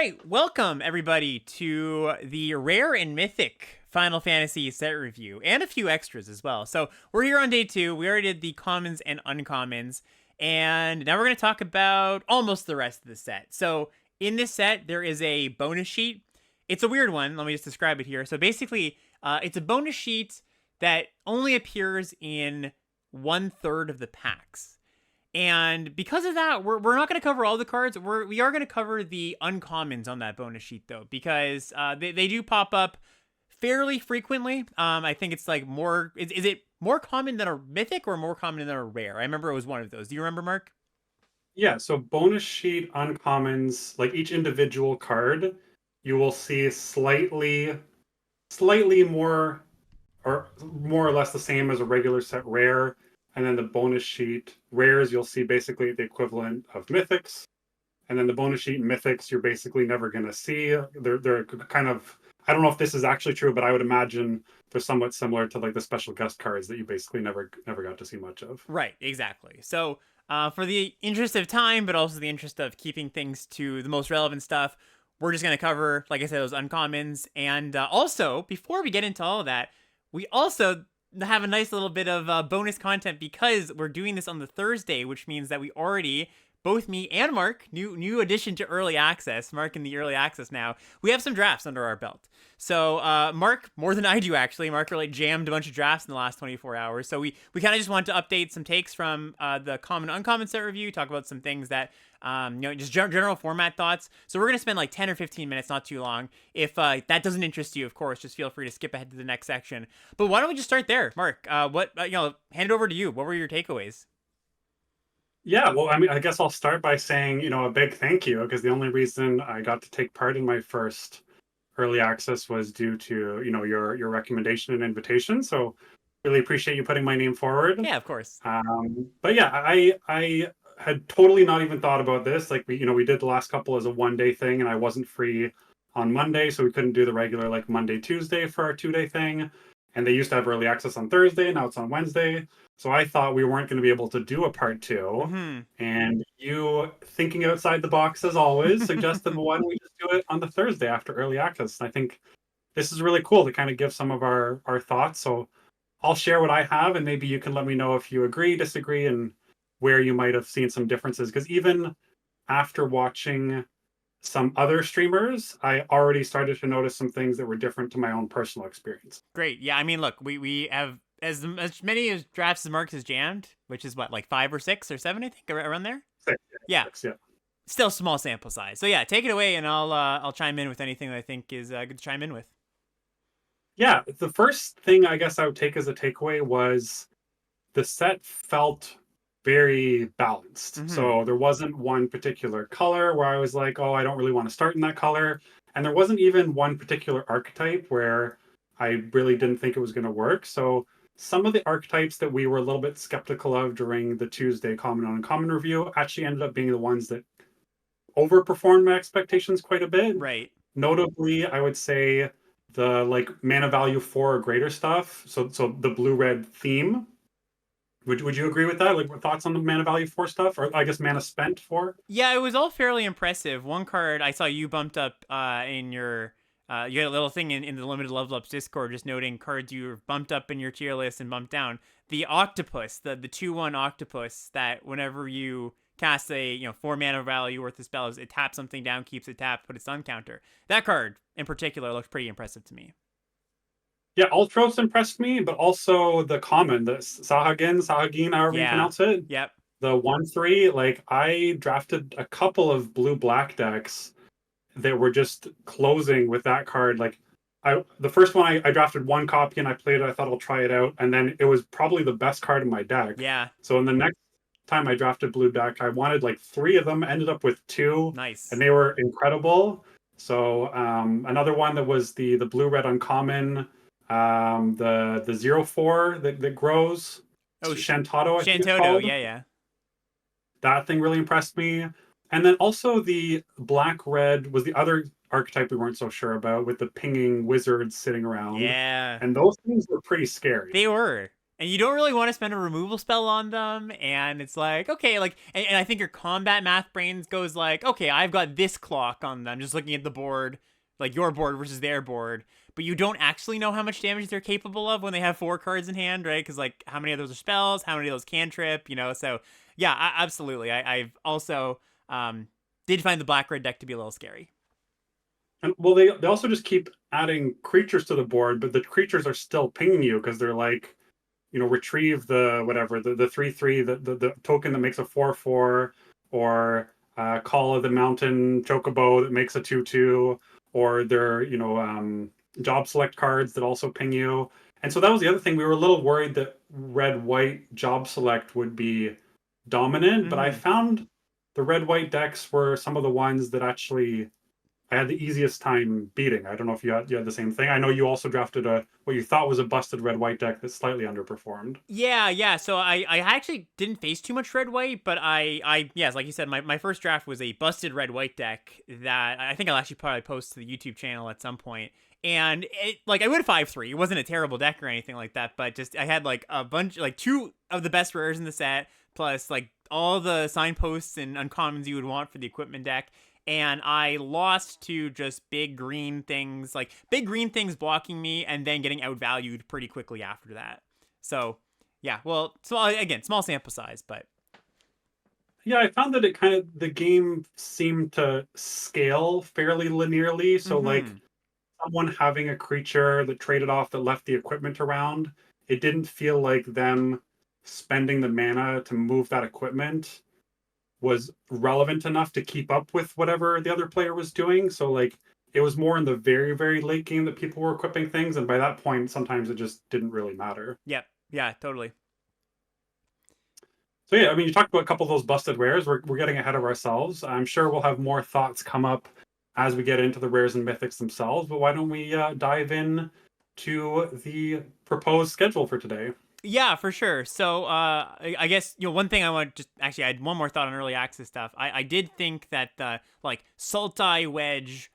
right, welcome everybody to the Rare and Mythic Final Fantasy set review, and a few extras as well. So we're here on day 2. We already did the commons and uncommons, and now we're going to talk about almost the rest of the set. So in this set, there is a bonus sheet. It's a weird one. Let me just describe it here. So basically, it's a bonus sheet that only appears in 1/3 of the packs. And because of that, we're not going to cover all the cards. We are going to cover the uncommons on that bonus sheet, though, because they do pop up fairly frequently. I think it's like more... Is it more common than a mythic or more common than a rare? I remember it was one of those. Do you remember, Mark? Yeah, so bonus sheet uncommons, like each individual card, you will see slightly more or more or less the same as a regular set rare. And then the bonus sheet rares, you'll see basically the equivalent of mythics. And then the bonus sheet mythics, you're basically never going to see. They're kind of, I don't know if this is actually true, but I would imagine they're somewhat similar to like the special guest cards that you basically never got to see much of. Right, exactly. So for the interest of time, but also the interest of keeping things to the most relevant stuff, we're just going to cover, like I said, those uncommons. And also, before we get into all of that, we also have a nice little bit of bonus content because we're doing this on the Thursday, which means that we already, both me and Mark, new addition to early access, Mark in the early access now, we have some drafts under our belt. So Mark, more than I do actually, Mark really jammed a bunch of drafts in the last 24 hours. So we kind of just want to update some takes from the common uncommon set review, talk about some things that just general format thoughts. So we're going to spend like 10 or 15 minutes, not too long. If that doesn't interest you, of course, just feel free to skip ahead to the next section. But why don't we just start there? Mark, hand it over to you. What were your takeaways? Yeah, well, I mean, I guess I'll start by saying, a big thank you, because the only reason I got to take part in my first early access was due to, your recommendation and invitation. So really appreciate you putting my name forward. Yeah, of course. But yeah, I had totally not even thought about this. Like we did the last couple as a 1-day thing, and I wasn't free on Monday, so we couldn't do the regular like Monday, Tuesday for our 2-day thing. And they used to have early access on Thursday, now it's on Wednesday. So I thought we weren't going to be able to do a part 2. Mm-hmm. And you, thinking outside the box as always, suggested, well, why don't we just do it on the Thursday after early access? And I think this is really cool to kind of give some of our thoughts. So I'll share what I have, and maybe you can let me know if you agree, disagree, and where you might have seen some differences. Because even after watching some other streamers, I already started to notice some things that were different to my own personal experience. Great. Yeah, I mean, look, we have as many as drafts as Mark has jammed, which is what, like 5 or 6 or 7, I think, around there. 6, Yeah. 6, yeah. Still small sample size. So yeah, take it away, and I'll chime in with anything that I think is good to chime in with. Yeah, the first thing I guess I would take as a takeaway was the set felt very balanced. Mm-hmm. So there wasn't one particular color where I was like, oh, I don't really want to start in that color. And there wasn't even one particular archetype where I really didn't think it was going to work. So some of the archetypes that we were a little bit skeptical of during the Tuesday common and uncommon review actually ended up being the ones that overperformed my expectations quite a bit. Right. Notably, I would say the like mana value 4 or greater stuff. So the blue-red theme. Would you agree with that? Like, thoughts on the mana value 4 stuff, or I guess mana spent 4? Yeah, it was all fairly impressive. One card I saw you bumped up in your you had a little thing in the limited level ups Discord, just noting cards you bumped up in your tier list and bumped down. The octopus, the 2/1 octopus, that whenever you cast a 4 mana value worth of spells, it taps something down, keeps it tapped, put its on counter. That card in particular looked pretty impressive to me. Yeah, Ultros impressed me, but also the common, the Sahagin, however you pronounce it. Yep. The 1/3, like I drafted a couple of blue-black decks that were just closing with that card. Like the first one I drafted 1 copy and I played it, I thought I'll try it out, and then it was probably the best card in my deck. Yeah. So in the next time I drafted blue deck, I wanted like 3 of them, ended up with 2. Nice. And they were incredible. So another one that was the blue-red uncommon, the 0/4 that grows. Oh, Shantado, I think it's Shantoto, called. yeah. That thing really impressed me. And then also the black-red was the other archetype we weren't so sure about, with the pinging wizards sitting around. Yeah. And those things were pretty scary. They were. And you don't really want to spend a removal spell on them, and it's like, okay, like, and I think your combat math brains goes like, okay, I've got this clock on them, just looking at the board, like your board versus their board, but you don't actually know how much damage they're capable of when they have 4 cards in hand, right? Because like, how many of those are spells, how many of those cantrip, you know? So yeah, absolutely. I've also did find the black red deck to be a little scary. And well, they also just keep adding creatures to the board, but the creatures are still pinging you because they're like, retrieve the whatever the 3/3 the token that makes a 4/4, or Call of the Mountain Chocobo that makes a 2/2, or their job select cards that also ping you. And so that was the other thing. We were a little worried that red white job select would be dominant, but I Mm-hmm. found the red white decks were some of the ones that actually I had the easiest time beating. I don't know if you had the same thing. I know you also drafted a what you thought was a busted red white deck that slightly underperformed. Yeah. So I actually didn't face too much red white, but yes, like you said, my first draft was a busted red white deck that I think I'll actually probably post to the YouTube channel at some point. And it like I went 5-3. It wasn't a terrible deck or anything like that, but just I had like a bunch, like two of the best rares in the set, plus like all the signposts and uncommons you would want for the equipment deck. And I lost to just big green things blocking me and then getting outvalued pretty quickly after that. So yeah, well, small sample size, but Yeah, I found that it kind of the game seemed to scale fairly linearly. So like mm-hmm. someone having a creature that traded off that left the equipment around, it didn't feel like them spending the mana to move that equipment was relevant enough to keep up with whatever the other player was doing. So like it was more in the very, very late game that people were equipping things, and by that point, sometimes it just didn't really matter. Yep, yeah, totally. So yeah, I mean, you talked about a couple of those busted rares. We're getting ahead of ourselves. I'm sure we'll have more thoughts come up as we get into the rares and mythics themselves. But why don't we dive in to the proposed schedule for today? Yeah, for sure. So I guess one thing I want just actually I had one more thought on early access stuff. I did think that the like Sultai Wedge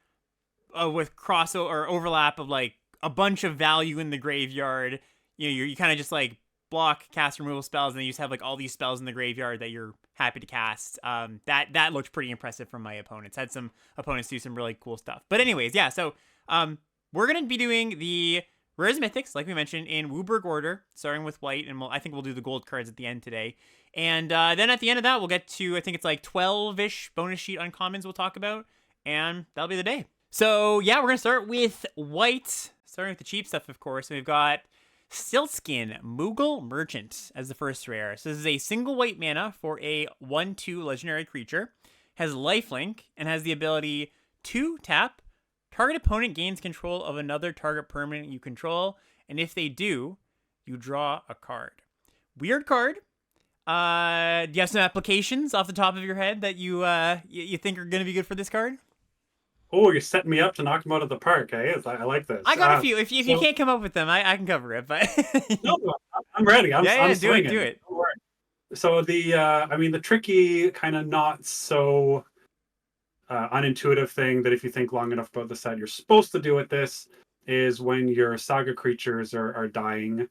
with crossover or overlap of like a bunch of value in the graveyard. You kind of just like block, cast removal spells, and then you just have like all these spells in the graveyard that you're happy to cast. That looked pretty impressive from my opponents. Had some opponents do some really cool stuff. But anyways, yeah. So we're gonna be doing the Rares Mythics, like we mentioned, in Wooburg order, starting with white, and I think we'll do the gold cards at the end today. And then at the end of that, we'll get to, I think it's like 12-ish bonus sheet uncommons we'll talk about, and that'll be the day. So yeah, we're going to start with white, starting with the cheap stuff, of course. We've got Siltskin Moogle Merchant as the first rare. So this is a single white mana for a 1/2 legendary creature. Has lifelink and has the ability to tap. Target opponent gains control of another target permanent you control, and if they do, you draw a card. Weird card. Do you have some applications off the top of your head that you think are going to be good for this card? Oh, you're setting me up to knock them out of the park, eh? I like I this. got a few. If you So can't come up with them, I can cover it. But no, I'm ready. I'm yeah, do it, do swinging. it. Don't worry. So I mean, the tricky kind of not so unintuitive thing that if you think long enough about the set, you're supposed to do with this is when your saga creatures are dying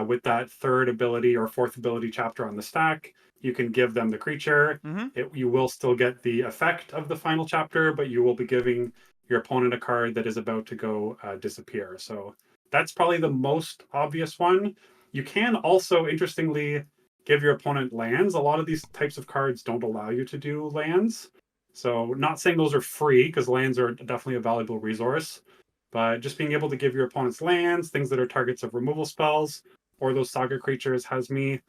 with that third ability or fourth ability chapter on the stack, you can give them the creature. Mm-hmm. You will still get the effect of the final chapter, but you will be giving your opponent a card that is about to go disappear. So that's probably the most obvious one. You can also, interestingly, give your opponent lands. A lot of these types of cards don't allow you to do lands. So, not saying those are free because lands are definitely a valuable resource, but just being able to give your opponents lands, things that are targets of removal spells, or those saga creatures has me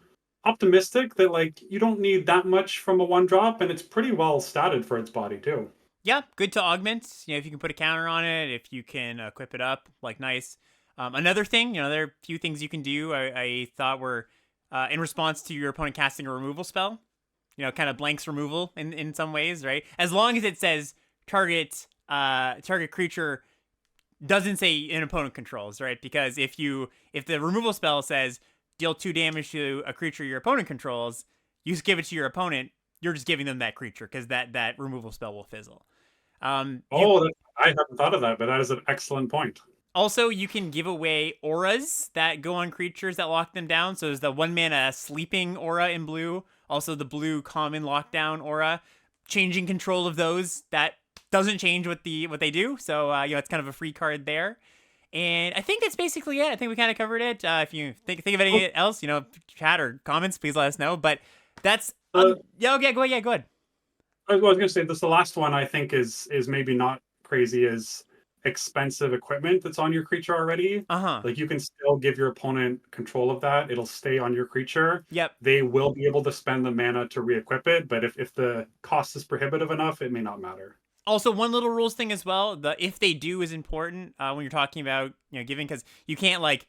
optimistic that like you don't need that much from a one drop, and it's pretty well statted for its body too. Yeah, good to augment. If you can put a counter on it, if you can equip it up, like nice. Another thing, there are a few things you can do. I thought were in response to your opponent casting a removal spell. Kind of blanks removal in some ways, right? As long as it says target creature doesn't say an opponent controls, right? Because if the removal spell says deal 2 damage to a creature your opponent controls, you just give it to your opponent, you're just giving them that creature because that removal spell will fizzle. You Oh, I haven't thought of that, but that is an excellent point. Also, you can give away auras that go on creatures that lock them down. So there's the 1 mana sleeping aura in blue. Also, the blue common lockdown aura. Changing control of those, that doesn't change what they do. So it's kind of a free card there. And I think that's basically it. I think we kind of covered it. If you think of Oh, anything else, chat or comments, please let us know. But that's uh, yeah, okay, go ahead. Yeah, go ahead. I was going to say this. The last one I think is maybe not crazy. Is expensive equipment that's on your creature already. Uh huh. Like you can still give your opponent control of that. It'll stay on your creature. Yep. They will be able to spend the mana to re-equip it, but if the cost is prohibitive enough, it may not matter. Also, one little rules thing as well. The if they do is important when you're talking about giving, because you can't like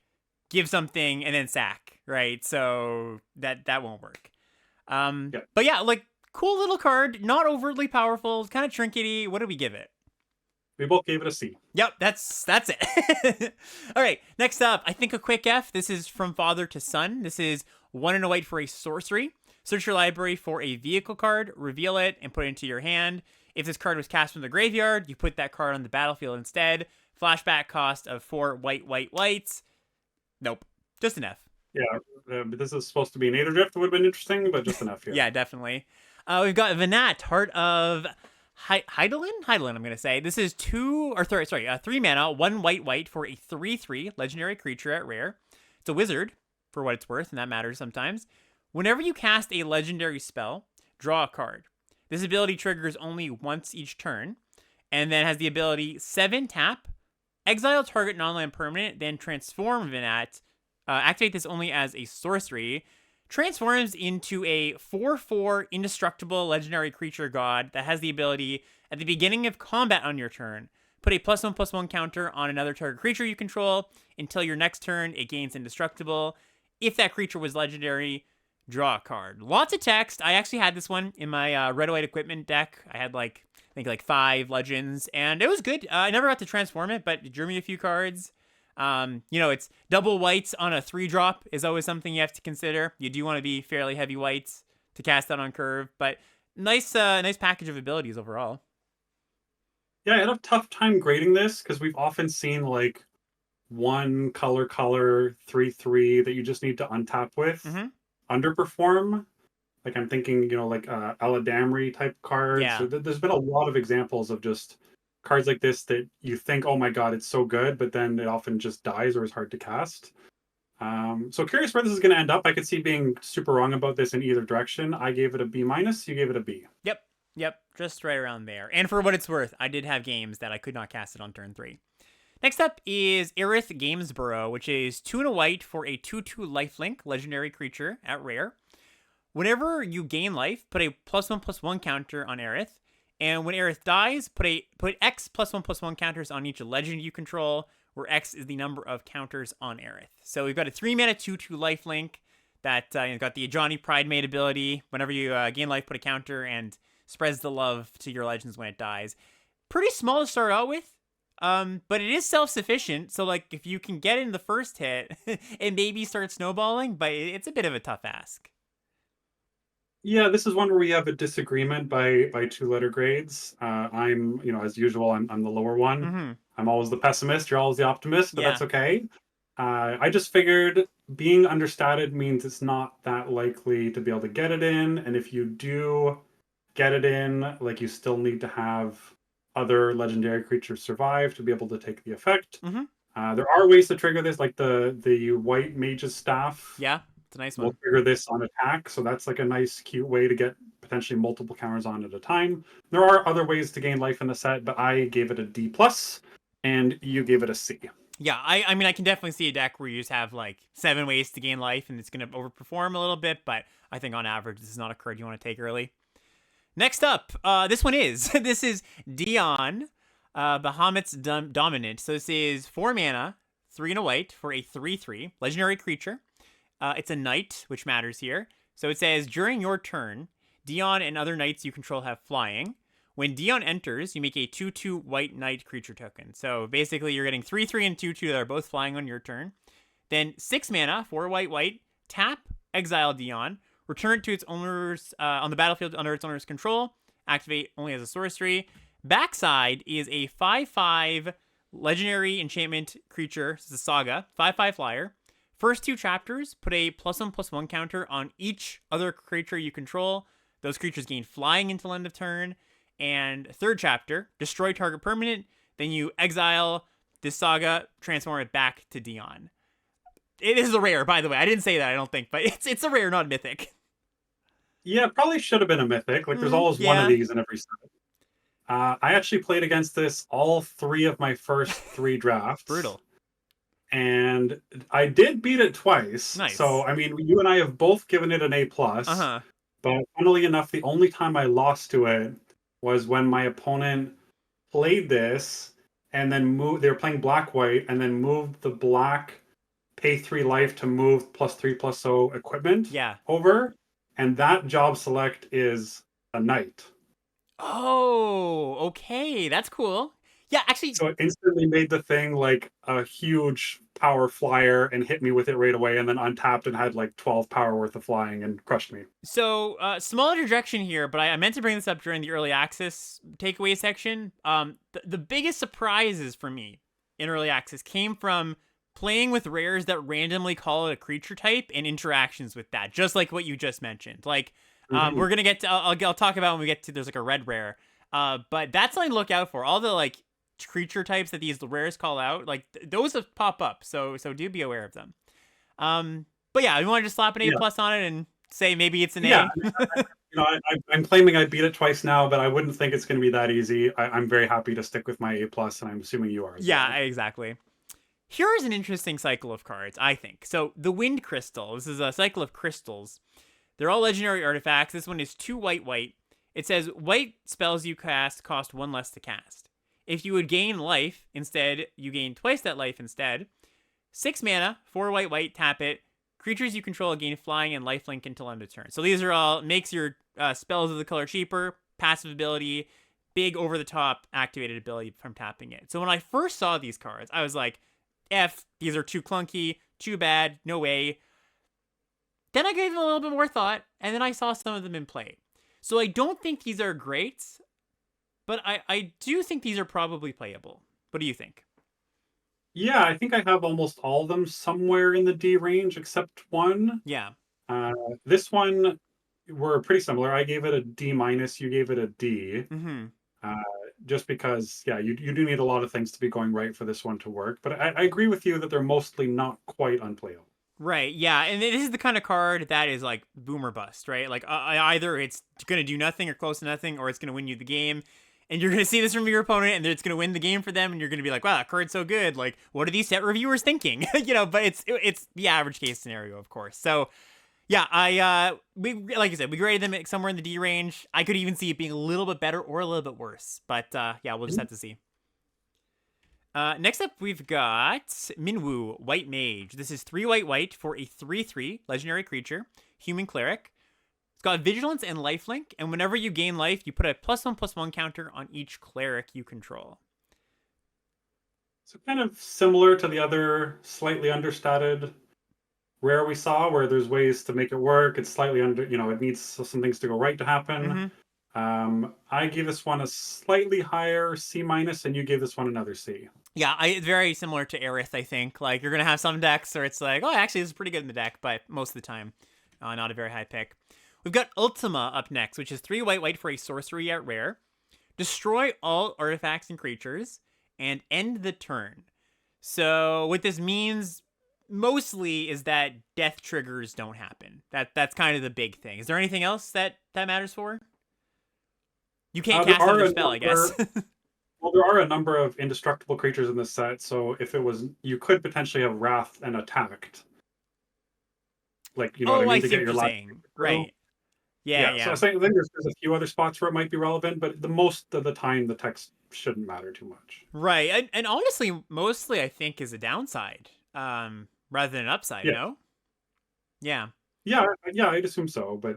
give something and then sack, right? So that won't work. Yeah, But yeah, like cool little card, not overly powerful, kind of trinkety. What do we give it? we both gave it a C. Yep, that's it. All right, next up, I think a quick F. This is From Father to Son. This is 1 and a white for a sorcery. Search your library for a vehicle card, reveal it, and put it into your hand. If this card was cast from the graveyard, you put that card on the battlefield instead. Flashback cost of 4 white, white, whites. Nope, just an F. Yeah, but this is supposed to be an Aether Drift. It would have been interesting, but just enough here. Yeah, definitely. We've got Venat, Heart of Hydaelyn, I'm going to say. This is 3 mana, 1 white, white for a 3/3 legendary creature at rare. It's a wizard, for what it's worth, and that matters sometimes. Whenever you cast a legendary spell, draw a card. This ability triggers only once each turn, and then has the ability 7 tap, exile target non-land permanent, then transform Venat. Activate this only as a sorcery. Transforms into a 4/4 indestructible legendary creature god that has the ability at the beginning of combat on your turn, put a +1/+1 counter on another target creature you control until your next turn it gains indestructible. If that creature was legendary, draw a card. Lots of text. I actually had this one in my red white equipment deck. I had I think 5 legends, and it was good. I never got to transform it, but it drew me a few cards. It's double whites on a 3-drop is always something you have to consider. You do want to be fairly heavy whites to cast that on curve, but nice package of abilities overall. Yeah, I had a tough time grading this because we've often seen like one color 3/3 that you just need to untap with Mm-hmm. underperform. Like I'm thinking, like Eladamri type cards. Yeah. There's been a lot of examples of just cards like this that you think, oh my god, it's so good, but then it often just dies or is hard to cast. So curious where this is going to end up. I could see being super wrong about this in either direction. I gave it a B minus. You gave it a B. Yep, just right around there. And for what it's worth, I did have games that I could not cast it on turn 3. Next up is Aerith Gamesborough, which is 2 and a white for a 2/2 lifelink legendary creature at rare. Whenever you gain life, put a +1/+1 counter on Aerith. And when Aerith dies, put X +1/+1 counters on each legend you control, where X is the number of counters on Aerith. So we've got a 3 mana 2/2 lifelink that got the Ajani Pridemate ability. Whenever you gain life, put a counter and spreads the love to your legends when it dies. Pretty small to start out with, but it is self-sufficient. So if you can get in the first hit, it maybe starts snowballing, but it's a bit of a tough ask. Yeah, this is one where we have a disagreement by 2-letter grades. I'm, as usual, I'm the lower one. Mm-hmm. I'm always the pessimist. You're always the optimist, but Yeah. that's okay. I just figured being understated means it's not that likely to be able to get it in, and if you do get it in, you still need to have other legendary creatures survive to be able to take the effect. Mm-hmm. There are ways to trigger this, like the white mage's staff. Yeah, it's a nice We'll one. trigger this on attack, so that's a nice, cute way to get potentially multiple counters on at a time. There are other ways to gain life in the set, but I gave it a D plus, and you gave it a C. Yeah, I mean, I can definitely see a deck where you just have 7 ways to gain life, and it's going to overperform a little bit, but I think on average, this is not a card you want to take early. Next up, this one is. This is Dion, Bahamut's Dominant. So this is 4 mana, 3 and a white for a 3/3 legendary creature. It's a knight, which matters here. So it says, during your turn, Dion and other knights you control have flying. When Dion enters, you make a 2/2 white knight creature token. So basically, you're getting 3/3 and 2/2 that are both flying on your turn. Then 6 mana, 4 white, white, tap, exile Dion, return it to its owner's on the battlefield under its owner's control, activate only as a sorcery. Backside is a 5/5 legendary enchantment creature. This is a saga, 5/5 flyer. First 2 chapters, put a +1/+1 counter on each other creature you control. Those creatures gain flying until end of turn. And third chapter, destroy target permanent. Then you exile this saga, transform it back to Dion. It is a rare, by the way. I didn't say that, I don't think, but it's a rare, not mythic. Yeah, probably should have been a mythic. Like, there's always one of Yeah. these in every set. I actually played against this all 3 of my first 3 drafts. Brutal. And I did beat it twice. Nice. So, I mean, you and I have both given it an A+. Uh-huh. But funnily enough, the only time I lost to it was when my opponent played this and then moved. They were playing black-white and then moved the black pay 3 life to move +3/+0 equipment over. And that job select is a knight. Oh, okay. That's cool. Yeah, actually. So it instantly made the thing like a huge power flyer and hit me with it right away, and then untapped and had like 12 power worth of flying and crushed me. So, small interjection here, but I meant to bring this up during the early access takeaway section. The biggest surprises for me in early access came from playing with rares that randomly call it a creature type and interactions with that, just like what you just mentioned. Like, we're gonna get to. I'll talk about when we get to. There's like a red rare. But that's something to look out for. All the like creature types that these rares call out, like those have pop up. So do be aware of them. But yeah, we want to just slap an A+ on it and say maybe it's an A. I'm claiming I beat it twice now, but I wouldn't think it's going to be that easy. I'm very happy to stick with my A+, and I'm assuming you are. Yeah, exactly. Here is an interesting cycle of cards, I think. So the Wind Crystal. This is a cycle of crystals. They're all legendary artifacts. This one is 2 white. It says white spells you cast cost 1 less to cast. If you would gain life, instead, you gain twice that life instead. 6 mana, 4 white, tap it. Creatures you control gain flying and lifelink until end of turn. So these are all, makes your spells of the color cheaper, passive ability, big over-the-top activated ability from tapping it. So when I first saw these cards, I was like, these are too clunky, too bad, no way. Then I gave them a little bit more thought, and then I saw some of them in play. So I don't think these are great, but I do think these are probably playable. What do you think? Yeah, I think I have almost all of them somewhere in the D range except one. Yeah. This one, were pretty similar. I gave it a D-, you gave it a D. Mm-hmm. Just because, yeah, you do need a lot of things to be going right for this one to work. But I agree with you that they're mostly not quite unplayable. Right, yeah, and this is the kind of card that is like boom or bust, right? Like either it's going to do nothing or close to nothing, or it's going to win you the game. And you're going to see this from your opponent, and it's going to win the game for them, and you're going to be like, wow, that card's so good. Like, what are these set reviewers thinking? But it's the average case scenario, of course. So, yeah, we like I said, we graded them somewhere in the D range. I could even see it being a little bit better or a little bit worse. But, yeah, we'll just have to see. Next up, we've got Minwu, White Mage. This is 3 white for a 3/3 legendary creature, human cleric. It's got vigilance and lifelink, and whenever you gain life, you put a +1/+1 counter on each cleric you control. So kind of similar to the other slightly understated rare we saw, where there's ways to make it work. It's slightly it needs some things to go right to happen. Mm-hmm. I gave this one a slightly higher C-, and you gave this one another C. Yeah, it's very similar to Aerith, I think. Like, you're going to have some decks where it's like, oh, actually, this is pretty good in the deck, but most of the time, not a very high pick. We've got Ultima up next, which is 3 white for a sorcery at rare. Destroy all artifacts and creatures, and end the turn. So what this means mostly is that death triggers don't happen. That's kind of the big thing. Is there anything else that matters for? You can't cast another spell, I guess. Well, there are a number of indestructible creatures in this set, so if it was, you could potentially have Wrath and attacked. Like, what I mean, to get your life. Right. Yeah. So I think there's a few other spots where it might be relevant, but the most of the time, the text shouldn't matter too much. Right, and honestly, mostly I think is a downside, rather than an upside. No. Yeah. Yeah, I'd assume so, but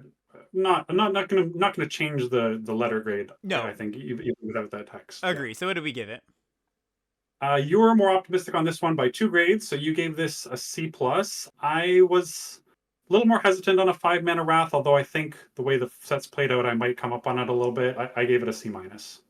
I'm not gonna change the letter grade. No, I think even without that text. Agree. So what do we give it? You were more optimistic on this one by 2 grades, so you gave this a C+. I was a little more hesitant on a 5-mana Wrath, although I think the way the set's played out, I might come up on it a little bit. I gave it a C-.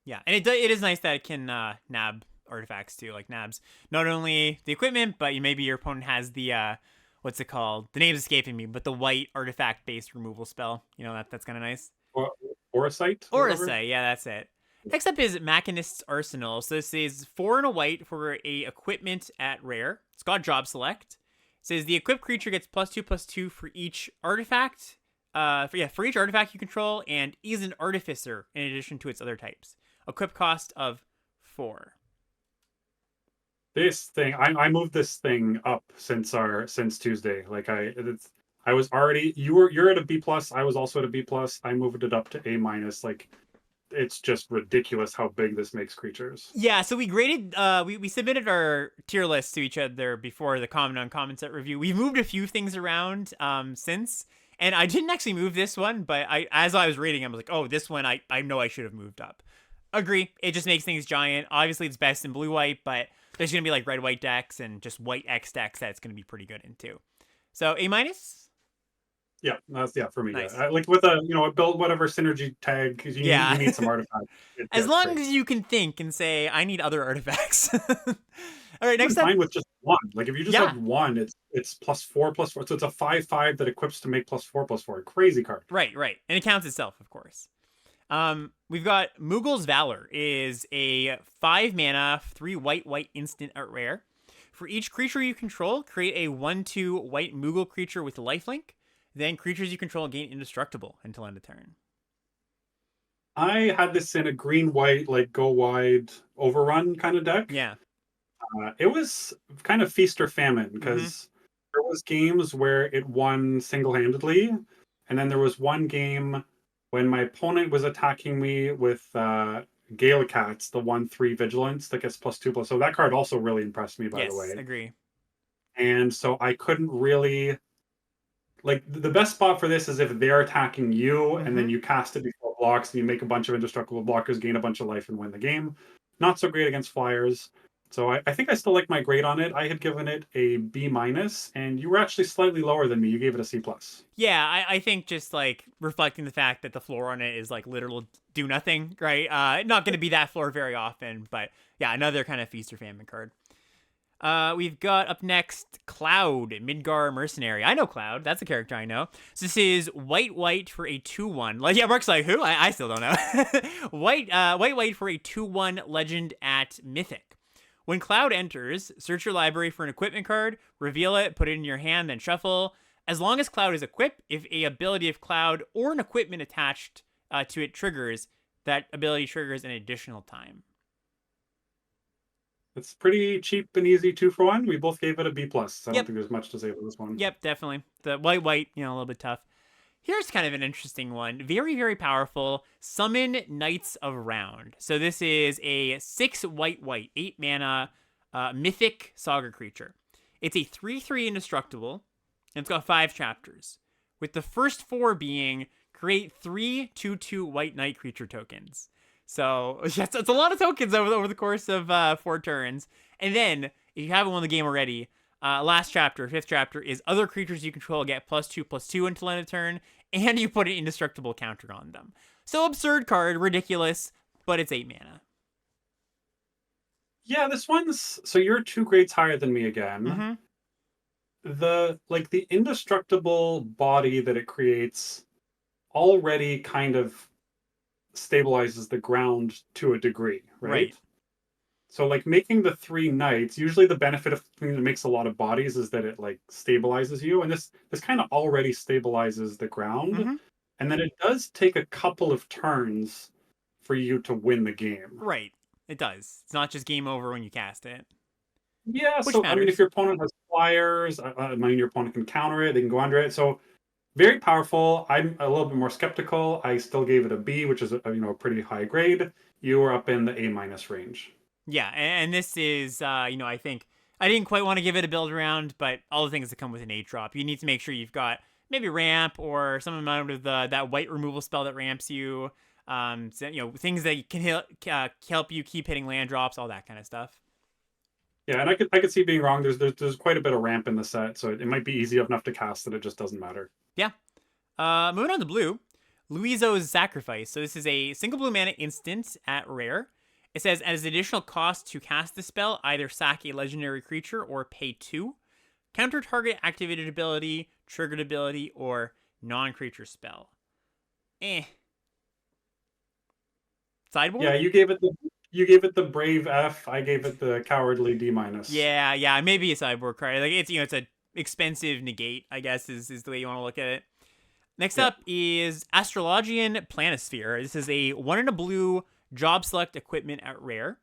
Yeah, and it is nice that it can nab artifacts too, like nabs. Not only the equipment, but maybe your opponent has the what's it called? The name's escaping me, but the white artifact based removal spell. That's kind of nice. Or Oracite or whatever. Orisa, yeah, that's it. Next up is Machinist's Arsenal. So this is 4 and a white for a equipment at rare. It's got job select. It says the equipped creature gets +2/+2 for each artifact. For each artifact you control, and is an artificer in addition to its other types. Equip cost of 4. This thing, I moved this thing up since Tuesday. Like I was already you're at a B plus. I was also at a B plus. I moved it up to A minus. Like it's just ridiculous how big this makes creatures. Yeah, so we graded, we submitted our tier list to each other before the common uncommon set review. We've moved a few things around since, and I didn't actually move this one, but as I was reading, I was like, oh, this one I know I should have moved up. Agree, it just makes things giant. Obviously, it's best in blue-white, but there's going to be like red-white decks and just white X decks that's going to be pretty good in too. So A minus. Yeah, that's for me. Nice. Yeah. Like with a build whatever synergy tag because you need some artifacts. As long as you can think and say, I need other artifacts. All right, next up. Fine with just one. Like if you just have one, it's +4/+4. So it's a 5/5 that equips to make +4/+4. Crazy card. Right, and it counts itself, of course. We've got Mughul's Valor is a 5 mana, 3 white instant at rare. For each creature you control, create a 1/2 white Mughal creature with lifelink. Then creatures you control gain indestructible until end of turn. I had this in a green-white, like go wide overrun kind of deck. Yeah. It was kind of feast or famine because there was games where it won single-handedly, and then there was one game when my opponent was attacking me with Galacats, the 1/3 vigilance that gets +2/+. So that card also really impressed me, by the way. Yes, agree. And so I couldn't really. Like, the best spot for this is if they're attacking you, and then you cast it before blocks, and you make a bunch of indestructible blockers, gain a bunch of life, and win the game. Not so great against flyers. So I think I still like my grade on it. I had given it a B minus, and you were actually slightly lower than me. You gave it a C plus. Yeah, I think just like reflecting the fact that the floor on it is like literal do nothing, right? Not going to be that floor very often, but yeah, another kind of feast or famine card. We've got up next Cloud, Midgar Mercenary. I know Cloud. That's a character I know. So this is white for a 2/1. Like, yeah, Mark's like, who? I still don't know. white for a 2/1 legend at Mythic. When Cloud enters, search your library for an equipment card, reveal it, put it in your hand, then shuffle. As long as Cloud is equipped, if a ability of Cloud or an equipment attached to it triggers, that ability triggers an additional time. It's pretty cheap and easy 2-for-1. We both gave it a B plus. I don't think there's much to say about this one. Yep, definitely. The white, a little bit tough. Here's kind of an interesting one. Very, very powerful. Summon Knights of Round. So this is a 6 white, 8 mana mythic saga creature. It's a 3/3 indestructible, and it's got 5 chapters. With the first 4 being create 3 2/2 white knight creature tokens. So it's a lot of tokens over the course of 4 turns. And then, if you haven't won the game already, last chapter, 5th chapter, is other creatures you control get +2/+2 until end of turn, and you put an indestructible counter on them. So absurd card, ridiculous, but it's 8 mana. Yeah, this one's... So you're 2 grades higher than me again. The indestructible body that it creates already kind of stabilizes the ground to a degree, right? So like making the 3 knights, usually the benefit of something that makes a lot of bodies is that it like stabilizes you, and this kind of already stabilizes the ground. And then it does take a couple of turns for you to win the game. Right, it does. It's not just game over when you cast it. Yeah, so matters. I mean, if your opponent has flyers, your opponent can counter it, they can go under it. So very powerful. I'm a little bit more skeptical. I still gave it a B, which is a pretty high grade. You were up in the A minus range. Yeah, and this is I think I didn't quite want to give it a build around, but all the things that come with an 8-drop, you need to make sure you've got maybe ramp or some amount of that white removal spell that ramps you. So, things that can help you keep hitting land drops, all that kind of stuff. Yeah, and I could see being wrong. There's quite a bit of ramp in the set, so it might be easy enough to cast that it just doesn't matter. Yeah. Moving on to blue, Luizo's Sacrifice. So this is a single blue mana instant at rare. It says, as additional cost to cast the spell, either sack a legendary creature or pay 2. Counter target activated ability, triggered ability, or non-creature spell. Eh. Yeah, Sideboard? you gave it the brave F. I gave it the cowardly D minus. Yeah, maybe a sideboard card. Like it's it's a expensive negate, I guess is the way you want to look at it. Next Yeah. up is Astrologian Planisphere. This is a 1 and a blue job select equipment at rare.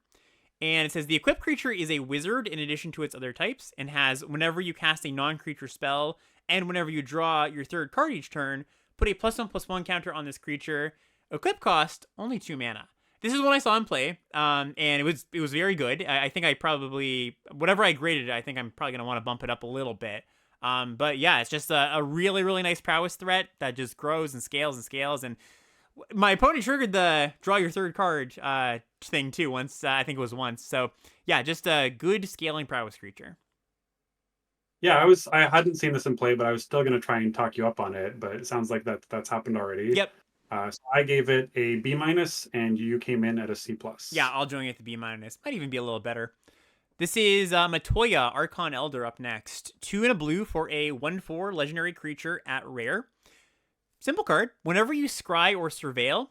And it says the equipped creature is a wizard in addition to its other types, and has whenever you cast a non-creature spell and whenever you draw your third card each turn, put a +1/+1 counter on this creature. Equip cost only 2 mana. This is what I saw in play, and it was very good. I think I probably whatever I graded it, I think I'm probably gonna want to bump it up a little bit. But yeah, it's just a really nice prowess threat that just grows and scales and scales. And my opponent triggered the draw your third card thing too once. I think it was once. So yeah, just a good scaling prowess creature. Yeah, I hadn't seen this in play, but I was still going to try and talk you up on it. But it sounds like that's happened already. Yep. So I gave it a B minus, and you came in at a C Yeah, plus. I'll join you at the B minus. Might even be a little better. This is Matoya Archon Elder up next. 2 and a blue for a 1/4 legendary creature at rare. Simple card. Whenever you scry or surveil,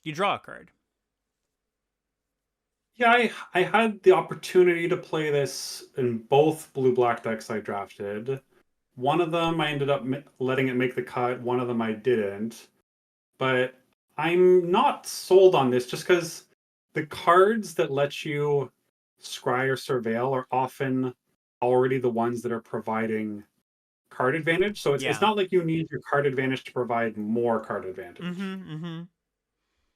you draw a card. Yeah, I had the opportunity to play this in both blue black decks I drafted. One of them I ended up letting it make the cut. One of them I didn't. But I'm not sold on this just because the cards that let you scry or surveil are often already the ones that are providing card advantage. So it's Yeah. not like you need your card advantage to provide more card advantage. Mm-hmm.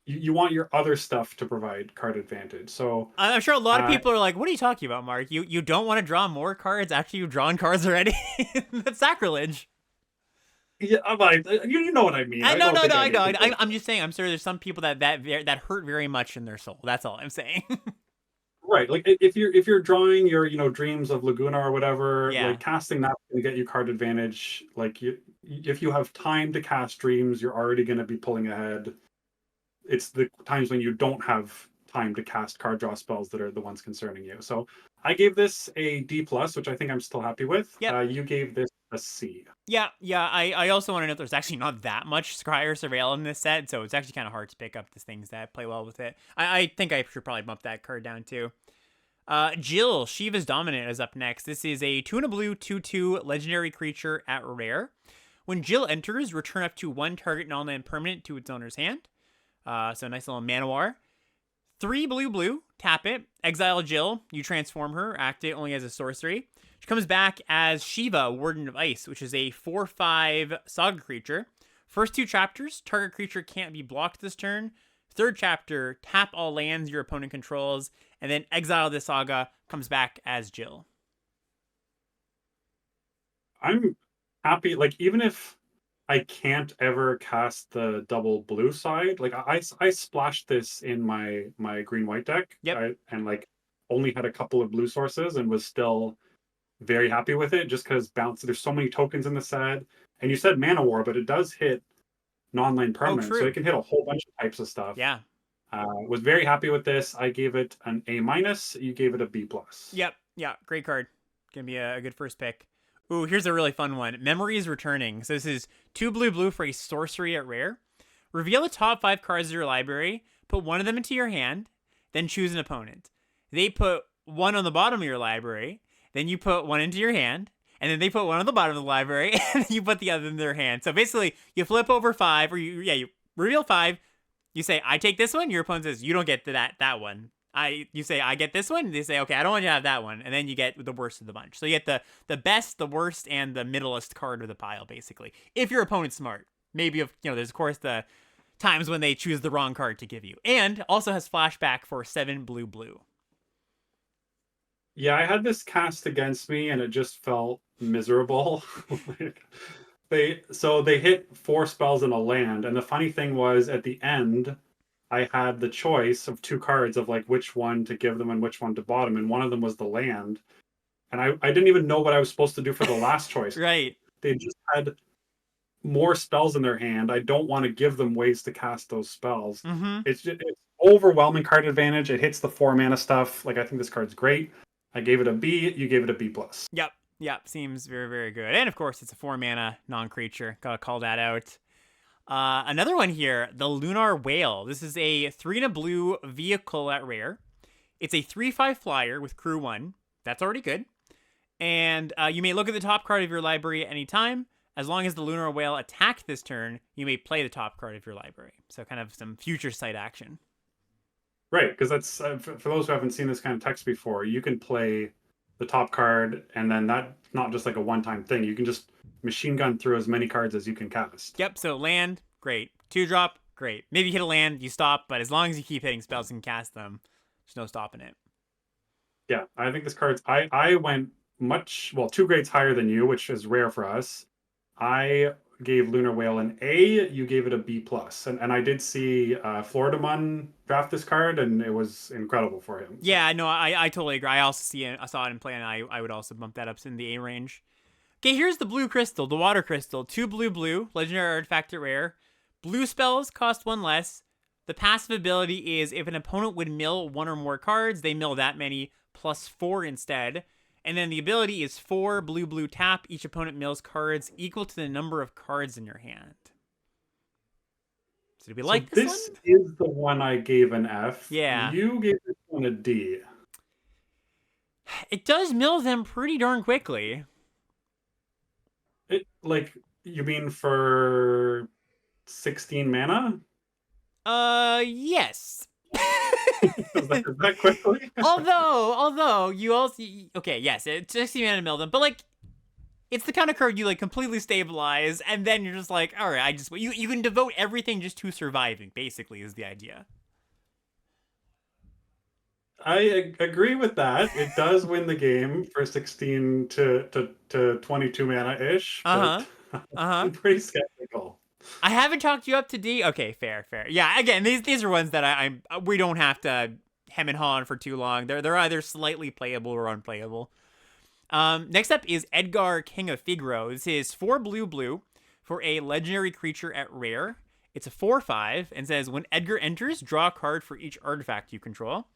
You want your other stuff to provide card advantage. So I'm sure a lot of uh, people are like, "What are you talking about, Mark? You don't want to draw more cards after you've drawn cards already? That's sacrilege." yeah, I'm like, you know what I mean. I I no don't no think no I I need know. to. I'm just saying. I'm sure there's some people that hurt very much in their soul. That's all I'm saying. Right, like if you're drawing your dreams of Laguna or whatever, Yeah. like casting that's going to get you card advantage. Like if you have time to cast dreams, you're already going to be pulling ahead. It's the times when you don't have time to cast card draw spells that are the ones concerning you. So I gave this a D plus, which I think I'm still happy with. Yep. You gave this a C. Yeah. I also want to note there's actually not that much Scry or Surveil in this set, so it's actually kind of hard to pick up the things that play well with it. I think I should probably bump that card down too. Jill, Shiva's Dominant is up next. This is a 2 and a blue 2/2 legendary creature at rare. When Jill enters, return up to 1 target non-land permanent to its owner's hand. So nice little mana war. 3 blue, tap it, exile Jill, you transform her, act it only as a sorcery. She comes back as Shiva, Warden of Ice, which is a 4/5 saga creature. First 2 chapters, target creature can't be blocked this turn. Third chapter, tap all lands your opponent controls, and then exile the saga, comes back as Jill. I'm happy. Like even if I can't ever cast the double blue side, like I splashed this in my green white deck, Yep. and like only had a couple of blue sources and was still very happy with it just because bounce. There's so many tokens in the set, and you said mana war, but it does hit non-land Oh, permanent, so true. it can hit a whole bunch of types of stuff. Yeah. Was very happy with this. I gave it an A minus. You gave it a B plus. Yep. Yeah. Great card. Gonna be a good first pick. Ooh, here's a really fun one. Memories Returning. So this is 2 blue for a sorcery at rare. Reveal the top 5 cards of your library. Put one of them into your hand. Then choose an opponent. They put one on the bottom of your library. Then you put one into your hand. And then they put one on the bottom of the library. And you put the other in their hand. So basically, you flip over 5, or you reveal 5. You say, I take this one. Your opponent says, you don't get that one. You say, I get this one. They say, okay, I don't want you to have that one. And then you get the worst of the bunch. So you get the best, the worst, and the middleest card of the pile, basically. If your opponent's smart. Maybe if there's of course the times when they choose the wrong card to give you. And also has flashback for 7 blue. Yeah, I had this cast against me, and it just felt miserable. Like, they hit 4 spells in a land, and the funny thing was at the end I had the choice of 2 cards of like which one to give them and which one to bottom, and one of them was the land. And I didn't even know what I was supposed to do for the last choice. Right. They just had more spells in their hand. I don't want to give them ways to cast those spells. Mm-hmm. It's overwhelming card advantage. It hits the 4 mana stuff. Like, I think this card's great. I gave it a B. You gave it a B plus. Yep. Yep. Seems very, very good. And of course, it's a 4 mana non-creature. Gotta call that out. Another one here, the Lunar Whale. This is a 3 and a blue vehicle at rare. It's a 3/5 flyer with crew 1. That's already good. And you may look at the top card of your library at any time. As long as the Lunar Whale attacked this turn, you may play the top card of your library. So kind of some future sight action. Right, because that's for those who haven't seen this kind of text before, you can play the top card, and then that's not just like a one-time thing. You can just machine gun through as many cards as you can cast. Yep, so land, great. 2-drop, great. Maybe you hit a land, you stop, but as long as you keep hitting spells and cast them, there's no stopping it. Yeah, I think this card's... I went 2 grades higher than you, which is rare for us. I gave Lunar Whale an A, you gave it a B plus, and I did see Florida Mun draft this card, and it was incredible for him. Yeah, no, I totally agree. I saw it in play, and I would also bump that up in the A range. Okay, here's the blue crystal, the water crystal. 2 blue, legendary artifact at rare. Blue spells cost 1 less. The passive ability is if an opponent would mill 1 or more cards, they mill that many plus 4 instead. And then the ability is 4 blue tap. Each opponent mills cards equal to the number of cards in your hand. So do we like this one? This is the one I gave an F. Yeah. You gave this one a D. It does mill them pretty darn quickly. You mean for 16 mana? Yes. Is that quickly? although you also okay, yes, it's 60 mana to mill them, but like it's the kind of card you like completely stabilize, and then you're just like, all right, you can devote everything just to surviving. Basically, is the idea. I agree with that. It does win the game for 16 to 22 mana ish. I'm pretty skeptical. I haven't talked you up to D. Okay, fair. Yeah, again, these are ones that we don't have to hem and haw on for too long. They're either slightly playable or unplayable. Next up is Edgar, King of Figaro. This is 4 blue for a legendary creature at rare. It's a 4/5 and says when Edgar enters, draw a card for each artifact you control.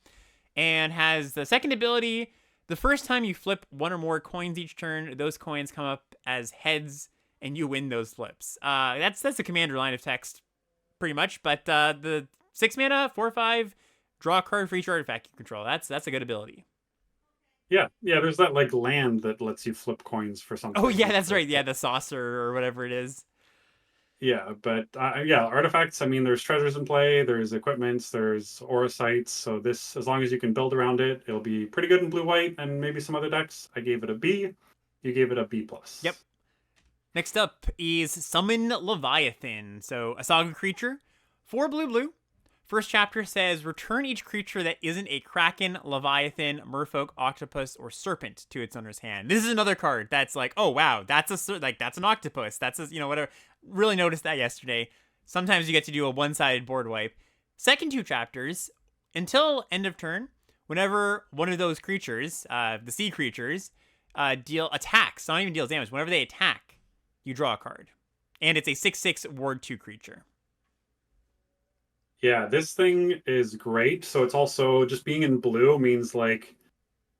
And has the second ability, the first time you flip 1 or more coins each turn, those coins come up as heads and you win those flips. That's the commander line of text, pretty much. But the 6 mana, 4/5, draw a card for each artifact you control. That's a good ability. Yeah. There's that like land that lets you flip coins for something. Oh yeah, that's right. Yeah, the saucer or whatever it is. Yeah, but artifacts. I mean, there's treasures in play. There's equipments. There's aura sites. So this, as long as you can build around it, it'll be pretty good in blue-white and maybe some other decks. I gave it a B. You gave it a B plus. Yep. Next up is Summon Leviathan. So a saga creature, 4 blue. First chapter says return each creature that isn't a kraken, leviathan, merfolk, octopus, or serpent to its owner's hand. This is another card that's like, oh wow, that's an octopus. That's whatever. Really noticed that yesterday. Sometimes you get to do a one-sided board wipe. Second 2 chapters, until end of turn, whenever one of those creatures, the sea creatures, attacks, not even deals damage. Whenever they attack, you draw a card, and it's a 6/6 ward 2 creature. Yeah, this thing is great. So it's also just being in blue means like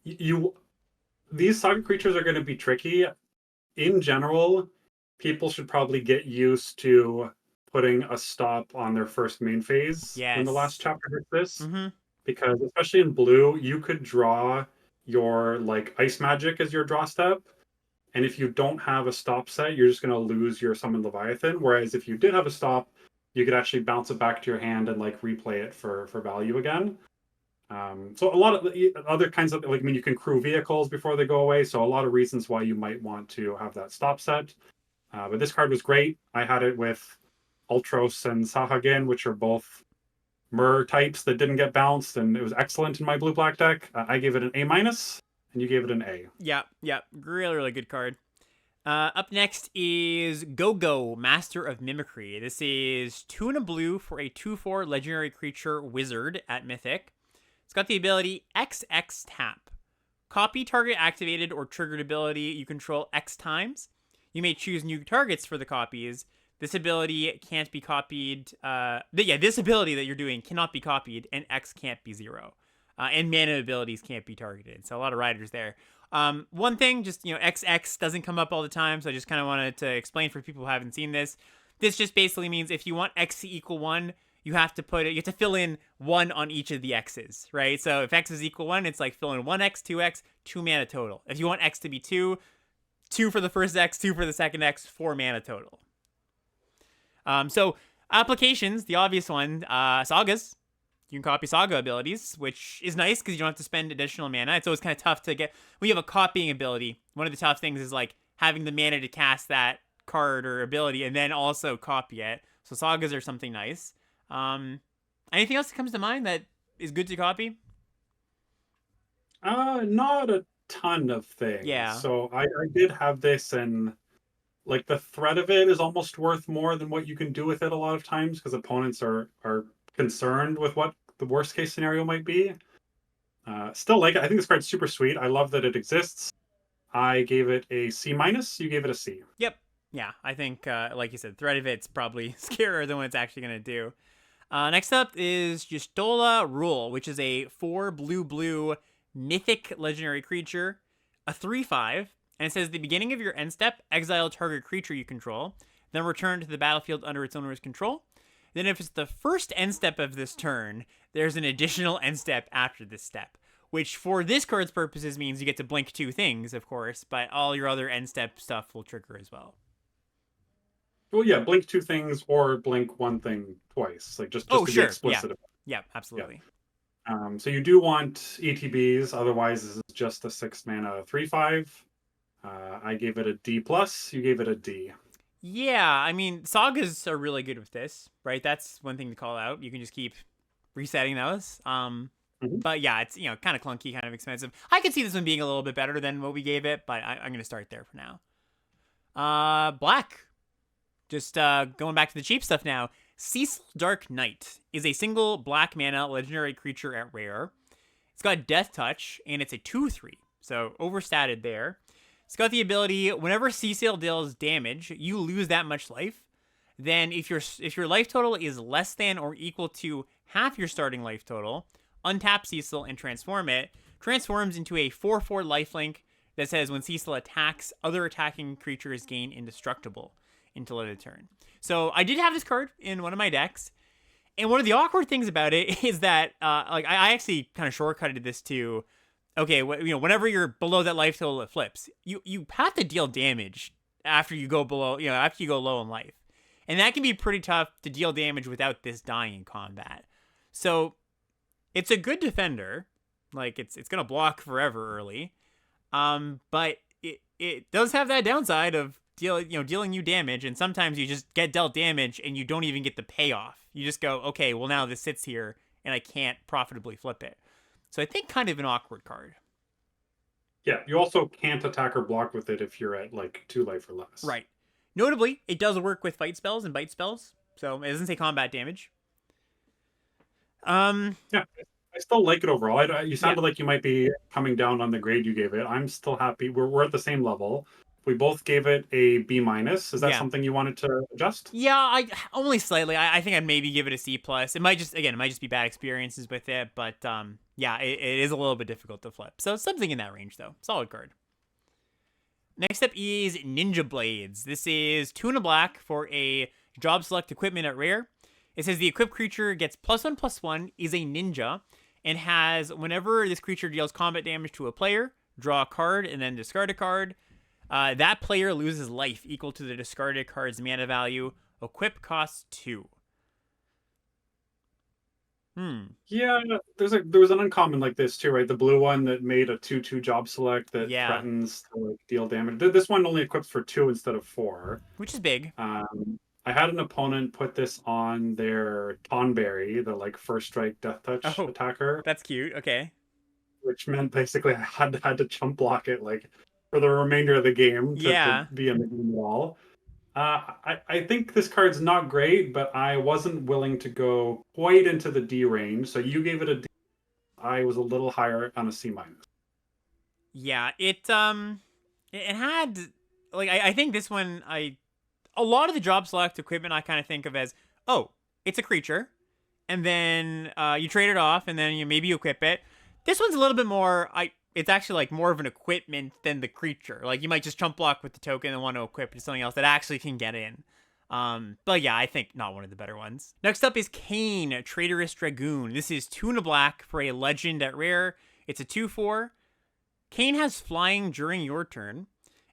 these saga creatures are going to be tricky. In general, people should probably get used to putting a stop on their first main phase when the last chapter hits this. Mm-hmm. Because especially in blue, you could draw your like ice magic as your draw step. And if you don't have a stop set, you're just going to lose your Summon Leviathan. Whereas if you did have a stop, you could actually bounce it back to your hand and like replay it for value again. So a lot of the other kinds of like, I mean, you can crew vehicles before they go away. So a lot of reasons why you might want to have that stop set. But this card was great. I had it with Ultros and Sahagin, which are both Mer types that didn't get bounced, and it was excellent in my blue-black deck. I gave it an A-, and you gave it an A. Yeah, really good card. Up next is Go-Go, Master of Mimicry. This is 2 and a blue for a 2/4 legendary creature wizard at Mythic. It's got the ability XX tap. Copy target activated or triggered ability you control X times. You may choose new targets for the copies. This ability can't be copied. This ability that you're doing cannot be copied, and X can't be 0. And mana abilities can't be targeted. So a lot of riders there. One thing, just, XX doesn't come up all the time, so I just kind of wanted to explain for people who haven't seen this. This just basically means if you want X to equal 1, you have to fill in 1 on each of the X's, right? So if X is equal 1, it's like fill in 1X, 2X, 2 mana total. If you want X to be 2, 2 for the first X, 2 for the second X, 4 mana total. So applications, the obvious one, sagas. You can copy saga abilities, which is nice because you don't have to spend additional mana. It's always kind of tough to get when you have a copying ability. One of the tough things is like having the mana to cast that card or ability and then also copy it. So sagas are something nice. Anything else that comes to mind that is good to copy? Not a ton of things. Yeah. So I did have this, and like the threat of it is almost worth more than what you can do with it a lot of times because opponents are concerned with what the worst case scenario might be. Still like it. I think this card's super sweet. I love that it exists. I gave it a C minus. You gave it a C. Yep. Yeah, I think, like you said, threat of it's probably scarier than what it's actually going to do. Next up is Justola Rule, which is a 4 blue mythic legendary creature, a 3/5, and it says at the beginning of your end step, exile target creature you control, then return to the battlefield under its owner's control. Then if it's the first end step of this turn, there's an additional end step after this step, which for this card's purposes means you get to blink 2 things, of course, but all your other end step stuff will trigger as well. Well, yeah, blink 2 things or blink 1 thing twice, like just to be explicit. Yeah, absolutely. Yeah. So you do want ETBs, otherwise this is just a 6 mana 3/5. I gave it a D plus. You gave it a D. Yeah, I mean, sagas are really good with this, right? That's one thing to call out. You can just keep resetting those. But yeah, it's kind of clunky, kind of expensive. I could see this one being a little bit better than what we gave it, but I'm gonna start there for now. Black. Just going back to the cheap stuff now. Cecil Dark Knight is a single black mana legendary creature at rare. It's got Death Touch, and it's a 2/3, so overstated there. It's got the ability, whenever Cecil deals damage, you lose that much life. Then if your life total is less than or equal to half your starting life total, untap Cecil and transform it. Transforms into a 4/4 lifelink that says when Cecil attacks, other attacking creatures gain indestructible until end of turn. So I did have this card in one of my decks, and one of the awkward things about it is that I actually kind of shortcutted this to, okay, whenever you're below that life total, it flips. You have to deal damage after you go below, after you go low in life, and that can be pretty tough to deal damage without this dying in combat. So it's a good defender, like it's gonna block forever early, but it does have that downside of dealing you damage, and sometimes you just get dealt damage and you don't even get the payoff. You just go, okay, well now this sits here and I can't profitably flip it. So I think kind of an awkward card. Yeah, you also can't attack or block with it if you're at like 2 life or less. Right. Notably, it does work with fight spells and bite spells, so it doesn't say combat damage. Yeah, I still like it overall. You sounded like you might be coming down on the grade you gave it. I'm still happy. We're at the same level. We both gave it a B minus. Is that something you wanted to adjust? Yeah, I only slightly. I think I'd maybe give it a C plus. It might just be bad experiences with it, but it is a little bit difficult to flip. So something in that range though. Solid card. Next up is Ninja Blades. This is 2 and a black for a job select equipment at rare. It says the equipped creature gets +1/+1, is a ninja, and has whenever this creature deals combat damage to a player, draw a card and then discard a card. That player loses life equal to the discarded card's mana value. Equip costs 2. Yeah, there was an uncommon like this too, right? The blue one that made a 2/2 job select that threatens to like, deal damage. This one only equips for 2 instead of 4, which is big. I had an opponent put this on their Tonberry, the like first strike death touch attacker. That's cute. Okay. Which meant basically I had to chump block it like for the remainder of the game to be in the game wall. I think this card's not great, but I wasn't willing to go quite into the D range. So you gave it a D. I was a little higher on a C minus. Yeah, it had like I think this one a lot of the drop select equipment I kind of think of as, oh, it's a creature, and then you trade it off, and then maybe you equip it. This one's a little bit more. It's actually like more of an equipment than the creature. Like you might just chump block with the token and want to equip to something else that actually can get in. But yeah, I think not one of the better ones. Next up is Kane, Traitorous Dragoon. This is 2 and a black for a legend at rare. It's a 2/4. Kane has flying during your turn,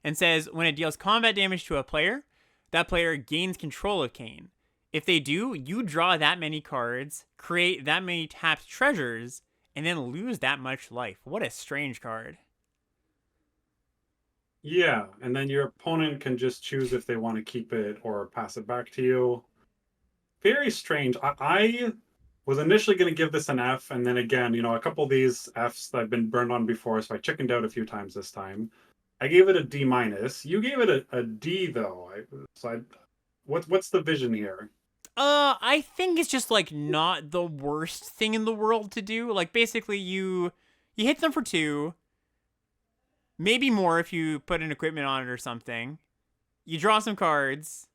and says when it deals combat damage to a player, that player gains control of Kane. If they do, you draw that many cards, create that many tapped treasures, and then lose that much life. What a strange card. Yeah, and then your opponent can just choose if they want to keep it or pass it back to you. Very strange. I was initially going to give this an F, and then again, a couple of these Fs that I've been burned on before, so I chickened out a few times this time. I gave it a D minus. You gave it a D though. What's the vision here? I think it's just like not the worst thing in the world to do. Like basically you hit them for 2, maybe more if you put an equipment on it or something. You draw some cards.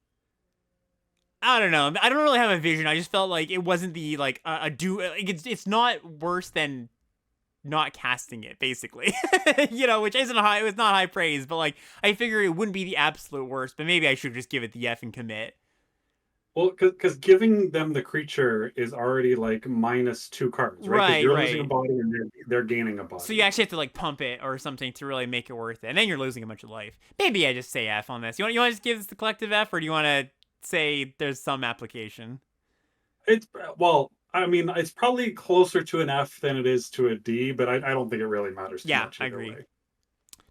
I don't know. I don't really have a vision. I just felt like it wasn't the like a do. Like it's not worse than not casting it, basically. Which isn't high. It was not high praise, but like I figure it wouldn't be the absolute worst. But maybe I should just give it the F and commit. Well, because giving them the creature is already like -2 cards, right? Because you're losing a body and they're gaining a body. So you actually have to like pump it or something to really make it worth it, and then you're losing a bunch of life. Maybe I just say F on this. You want to just give this the collective F, or do you want to say there's some application? I mean, it's probably closer to an F than it is to a D, but I don't think it really matters too much. Yeah, I agree.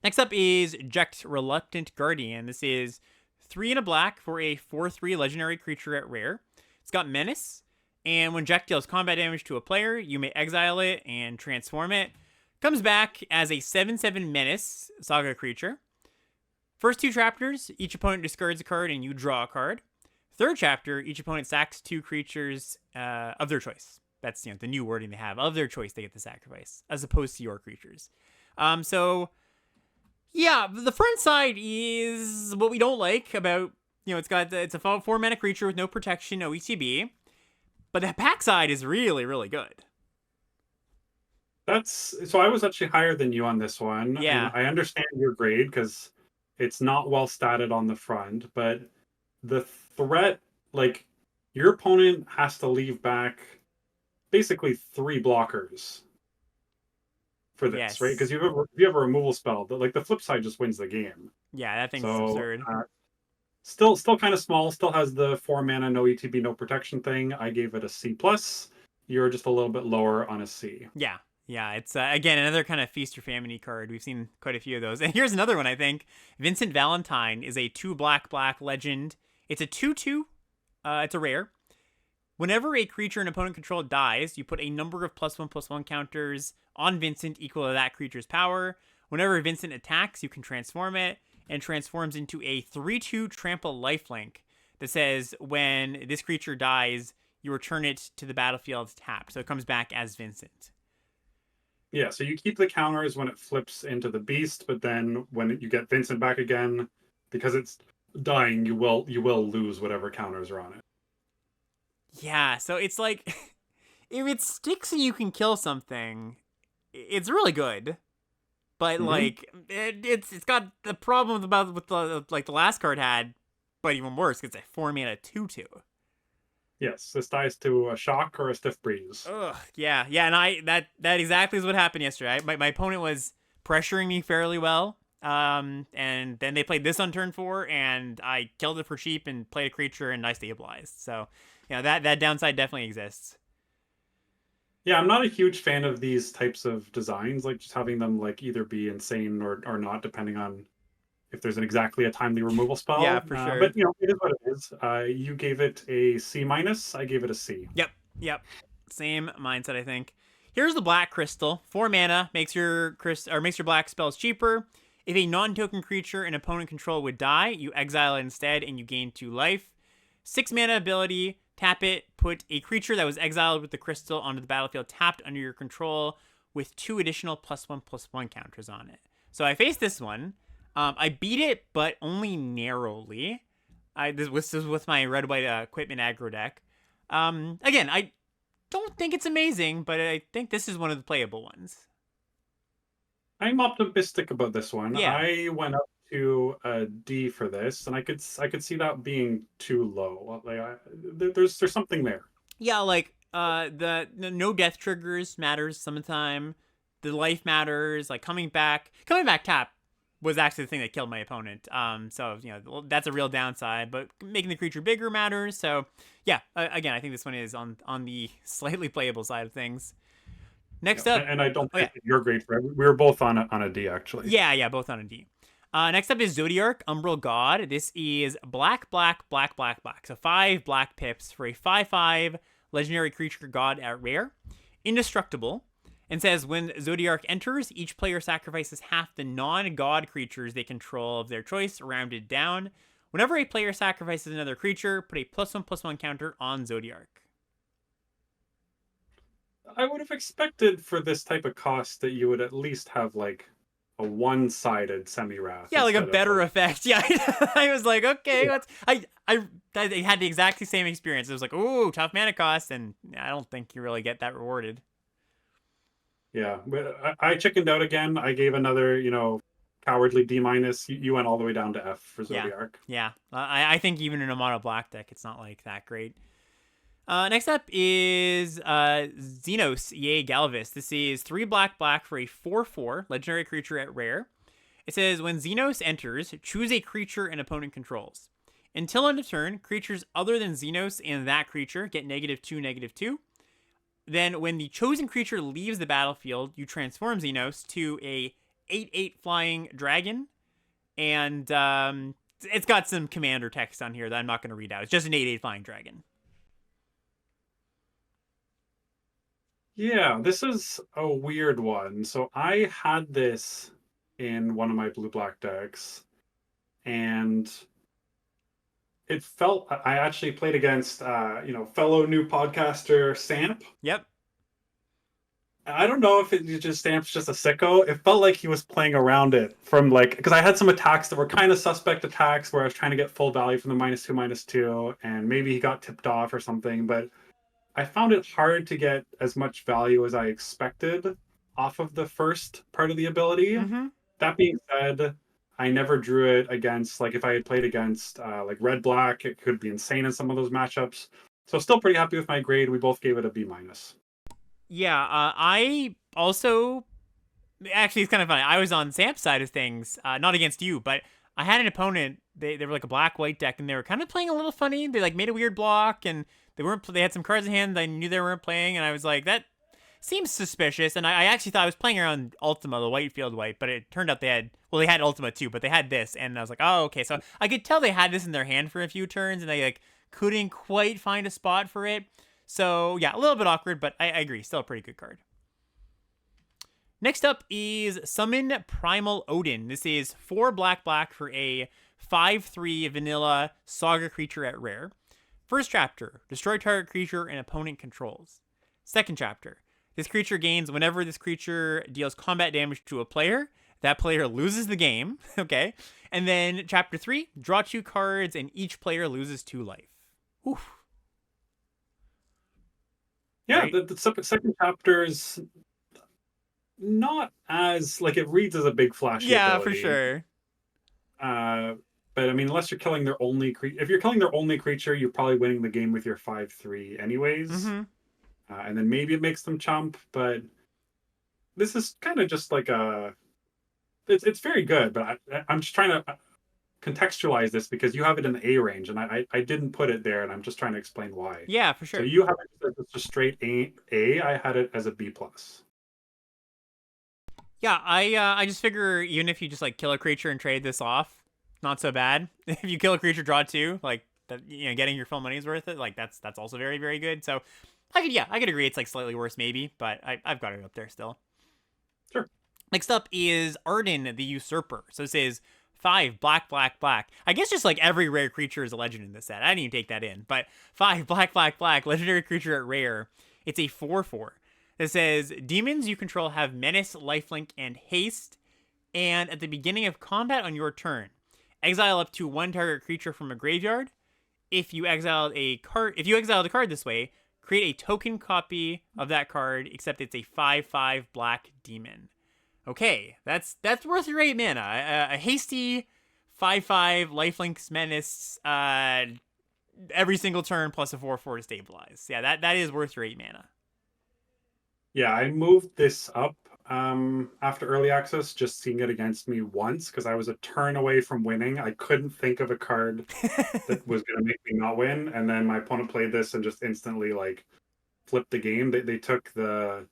Next up is Jekt, Reluctant Guardian. This is 3 and a black for a 4/3 legendary creature at rare. It's got Menace, and when Jekt deals combat damage to a player, you may exile it and transform it. Comes back as a 7/7 Menace Saga creature. First 2 chapters, each opponent discards a card and you draw a card. Third chapter, each opponent sacks 2 creatures of their choice. That's the new wording they have. Of their choice, they get the sacrifice, as opposed to your creatures. Yeah, the front side is what we don't like about, it's a 4 mana creature with no protection, no ETB. But the back side is really, really good. So I was actually higher than you on this one. Yeah. And I understand your grade because it's not well statted on the front, but the threat, like your opponent has to leave back basically 3 blockers for this, yes. Right? Because if you have a removal spell, like the flip side just wins the game. Yeah, that thing's absurd. Still kind of small. Still has the 4 mana, no ETB, no protection thing. I gave it a C+. You're just a little bit lower on a C. Yeah. It's again another kind of feast or famine card. We've seen quite a few of those. And here's another one. I think Vincent Valentine is a 2 black legend. It's a 2/2. It's a rare. Whenever a creature an opponent control dies, you put a number of +1/+1 counters on Vincent equal to that creature's power. Whenever Vincent attacks, you can transform it, and transforms into a 3/2 trample lifelink that says when this creature dies, you return it to the battlefield tapped. So it comes back as Vincent. Yeah, so you keep the counters when it flips into the beast, but then when you get Vincent back again, because it's dying, you will lose whatever counters are on it. Yeah, so it's like if it sticks and you can kill something, it's really good. But like it's got the problem with the last card had, but even worse, it's a 4 mana 2/2. Yes, this dies to a shock or a stiff breeze. Ugh, yeah, and that exactly is what happened yesterday. My opponent was pressuring me fairly well. And then they played this on turn 4, and I killed it for cheap and played a creature and I stabilized. So, that downside definitely exists. Yeah, I'm not a huge fan of these types of designs, like just having them like either be insane or not, depending on if there's exactly a timely removal spell. Yeah, for sure. But it is what it is. You gave it a C-. I gave it a C. Yep. Same mindset, I think. Here's the black crystal. 4 mana makes your black spells cheaper. If a non-token creature an opponent control would die, you exile it instead and you gain 2 life. 6 mana ability, tap it, put a creature that was exiled with the crystal onto the battlefield tapped under your control with 2 additional +1/+1 counters on it. So I faced this one. I beat it, but only narrowly. This was with my red white equipment aggro deck. Again, I don't think it's amazing, but I think this is one of the playable ones. I'm optimistic about this one. Yeah. I went up to a D for this, and I could see that being too low. Like there's something there. Yeah, like the no death triggers matters sometime. The life matters. Like coming back tap was actually the thing that killed my opponent. So that's a real downside. But making the creature bigger matters. So yeah, again, I think this one is on the slightly playable side of things. Next Yeah, up, and I don't oh yeah, think that you're great for it. We were both on a D actually. yeah, both on a D. Next up is Zodiark, Umbral God. This is black, black, black, black, black. So 5 black pips for a 5/5 legendary creature god at rare. Indestructible. And says when Zodiark enters, each player sacrifices half the non-god creatures they control of their choice, rounded down. Whenever a player sacrifices another creature, put a +1/+1 counter on Zodiark. I would have expected for this type of cost that you would at least have like a one-sided semi-wrath Yeah, like a instead of better like, effect. Yeah, I was like, okay, yeah. let's. I had the exactly same experience. It was like, ooh, tough mana cost, and I don't think you really get that rewarded. Yeah, but I chickened out again. I gave another, cowardly D minus. You went all the way down to F for Yeah, Zodiark. yeah. I think even in a mono black deck, it's not like that great. Next up is Xenos, yay Galvis. This is 3 black black for a 4/4 legendary creature at rare. It says when Xenos enters, choose a creature an opponent controls. Until end of turn, creatures other than Xenos and that creature get -2/-2. Then when the chosen creature leaves the battlefield, you transform Xenos to a 8/8 flying dragon. And it's got some commander text on here that I'm not going to read out. It's just an 8/8 flying dragon. Yeah, this is a weird one. So I had this in one of my blue-black decks, and it felt I actually played against fellow new podcaster Samp. Yep. I don't know if it just Stamp's just a sicko. It felt like he was playing around it from like because I had some attacks that were kind of suspect attacks where I was trying to get full value from the -2/-2, and maybe he got tipped off or something. But I found it hard to get as much value as I expected off of the first part of the ability. Mm-hmm. That being said, I never drew it against like if I had played against like red black, it could be insane in some of those matchups. So still pretty happy with my grade. We both gave it a B minus. Yeah, I also actually it's kind of funny. I was on Samp's side of things, not against you, but I had an opponent. They were like a black white deck, and they were kind of playing a little funny. They like made a weird block, and they weren't. They had some cards in hand that I knew they weren't playing, and I was like, that seems suspicious. And I actually thought I was playing around Ultima, the white field white, but it turned out they had Ultima too, but they had this, and I was like, oh okay. So I could tell they had this in their hand for a few turns, and they like couldn't quite find a spot for it. So yeah, a little bit awkward, but I agree, still a pretty good card. Next up is Summon Primal Odin. This is 4 black black for a 5/3 vanilla saga creature at rare. First chapter, destroy target creature and opponent controls. Second chapter, this creature gains whenever this creature deals combat damage to a player, that player loses the game. Okay. And then chapter 3, draw 2 cards and each player loses 2 life. Oof. Yeah, Right? the second chapter is not as like it reads as a big flashy Yeah, for ability. sure. But I mean, unless you're killing their only creature, if you're killing their only creature, you're probably winning the game with your 5/3 anyways. Mm-hmm. And then maybe it makes them chump, but this is kind of just like it's very good. But I'm just trying to contextualize this because you have it in the A range, and I didn't put it there, and I'm just trying to explain why. Yeah, for So sure. you have it as just a straight A. I had it as a B plus. Yeah, I just figure even if you just like kill a creature and trade this off, not so bad. If you kill a creature, draw 2, like that, getting your full money's worth it. Like that's also very very good. So I could agree it's like slightly worse maybe, but I've got it up there still. Sure. Next up is Arden the Usurper. So this is 5 black black black. I guess just like every rare creature is a legend in this set. I didn't even take that in, but 5 black black black legendary creature at rare. It's a 4/4. It says demons you control have menace, lifelink, and haste. And at the beginning of combat on your turn, exile up to one target creature from a graveyard. If you exiled a card this way, create a token copy of that card, except it's a 5/5 black demon. Okay, that's worth your 8 mana. A hasty 5/5 lifelinks menace every single turn plus a 4/4 to stabilize. Yeah, that is worth your 8 mana. Yeah, I moved this up after early access, just seeing it against me once because I was a turn away from winning. I couldn't think of a card that was going to make me not win, and then my opponent played this and just instantly like flipped the game. They took the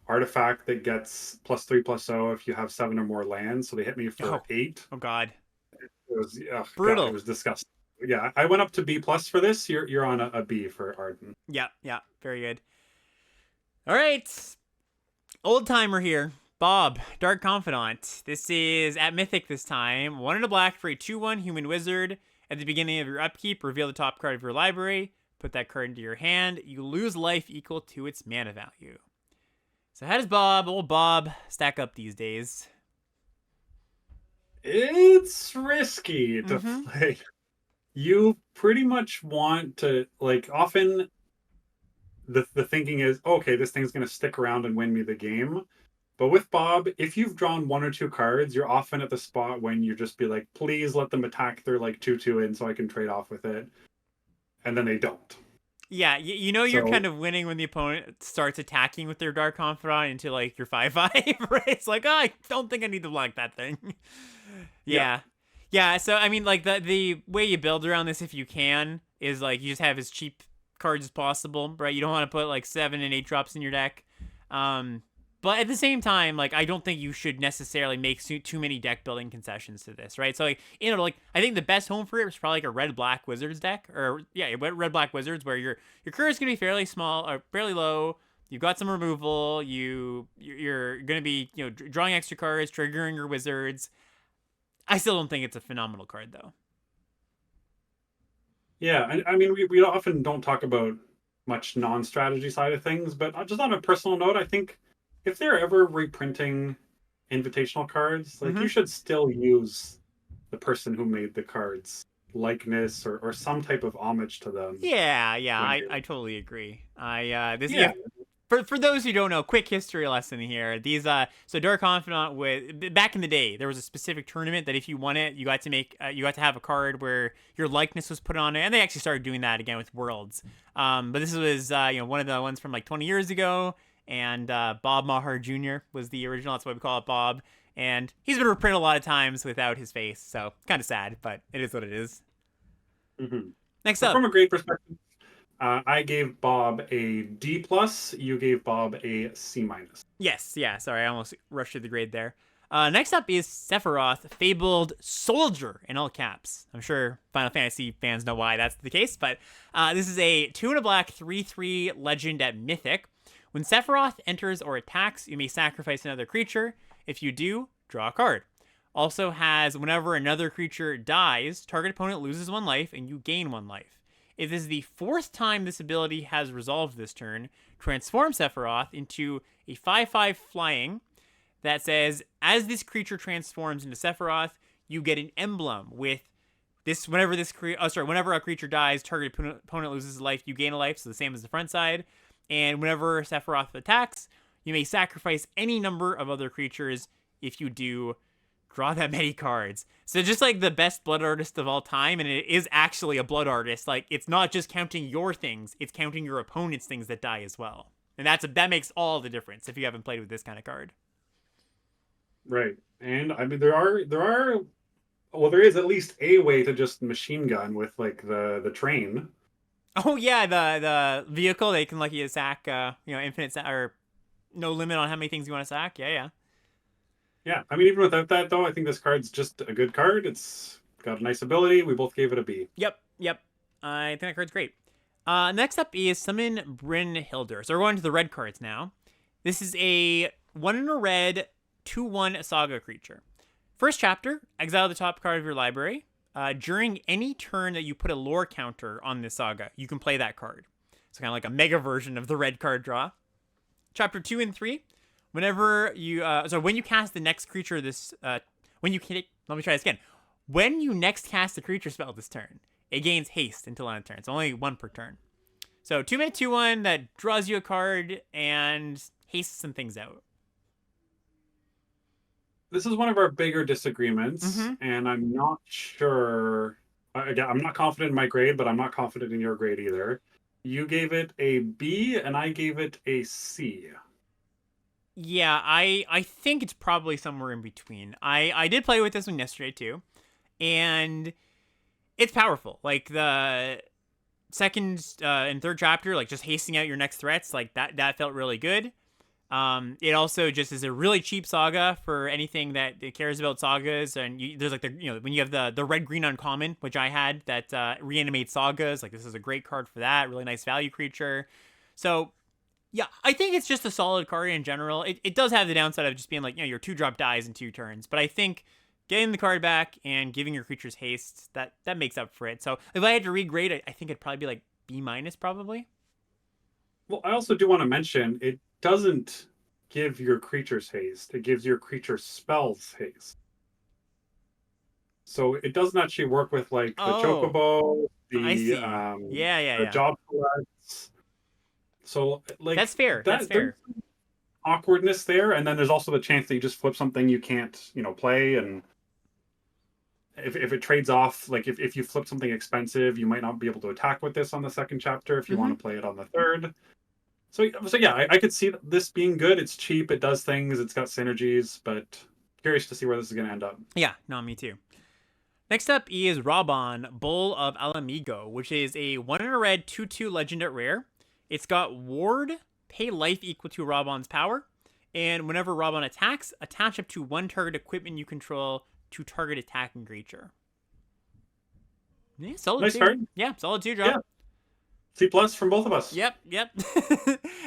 artifact that gets +3/+0 if you have 7 or more lands, so they hit me for 8. Oh God, It was brutal. God, it was disgusting. Yeah, I went up to B+ for this. You're on a B for Arden. Yeah, very good. All right, old timer here. Bob, Dark Confidant. This is at Mythic this time. 1 and a black for a 2/1 human wizard. At the beginning of your upkeep, reveal the top card of your library. Put that card into your hand. You lose life equal to its mana value. So how does old Bob, stack up these days? It's risky to play. You pretty much want to, like, often the thinking is, okay, this thing's going to stick around and win me the game. But with Bob, if you've drawn 1 or 2 cards, you're often at the spot when you just be like, please let them attack their like 2/2 in so I can trade off with it. And then they don't. Yeah, you're kind of winning when the opponent starts attacking with their Dark Confidant into like your 5/5, right? It's like, oh, I don't think I need to block that thing. Yeah. So I mean, like the way you build around this, if you can, is like you just have as cheap cards as possible, right? You don't want to put like 7 and 8 drops in your deck. But at the same time, like, I don't think you should necessarily make too many deck building concessions to this, right? So, like, I think the best home for it is probably like a red-black Wizards deck, or red-black Wizards, where your curve is gonna be fairly small or fairly low. You've got some removal. You're gonna be drawing extra cards, triggering your Wizards. I still don't think it's a phenomenal card though. Yeah, I mean, we often don't talk about much non-strategy side of things, but just on a personal note, I think if they're ever reprinting invitational cards, like you should still use the person who made the cards likeness or some type of homage to them. Yeah, I totally agree. For those who don't know, quick history lesson here. These so Dark Confidant, back in the day, there was a specific tournament that if you won it, you got to have a card where your likeness was put on it, and they actually started doing that again with Worlds. But this was one of the ones from like 20 years ago. And Bob Maher Jr. was the original. That's why we call it Bob. And he's been reprinted a lot of times without his face. So kind of sad, but it is what it is. Next up. From a grade perspective, I gave Bob a D+. You gave Bob a C-. Yes, yeah. Sorry, I almost rushed through the grade there. Next up is Sephiroth, Fabled Soldier, in all caps. I'm sure Final Fantasy fans know why that's the case, but this is a 2 and a black 3/3 legend at Mythic. When Sephiroth enters or attacks, you may sacrifice another creature. If you do, draw a card. Also has whenever another creature dies, target opponent loses 1 life and you gain 1 life. If this is the 4th time this ability has resolved this turn, transform Sephiroth into a 5/5 flying that says, as this creature transforms into Sephiroth, you get an emblem with this. Whenever a creature dies, target opponent loses a life, you gain a life, so the same as the front side. And whenever Sephiroth attacks, you may sacrifice any number of other creatures. If you do, draw that many cards. So just like the best blood artist of all time, and it is actually a blood artist, like it's not just counting your things, it's counting your opponent's things that die as well. And that makes all the difference if you haven't played with this kind of card. Right. And I mean there is at least a way to just machine gun with like the train. Oh yeah, the vehicle they can let you sack, infinite or no limit on how many things you want to sack. Yeah. Yeah, I mean even without that though, I think this card's just a good card. It's got a nice ability. We both gave it a B. Yep. I think that card's great. Next up is Summon Brynhildr. So we're going to the red cards now. This is a 1 in a red 2/1 saga creature. First chapter, exile the top card of your library. During any turn that you put a lore counter on this saga, you can play that card. So kind of like a mega version of the red card draw. Chapter 2 and 3, whenever you when you cast the next creature, let me try this again. When you next cast a creature spell this turn, it gains haste until end of turn. It's only 1 per turn. So 2-mana 2/1 that draws you a card and hastes some things out. This is one of our bigger disagreements, Mm-hmm. and I'm not sure. Again, I'm not confident in my grade, but I'm not confident in your grade either. You gave it a B, and I gave it a C. Yeah, I think it's probably somewhere in between. I did play with this one yesterday too, and it's powerful. Like the second and third chapter, like just hasting out your next threats, like that felt really good. It also just is a really cheap saga for anything that cares about sagas, and there's like when you have the red green uncommon, which I had that reanimates sagas. Like this is a great card for that. Really nice value creature. So yeah, I think it's just a solid card in general. It does have the downside of just being like your 2-drop dies in 2 turns, but I think getting the card back and giving your creatures haste that makes up for it. So if I had to regrade, I think it'd probably be like B minus probably. Well, I also do want to mention it doesn't give your creatures haste. It gives your creature spells haste. So it doesn't actually work with like the Oh, chocobo, I the see. Yeah, yeah, yeah. job collects. So like That's fair. That's there's fair. awkwardness there, and then there's also the chance that you just flip something you can't play, and if it trades off, like if you flip something expensive, you might not be able to attack with this on the second chapter if you Mm-hmm. want to play it on the third. So yeah, I could see this being good. It's cheap, it does things, it's got synergies, but curious to see where this is going to end up. Yeah, no, me too. Next up is Raban, Bull of Alamigo, which is a 1 in a red 2/2 legend at rare. It's got Ward, pay life equal to Raban's power, and whenever Raban attacks, attach up to 1 target equipment you control to target attacking creature. Yeah, solid Nice 2. card. Yeah, solid 2 Yeah, drop. C plus from both of us. Yep, yep.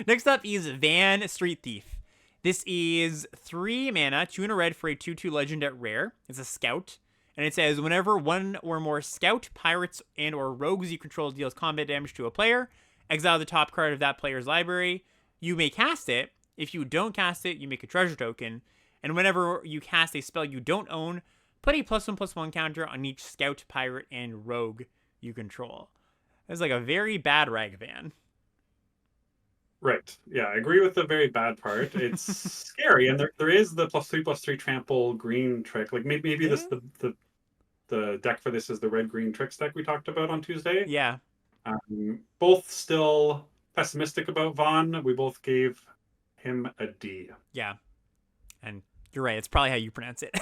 Next up is Van Street Thief. This is 3 mana, 2 in a red for a 2/2 legend at rare. It's a scout. And it says, whenever 1 or more scout, pirates, and or rogues you control deals combat damage to a player, exile the top card of that player's library. You may cast it. If you don't cast it, you make a treasure token. And whenever you cast a spell you don't own, put a +1/+1 counter on each scout, pirate, and rogue you control. That's like a very bad Ragavan. Right. Yeah, I agree with the very bad part. It's scary, and there is the +3/+3 trample green trick. Like maybe Yeah. this the deck for this is the red green tricks deck we talked about on Tuesday. Yeah. Both still pessimistic about Vaughn. We both gave him a D. Yeah. And you're right. It's probably how you pronounce it.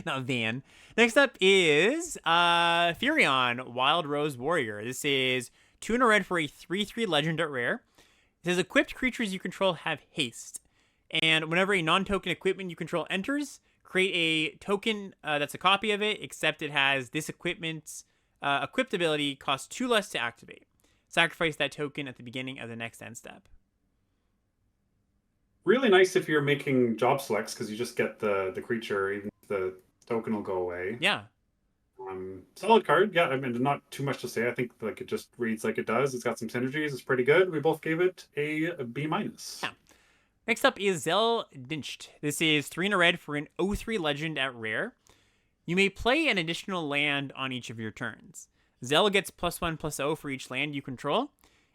Not Van. Next up is Furion, Wild Rose Warrior. This is 2 in a red for a 3/3 legend at rare. It says equipped creatures you control have haste. And whenever a non-token equipment you control enters, create a token that's a copy of it, except it has this equipment's equipped ability costs 2 less to activate. Sacrifice that token at the beginning of the next end step. Really nice if you're making job selects because you just get the creature, even if the token will go away. Yeah. Solid card. Yeah, I mean, not too much to say. I think like it just reads like it does. It's got some synergies. It's pretty good. We both gave it a B minus. Yeah. Next up is Zel Dinched. This is 3 in a red for an 0/3 legend at rare. You may play an additional land on each of your turns. Zel gets +1/+0 for each land you control.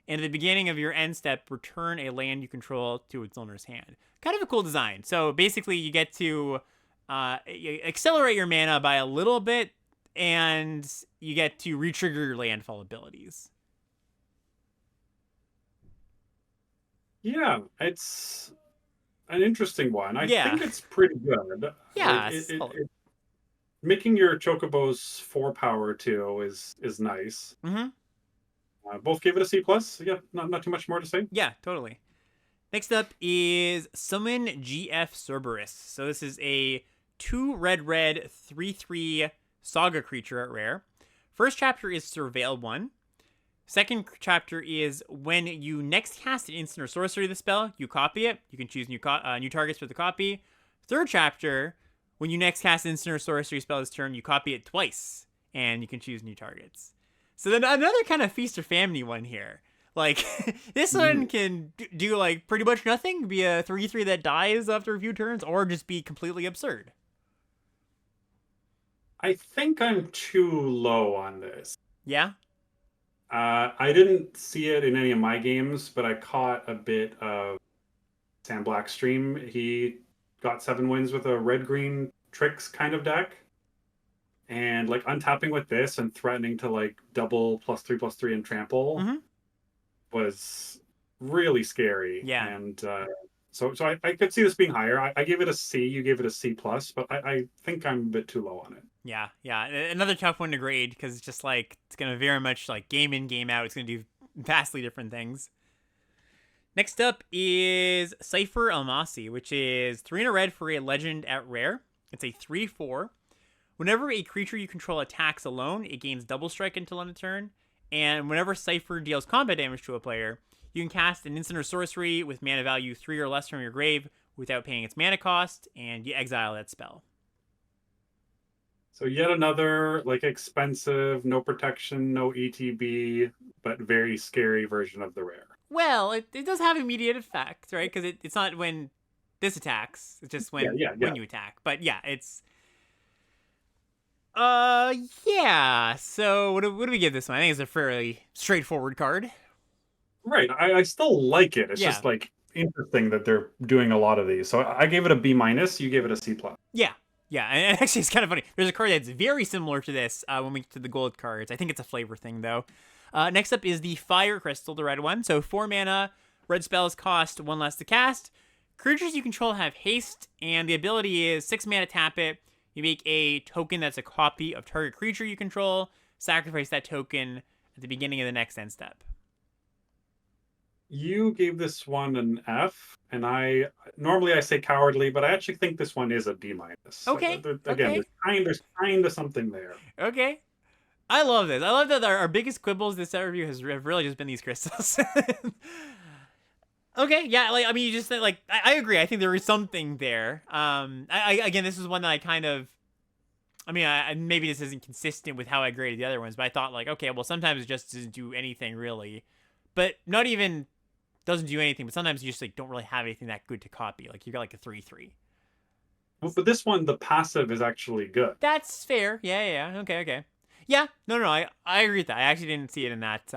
And at the beginning of your end step, return a land you control to its owner's hand. Kind of a cool design. So basically, you get to accelerate your mana by a little bit, and you get to retrigger your landfall abilities. Yeah, it's an interesting one. I Yeah. think it's pretty good. Yeah. Like, making your chocobos 4 power too is nice. Mm-hmm. Both gave it a C plus. Yeah, not too much more to say. Yeah, totally. Next up is Summon GF Cerberus. So this is a 2 red 3/3 saga creature at rare. First chapter is Surveil 1. Second chapter is when you next cast an instant or sorcery of the spell, you copy it. You can choose new targets for the copy. Third chapter, when you next cast an instant or sorcery spell this turn, you copy it twice, and you can choose new targets. So then another kind of feast or famine one here. Like, this one can do, like, pretty much nothing. Be a 3/3 that dies after a few turns, or just be completely absurd. I think I'm too low on this. Yeah. I didn't see it in any of my games, but I caught a bit of Sam Black's stream. He got 7 wins with a red green tricks kind of deck. And like untapping with this and threatening to like double +3/+3 and trample Mm-hmm. was really scary. Yeah. And so I could see this being higher. I gave it a C. You gave it a C plus, but I think I'm a bit too low on it. Yeah. Yeah. Another tough one to grade because it's just like it's gonna very much like game in, game out. It's gonna do vastly different things. Next up is Cypher Almasi, which is 3 in a red for a legend at rare. It's a 3/4. Whenever a creature you control attacks alone, it gains double strike until end of turn. And whenever Cypher deals combat damage to a player, you can cast an instant or sorcery with mana value 3 or less from your grave without paying its mana cost, and you exile that spell. So yet another like expensive, no protection, no ETB, but very scary version of the rare. Well, it does have immediate effect, right? Because it's not when this attacks, it's just when Yeah. you attack. But yeah, it's yeah. So what do we give this one? I think it's a fairly straightforward card. Right. I still like it. It's Yeah. just like interesting that they're doing a lot of these. So I gave it a B minus. You gave it a C plus. Yeah. Yeah, and actually it's kind of funny. There's a card that's very similar to this when we get to the gold cards. I think it's a flavor thing, though. Next up is the Fire Crystal, the red one. So 4 mana, red spells cost 1 less to cast. Creatures you control have haste, and the ability is 6 mana, tap it. You make a token that's a copy of target creature you control. Sacrifice that token at the beginning of the next end step. You gave this one an F, and I normally I say cowardly, but I actually think this one is a D minus. Okay. Again, Okay. there's kind of something there. Okay. I love this. I love that our biggest quibbles this set review have really just been these crystals. Okay, yeah, like I mean, you just said like I agree. I think there is something there. Again, this is one that I kind of, I mean, maybe this isn't consistent with how I graded the other ones, but I thought like, okay, well, sometimes it just doesn't do anything really, but not even doesn't do anything. But sometimes you just like don't really have anything that good to copy. Like you got like a 3/3. But this one, the passive is actually good. That's fair. Yeah. Okay. Yeah. No. I agree with that. I actually didn't see it in that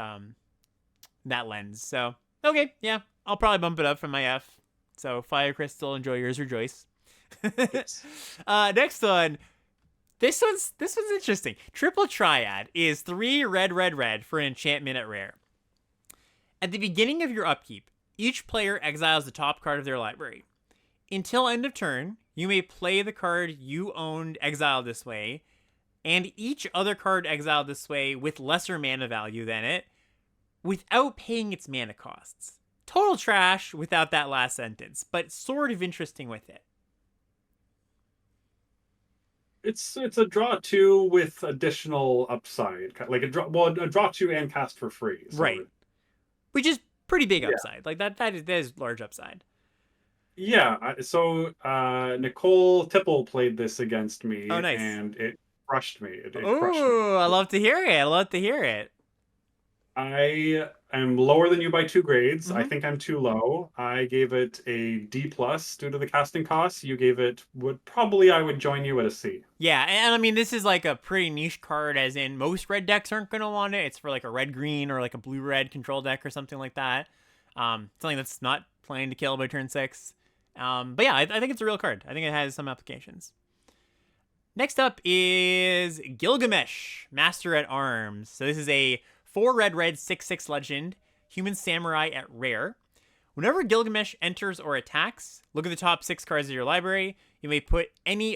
that lens. So okay. Yeah. I'll probably bump it up from my F. So Fire Crystal, enjoy yours, rejoice. Yes. Next one. This one's interesting. Triple Triad is 3 red for an enchantment at rare. At the beginning of your upkeep, each player exiles the top card of their library. Until end of turn, you may play the card you owned exiled this way, and each other card exiled this way with lesser mana value than it, without paying its mana costs. Total trash without that last sentence, but sort of interesting with it. It's a draw 2 with additional upside, like a draw 2 and cast for free. So, Right. Which is pretty big upside. Like that is large upside. Yeah. So Nicole Tipple played this against me. Oh, nice. And it crushed me. It crushed me. Ooh, I love to hear it. I am lower than you by 2 grades. I Mhm. think I'm too low. I gave it a D plus due to the casting costs. You gave it I would join you at a C. Yeah, and I mean this is like a pretty niche card, as in most red decks aren't gonna want it. It's for like a red green or like a blue red control deck or something like that. Something that's not planning to kill by turn 6. But yeah, I think it's a real card. I think it has some applications. Next up is Gilgamesh, Master at Arms. So this is a 4 red 6/6 legend, human samurai at rare. Whenever Gilgamesh enters or attacks, look at the top 6 cards of your library. You may put any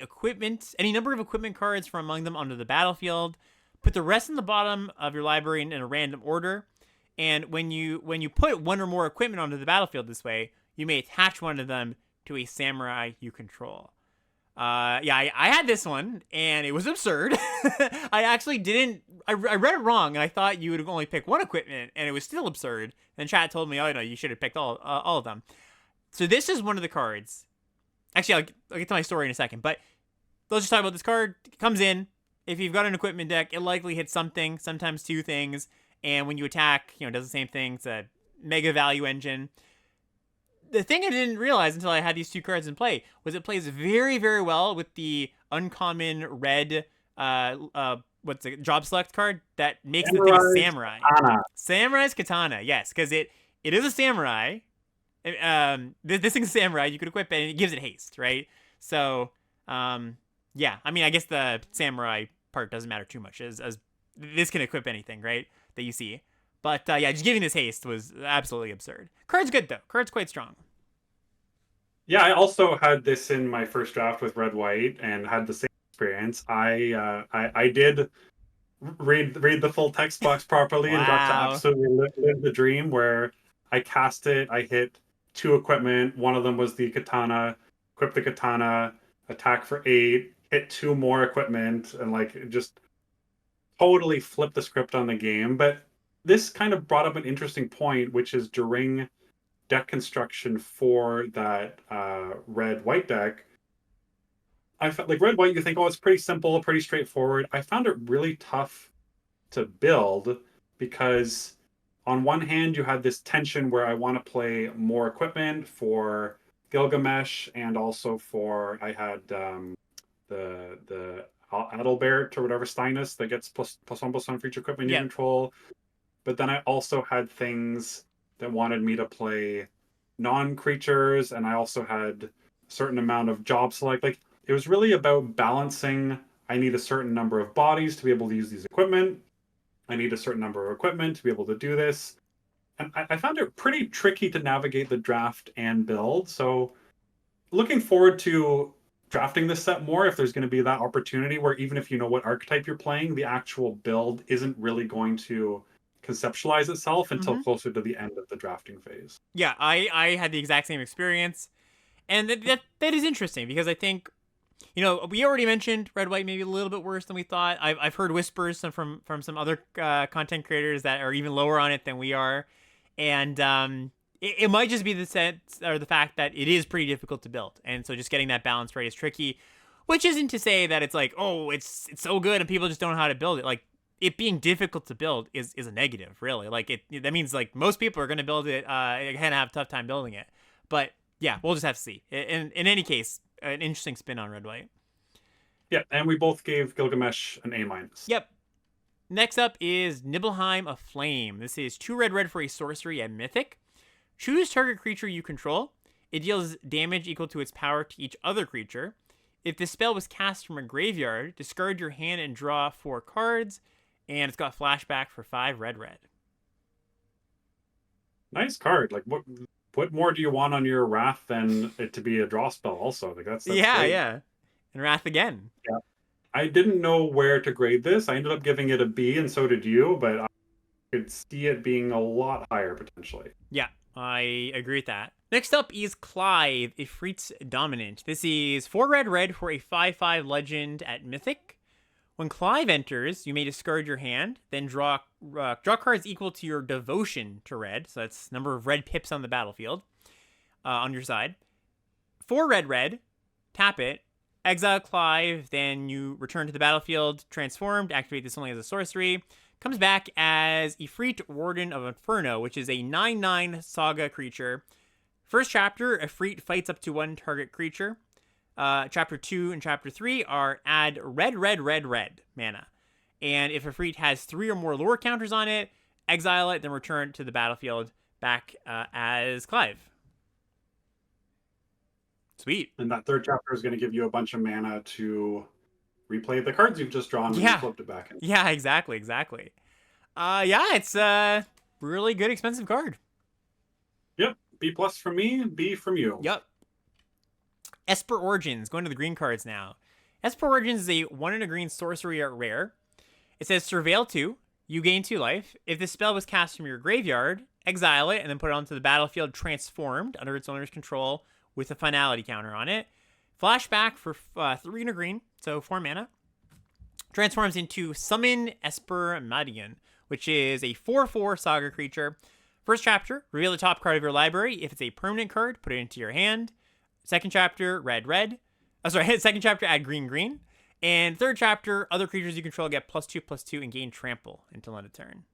number of equipment cards from among them onto the battlefield. Put the rest in the bottom of your library in a random order. And when you put one or more equipment onto the battlefield this way, you may attach one of them to a samurai you control. I had this one, and it was absurd. I actually didn't. I read it wrong, and I thought you would only pick one equipment, and it was still absurd. And chat told me, "Oh no, you should have picked all of them." So this is one of the cards. Actually, I'll get to my story in a second, but let's just talk about this card. It comes in. If you've got an equipment deck, it likely hits something, sometimes 2 things, and when you attack, it does the same thing. It's a mega value engine. The thing I didn't realize until I had these 2 cards in play was it plays very, very well with the uncommon red what's it, job select card that makes the thing a Samurai's samurai. Katana. Samurai's katana, yes, because it is a samurai. This thing's a samurai. You could equip it, and it gives it haste, right? So, yeah. I mean, I guess the samurai part doesn't matter too much, as this can equip anything, right? That you see. But yeah, just giving this haste was absolutely absurd. Card's good though. Card's quite strong. Yeah, I also had this in my first draft with red white and had the same experience. I did read the full text box properly and got to Wow. absolutely live the dream where I cast it. I hit two equipment. One of them was the katana. Equip the katana, attack for 8, hit two more equipment, and like just totally flipped the script on the game. But this kind of brought up an interesting point, which is during deck construction for that red white deck. I felt like red white. You think, oh, it's pretty simple, pretty straightforward. I found it really tough to build because on one hand you had this tension where I want to play more equipment for Gilgamesh and also for I had the Adalbert or whatever Steinus that gets plus one for each equipment you Yep. control. But then I also had things that wanted me to play non-creatures, and I also had a certain amount of job select. Like it was really about balancing. I need a certain number of bodies to be able to use these equipment. I need a certain number of equipment to be able to do this. And I found it pretty tricky to navigate the draft and build. So looking forward to drafting this set more if there's going to be that opportunity where even if you know what archetype you're playing, the actual build isn't really going to conceptualize itself until Mm-hmm. closer to the end of the drafting phase. Yeah, I had the exact same experience, and that is interesting because I think we already mentioned red white maybe a little bit worse than we thought. I've heard whispers from some other content creators that are even lower on it than we are, and it might just be the sense or the fact that it is pretty difficult to build, and so just getting that balance right is tricky. Which isn't to say that it's like, oh, it's so good and people just don't know how to build it. Like it being difficult to build is a negative, really. Like that means like most people are going to build it, gonna have a tough time building it. But yeah, we'll just have to see. In any case, an interesting spin on red white. Yeah, and we both gave Gilgamesh an A minus. Yep. Next up is Nibelheim of Flame. This is 2 red for a sorcery at Mythic. Choose target creature you control. It deals damage equal to its power to each other creature. If this spell was cast from a graveyard, discard your hand and draw 4 cards. And it's got flashback for 5 red. Nice card. Like what more do you want on your Wrath than it to be a draw spell also? Like that's Yeah, great. yeah. And Wrath again. Yeah. I didn't know where to grade this. I ended up giving it a B and so did you, but I could see it being a lot higher potentially. Yeah, I agree with that. Next up is Clive, Ifrit's Dominant. This is 4 red for a 5/5 legend at Mythic. When Clive enters, you may discard your hand, then draw cards equal to your devotion to red. So that's number of red pips on the battlefield on your side. 4 red, tap it, exile Clive, then you return to the battlefield, transformed, activate this only as a sorcery. Comes back as Ifrit, Warden of Inferno, which is a 9/9 saga creature. First chapter, Ifrit fights up to 1 target creature. Chapter 2 and Chapter 3 are add red mana. And if Ifrit has 3 or more lore counters on it, exile it, then return to the battlefield back as Clive. Sweet. And that third chapter is going to give you a bunch of mana to replay the cards you've just drawn when you flipped it back in. Yeah, exactly. Yeah, it's a really good expensive card. Yep. B plus from me, B from you. Yep. Esper Origins, going to the green cards now. Esper Origins is a 1 and a green sorcery at rare. It says Surveil 2, you gain 2 life. If this spell was cast from your graveyard, exile it and then put it onto the battlefield transformed under its owner's control with a finality counter on it. Flashback for 3 and a green, so 4 mana. Transforms into Summon Esper Madian, which is a 4/4 saga creature. First chapter, reveal the top card of your library. If it's a permanent card, put it into your hand. Second chapter, red. Second chapter, add green. And third chapter, other creatures you control get +2/+2 and gain trample until end of turn.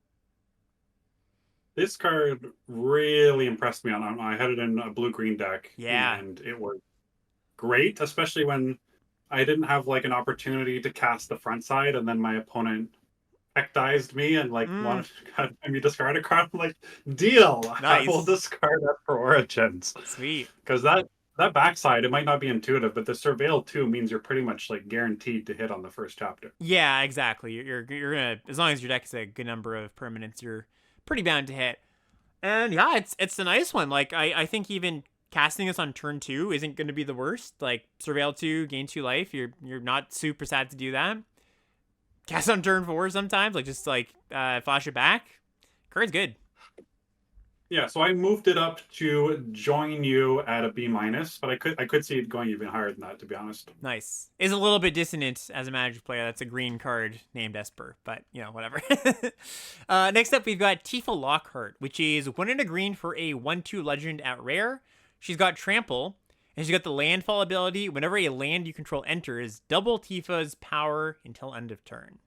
This card really impressed me. I had it in a blue-green deck. Yeah. And it was great, especially when I didn't have like an opportunity to cast the front side, and then my opponent tech-diced me and like Mm, wanted to have me discard a card. I'm like, deal. I will nice. discard that for Origins. Sweet. Because that backside, it might not be intuitive, but the Surveil 2 means you're pretty much like guaranteed to hit on the first chapter. Yeah, exactly. You're gonna, as long as your deck is a good number of permanents, you're pretty bound to hit. And yeah, it's a nice one. Like I think even casting this on turn 2 isn't gonna be the worst. Like Surveil 2, gain 2 life. You're not super sad to do that. Cast on turn 4 sometimes, like just like flash it back. Card's good. Yeah, so I moved it up to join you at a B minus, but I could see it going even higher than that, to be honest. Nice. Is a little bit dissonant as a Magic player. That's a green card named Esper, but you know, whatever. Next up, we've got Tifa Lockhart, which is 1 and a green for a 1/2 legend at rare. She's got Trample, and she's got the landfall ability. Whenever a land you control enters, double Tifa's power until end of turn.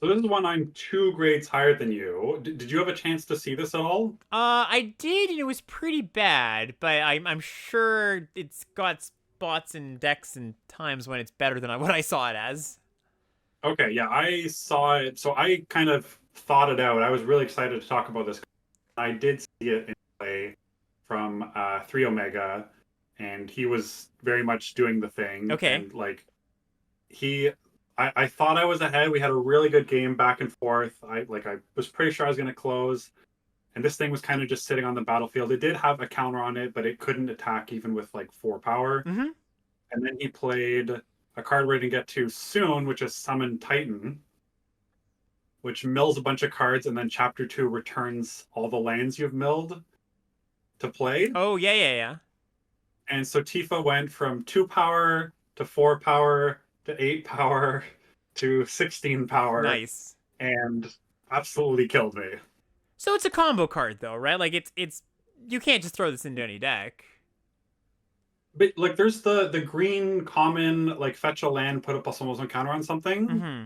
So this is one I'm 2 grades higher than you. Did you have a chance to see this at all? I did, and it was pretty bad, but I'm sure it's got spots and decks and times when it's better than what I saw it as. Okay, yeah, I saw it. So I kind of thought it out. I was really excited to talk about this. I did see it in play from 3 Omega, and he was very much doing the thing. Okay. And like I thought I was ahead. We had a really good game back and forth. I was pretty sure I was gonna close. And this thing was kind of just sitting on the battlefield. It did have a counter on it, but it couldn't attack even with like 4 power. Mm-hmm. And then he played a card we're going to get to soon, which is Summon Titan, which mills a bunch of cards, and then Chapter 2 returns all the lands you've milled to play. Oh, yeah. And so Tifa went from 2 power to 4 power to 8 power to 16 power. Nice. And absolutely killed me. So it's a combo card, though, right? Like, it's you can't just throw this into any deck. But like, there's the green common, like, fetch a land, put a +1/+1 counter on something. Mm-hmm.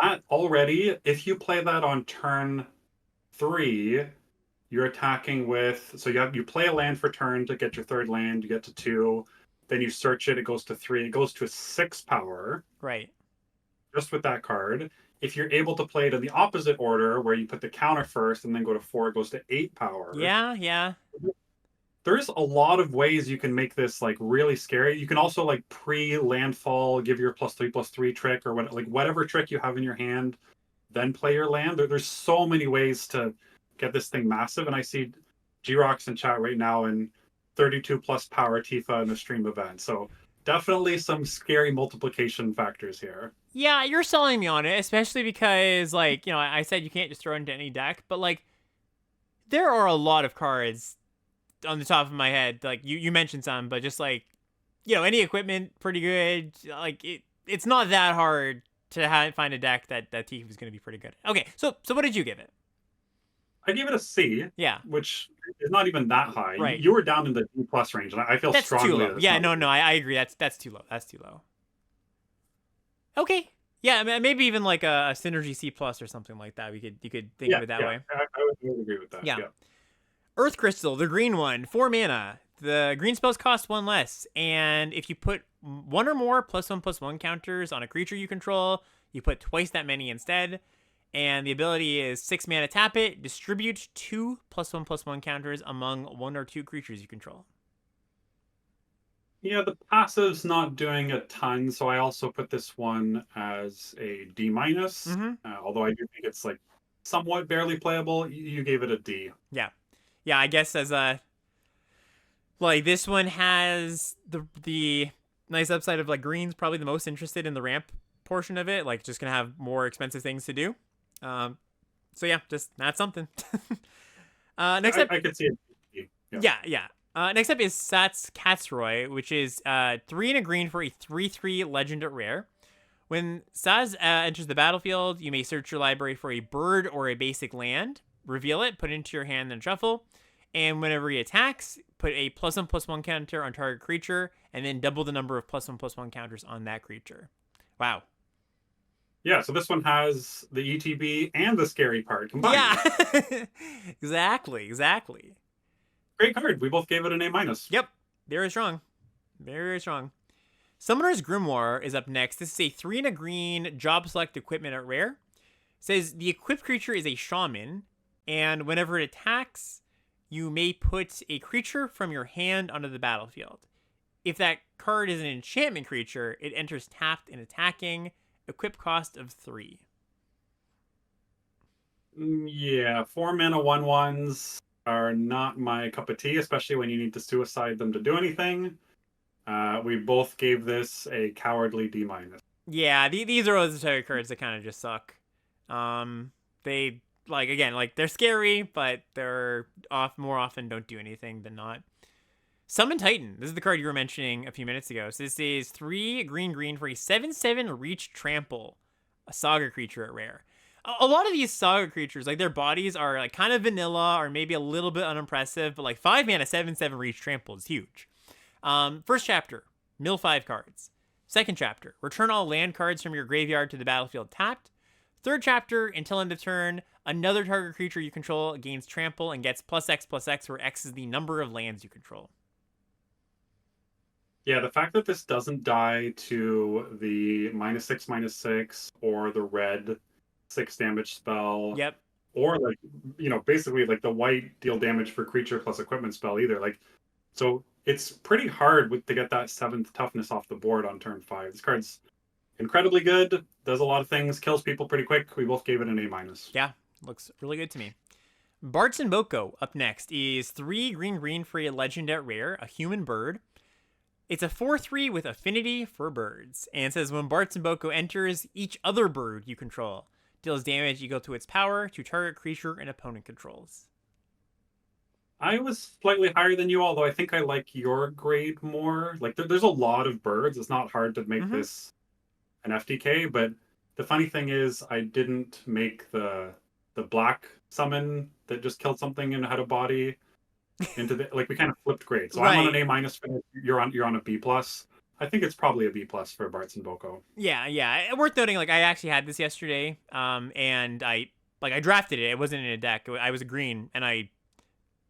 That already, if you play that on turn 3, you're attacking with. So you play a land for turn to get your 3rd land. You get to 2, then you search it. It goes to 3. It goes to a 6 power. Right. Just with that card. If you're able to play it in the opposite order, where you put the counter first and then go to 4, it goes to 8 power. Yeah. There's a lot of ways you can make this like really scary. You can also like pre-landfall, give your +3/+3 trick, or what, like whatever trick you have in your hand, then play your land. There's so many ways to get this thing massive. And I see G-Rocks in chat right now and 32 plus power Tifa in the stream event. So definitely some scary multiplication factors here. Yeah, you're selling me on it, especially because, like, you know, I said you can't just throw it into any deck, but, like, there are a lot of cards on the top of my head. Like, you mentioned some, but just, like, you know, any equipment, pretty good. Like, it's not that hard to find a deck that Tifa is going to be pretty good. Okay, so what did you give it? I gave it a C. Yeah. Which is not even that high. Right. You were down in the D plus range, and I feel That's strongly too low. that Yeah, no, I agree. That's too low. That's too low. Okay. Yeah, maybe even like a synergy C plus or something like that. You could think of it that way. I would agree with that. Yeah. Earth Crystal, the green one, 4 mana. The green spells cost 1 less, and if you put 1 or more +1/+1 counters on a creature you control, you put twice that many instead. And the ability is 6 mana, tap it, distribute 2 +1/+1 counters among 1 or 2 creatures you control. Yeah, the passive's not doing a ton, so I also put this one as a D minus. Although I do think it's like somewhat barely playable. You gave it a D. Yeah, I guess as a like this one has the nice upside of like green's probably the most interested in the ramp portion of it. Like just gonna have more expensive things to do. So yeah, just that's something. Next up, I could see it. Yeah. Next up is Sat's Katsroy, which is 3 and a green for a 3/3 legend at rare. When Saz enters the battlefield, you may search your library for a bird or a basic land, reveal it, put it into your hand, then shuffle. And whenever he attacks, put a +1/+1 counter on target creature, and then double the number of +1/+1 counters on that creature. Wow. Yeah, so this one has the ETB and the scary part combined. Yeah, exactly. Great card. We both gave it an A minus. Yep, very strong. Very strong. Summoner's Grimoire is up next. This is a 3 and a green job select equipment at rare. It says the equipped creature is a shaman, and whenever it attacks, you may put a creature from your hand onto the battlefield. If that card is an enchantment creature, it enters tapped and attacking, equip cost of 3. Yeah, 4 mana 1/1s are not my cup of tea, especially when you need to suicide them to do anything. We both gave this a cowardly D minus. Yeah, these are those type of cards that kind of just suck. They like again, like they're scary, but they're more often don't do anything than not. Summon Titan. This is the card you were mentioning a few minutes ago. So this is 3 green for a 7/7 reach trample, a saga creature at rare. A lot of these saga creatures, like their bodies are like kind of vanilla or maybe a little bit unimpressive, but like 5 mana 7/7 reach trample is huge. First chapter, mill 5 cards. Second chapter, return all land cards from your graveyard to the battlefield tapped. Third chapter, until end of turn, another target creature you control gains trample and gets +X/+X, where X is the number of lands you control. Yeah, the fact that this doesn't die to the -6/6 or the red 6 damage spell, Yep. or like, basically like the white deal damage for creature plus equipment spell either. Like, so it's pretty hard to get that 7th toughness off the board on turn 5. This card's incredibly good, does a lot of things, kills people pretty quick. We both gave it an A minus. Yeah, looks really good to me. Bart's and Boko up next is 3 green for a legend at rare, a human bird. It's a 4/3 with affinity for birds, and it says when Bart's and Boko enters, each other bird you control deals damage equal to its power to target creature an opponent controls. I was slightly higher than you, although I think I like your grade more. Like, there's a lot of birds. It's not hard to make this an FTK, but the funny thing is I didn't make the black summon that just killed something and had a body into the, like, we kind of flipped grade. So I'm on an A minus, you're on a B plus. I think it's probably a B plus for Bart's and Boko. Yeah. Worth noting, like I actually had this yesterday, and I drafted it. It wasn't in a deck. I was a green, and I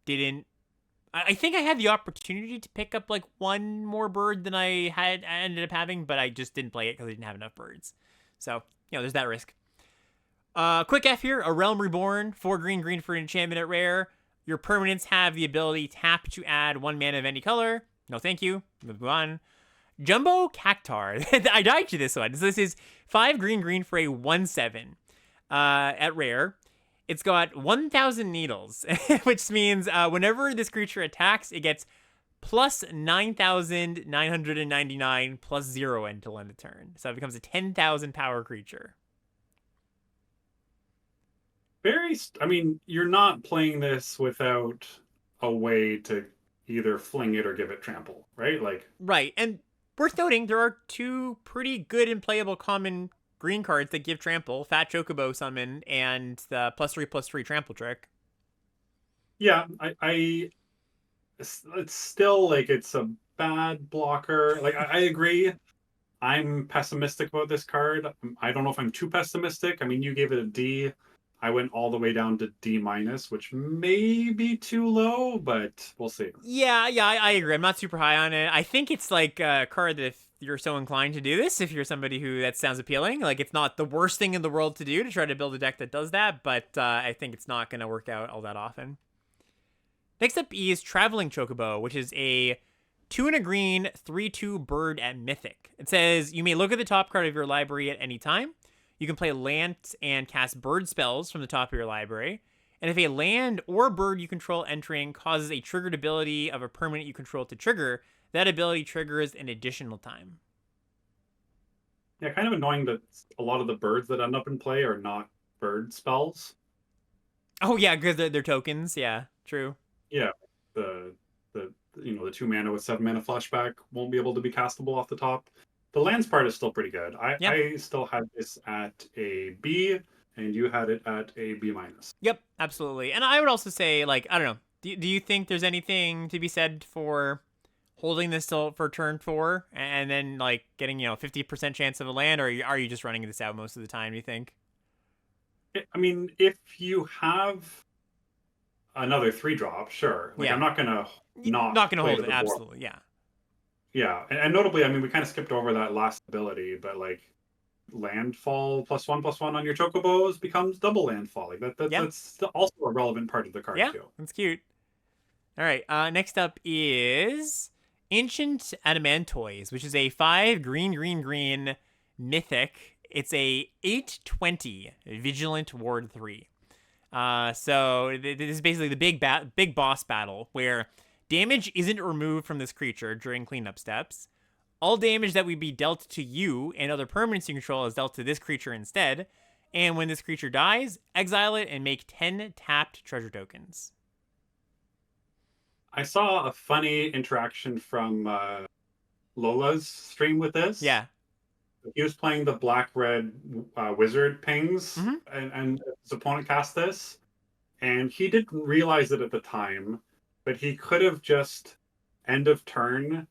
didn't. I think I had the opportunity to pick up like one more bird than I ended up having, but I just didn't play it because I didn't have enough birds. So there's that risk. Quick F here: A Realm Reborn, 4 green for an enchantment at rare. Your permanents have the ability tap to add 1 mana of any color. No, thank you. Move on. Jumbo Cactar. I died to this one. So this is 5 green for a 1/7 at rare. It's got 1,000 needles, which means whenever this creature attacks, it gets plus 9,999 plus 0 until end of turn. So it becomes a 10,000 power creature. I mean, you're not playing this without a way to either fling it or give it trample, right? Like, right. And worth noting, there are 2 pretty good and playable common green cards that give trample: Fat Chocobo Summon and the +3/+3 trample trick. Yeah, it's still like it's a bad blocker. Like, I agree. I'm pessimistic about this card. I don't know if I'm too pessimistic. I mean, you gave it a D. I went all the way down to D minus, which may be too low, but we'll see. Yeah, I agree. I'm not super high on it. I think it's like a card that if you're so inclined to do this, if you're somebody who that sounds appealing, like it's not the worst thing in the world to do to try to build a deck that does that, but I think it's not going to work out all that often. Next up is Traveling Chocobo, which is a 2 and a green 3/2 bird at Mythic. It says you may look at the top card of your library at any time. You can play lands and cast bird spells from the top of your library. And if a land or bird you control entering causes a triggered ability of a permanent you control to trigger, that ability triggers an additional time. Yeah, kind of annoying that a lot of the birds that end up in play are not bird spells. Oh yeah, because they're tokens. Yeah, true. Yeah, the 2 mana with 7 mana flashback won't be able to be castable off the top. The lands part is still pretty good. I still had this at a B, and you had it at a B minus. Yep, absolutely. And I would also say, like, I don't know. Do you think there's anything to be said for holding this till for turn 4 and then like getting 50% chance of a land, or are you just running this out most of the time? Do you think? I mean, if you have another 3-drop, sure. Like, I'm not gonna not gonna play hold to it. the board. Absolutely, yeah. Yeah, and notably, I mean, we kind of skipped over that last ability, but like landfall +1/+1 on your chocobos becomes double landfall. Like Yeah, that's also a relevant part of the card yeah, too. that's cute. All right, next up is Ancient Adamantoise, which is a 5 green, green, green mythic. It's a 8/20 Vigilant Ward 3. So this is basically the big boss battle where damage isn't removed from this creature during cleanup steps. All damage that would be dealt to you and other permanents you control is dealt to this creature instead. And when this creature dies, exile it and make 10 tapped treasure tokens. I saw a funny interaction from Lola's stream with this. Yeah. He was playing the black red wizard pings, Mm-hmm. and his opponent cast this, and he didn't realize it at the time, but he could have just end of turn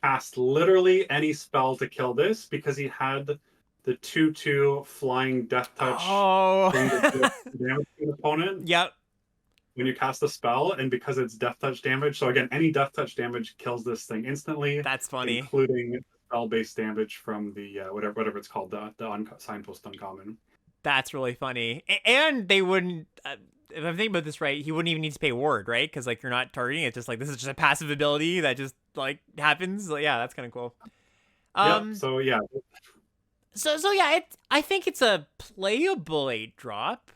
cast literally any spell to kill this because he had the 2/2 flying death touch Oh. thing that deals damage to an opponent Yep. when you cast a spell, and because it's death touch damage, so again, any death touch damage kills this thing instantly, That's funny. including spell-based damage from the whatever it's called, the signpost uncommon. That's really funny. And they wouldn't. If I'm thinking about this right, he wouldn't even need to pay ward, right? Because like you're not targeting. It's just like this is just a passive ability that just like happens. Like, yeah, that's kind of cool. Yep. Um. So yeah, So yeah. I think it's a playable 8-drop.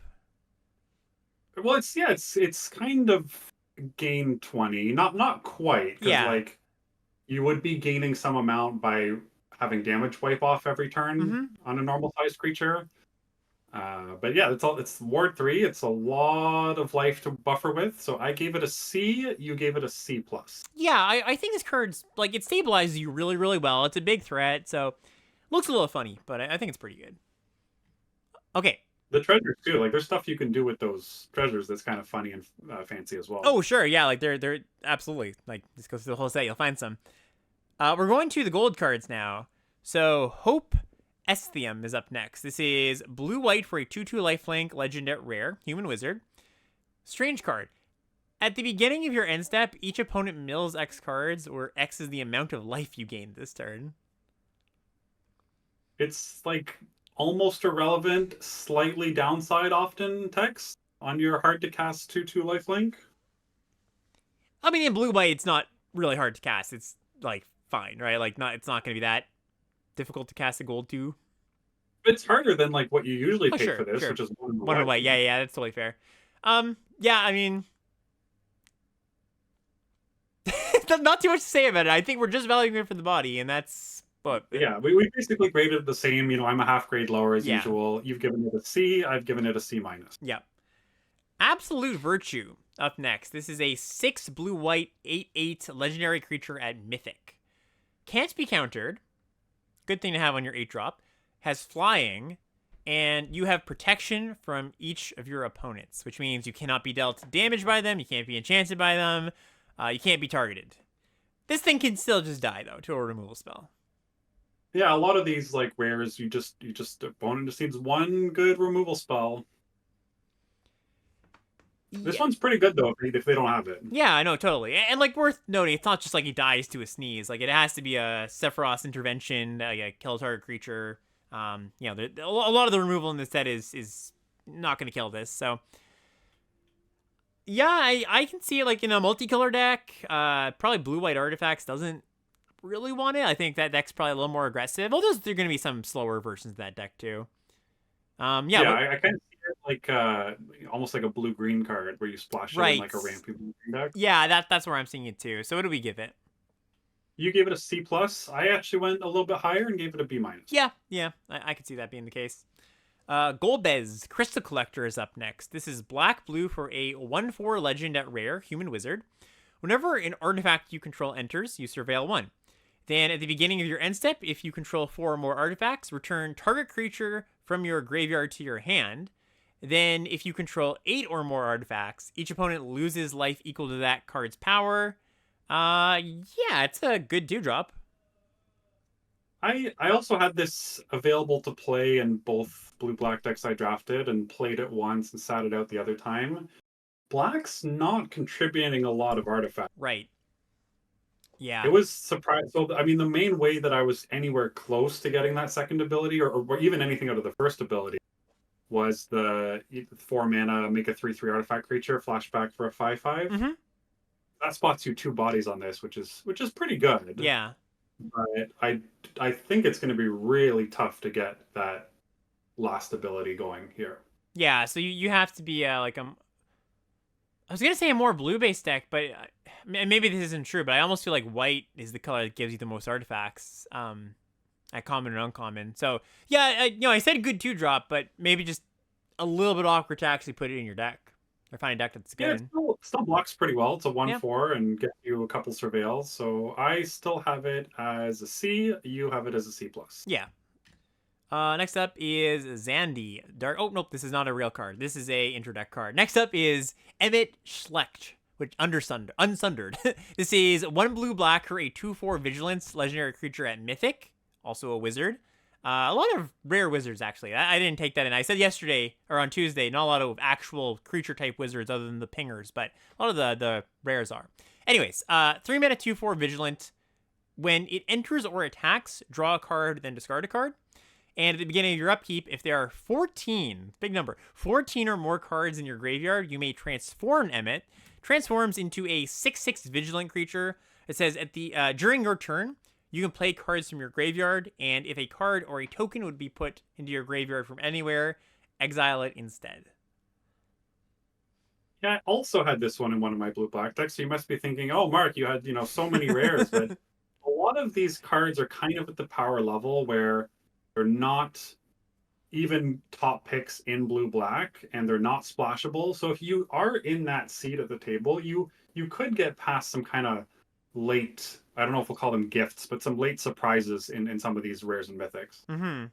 well, it's kind of gain 20, not quite, because Yeah. like you would be gaining some amount by having damage wipe off every turn Mm-hmm. on a normal sized creature. But yeah, it's Ward 3. It's a lot of life to buffer with. So I gave it a C. You gave it a C plus. Yeah. I think this card's like it stabilizes you really really well. It's a big threat, so looks a little funny, but I think it's pretty good. Okay. The treasures too. Like there's stuff you can do with those treasures that's kind of funny and fancy as well. Oh sure, yeah. Like they're absolutely like just go through the whole set. You'll find some. We're going to the gold cards now. So Hope Esthium is up next. This is blue white for a 2/2 lifelink legend at rare, human wizard. Strange card. At the beginning of your end step, each opponent mills X cards, where X is the amount of life you gained this turn. It's like almost irrelevant, slightly downside often text on your hard to cast 2/2 lifelink. I mean, in blue white, it's not really hard to cast. It's like fine, right? Like not, it's not going to be that difficult to cast a gold 2. It's harder than like what you usually Oh pay sure, for this, sure. which is one One and white. white, yeah, yeah, that's totally fair. Yeah, I mean, not too much to say about it. I think we're just valuing it for the body, and that's what. Yeah, we basically graded it the same. You know, I'm a half grade lower as Yeah. usual. You've given it a C. I've given it a C minus. Yeah. Absolute Virtue up next. This is a 6 blue white 8/8 legendary creature at Mythic. Can't be countered. Good thing to have on your 8-drop. Has flying, and you have protection from each of your opponents, which means you cannot be dealt damage by them, you can't be enchanted by them, you can't be targeted. This thing can still just die though to a removal spell. Yeah, a lot of these like rares, you just opponent just needs one good removal spell. This one's pretty good though if they don't have it. Yeah, I know, totally. And like worth noting, it's not just like he dies to a sneeze. Like it has to be a Sephiroth intervention, a kill target creature. You know, a lot of the removal in this set is not going to kill this. So yeah, I can see it like in a multicolor deck. Probably blue white artifacts doesn't really want it. I think that deck's probably a little more aggressive. Although there are going to be some slower versions of that deck too. Yeah, I kind of see it like almost like a blue green card where you splash it in like a rampy blue green deck. Yeah, that's where I'm seeing it too. So what do we give it? You gave it a C plus. I actually went a little bit higher and gave it a B minus. Yeah, I could see that being the case. Golbez, Crystal Collector is up next. This is black blue for a 1/4 legend at rare, human wizard. Whenever an artifact you control enters, you surveil 1. Then at the beginning of your end step, if you control 4 or more artifacts, return target creature from your graveyard to your hand. Then if you control 8 or more artifacts, each opponent loses life equal to that card's power. Yeah, it's a good dewdrop. I also had this available to play in both blue-black decks I drafted and played it once and sat it out the other time. Black's not contributing a lot of artifacts. Right. It Yeah. was surprising. So, I mean, the main way that I was anywhere close to getting that second ability, or even anything out of the first ability, was the 4 mana, make a 3/3 artifact creature, flashback for a 5/5. Mm-hmm. That spots you 2 bodies on this, which is pretty good. Yeah. But I think it's going to be really tough to get that last ability going here. Yeah. So you have to be like I was gonna say a more blue-based deck, but maybe this isn't true. But I almost feel like white is the color that gives you the most artifacts, at common and uncommon. So yeah, I said good 2-drop, but maybe just a little bit awkward to actually put it in your deck or find a deck that's Yeah, it good. still blocks pretty well. It's a Yeah. 1/4 and get you a couple surveils. So I still have it as a C. You have it as a C plus. Yeah. Next up is Zandy. Dark. Oh nope, this is not a real card. This is a intro deck card. Next up is Emmett Schlecht, which unsundered. This is 1 blue-black for a 2/4 vigilance legendary creature at Mythic, also a wizard. A lot of rare wizards actually. I didn't take that in. I said yesterday or on Tuesday, not a lot of actual creature type wizards other than the pingers, but a lot of the rares are. Anyways, 3 mana 2/4 vigilant. When it enters or attacks, draw a card, then discard a card. And at the beginning of your upkeep, if there are 14, big number, 14 or more cards in your graveyard, you may transform Emmet. Transforms into a 6/6 vigilant creature. It says at the during your turn, you can play cards from your graveyard, and if a card or a token would be put into your graveyard from anywhere, exile it instead. Yeah, I also had this one in one of my blue black decks. So you must be thinking, oh, Mark, you had so many rares, but a lot of these cards are kind of at the power level where they're not even top picks in blue black and they're not splashable. So if you are in that seat at the table, you could get past some kind of late, I don't know if we'll call them gifts, but some late surprises in some of these rares and mythics. Mm-hmm.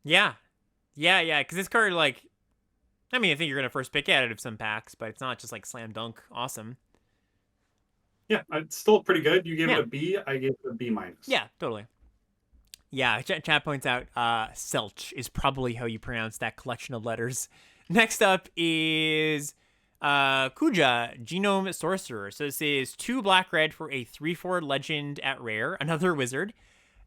Yeah. Yeah. Because this card, like, I mean, I think you're going to first pick at it of some packs, but it's not just like slam dunk awesome. Yeah, it's still pretty good. You gave Yeah. it a B, I gave it a B minus. Yeah, totally. Yeah, chat points out Selch is probably how you pronounce that collection of letters. Next up is Kuja, Genome Sorcerer. So this is 2 black-red for a 3/4 legend at rare, another wizard.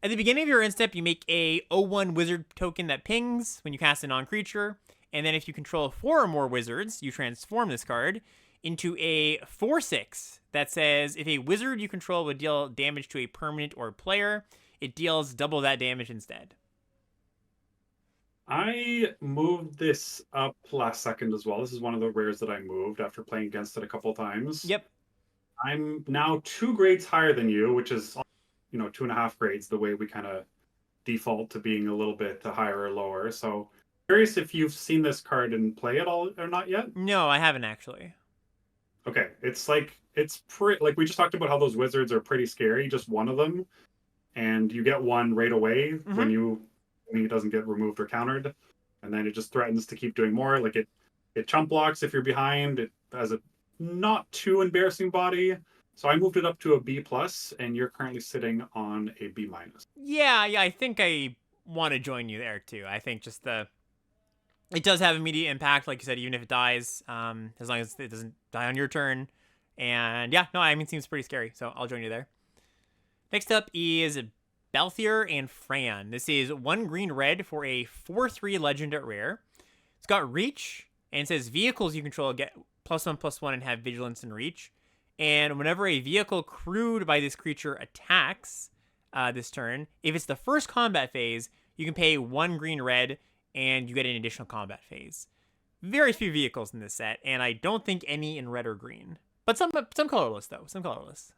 At the beginning of your end step, you make a 0/1 wizard token that pings when you cast a non-creature. And then if you control 4 or more wizards, you transform this card into a 4/6 that says if a wizard you control would deal damage to a permanent or player, it deals double that damage instead. I moved this up last second as well. This is one of the rares that I moved after playing against it a couple times. Yep. I'm now 2 grades higher than you, which is 2.5 grades, the way we kind of default to being a little bit higher or lower. So curious if you've seen this card in play at all or not yet. No, I haven't actually. Okay, it's pretty, like we just talked about how those wizards are pretty scary. Just one of them, and you get one right away when it doesn't get removed or countered, and then it just threatens to keep doing more. Like it chump blocks if you're behind. It has a not too embarrassing body. So I moved it up to a B plus, and you're currently sitting on a B minus. Yeah, I think I want to join you there too. I think just it does have immediate impact, like you said, even if it dies, as long as it doesn't die on your turn. And yeah, no, I mean, it seems pretty scary, so I'll join you there. Next up is Balthier and Fran. This is 1 green-red for a 4/3 legend at rare. It's got reach, and it says vehicles you control get +1/+1 and have vigilance and reach. And whenever a vehicle crewed by this creature attacks this turn, if it's the first combat phase, you can pay 1 green-red, and you get an additional combat phase. Very few vehicles in this set, and I don't think any in red or green. But some colorless, though. Some colorless.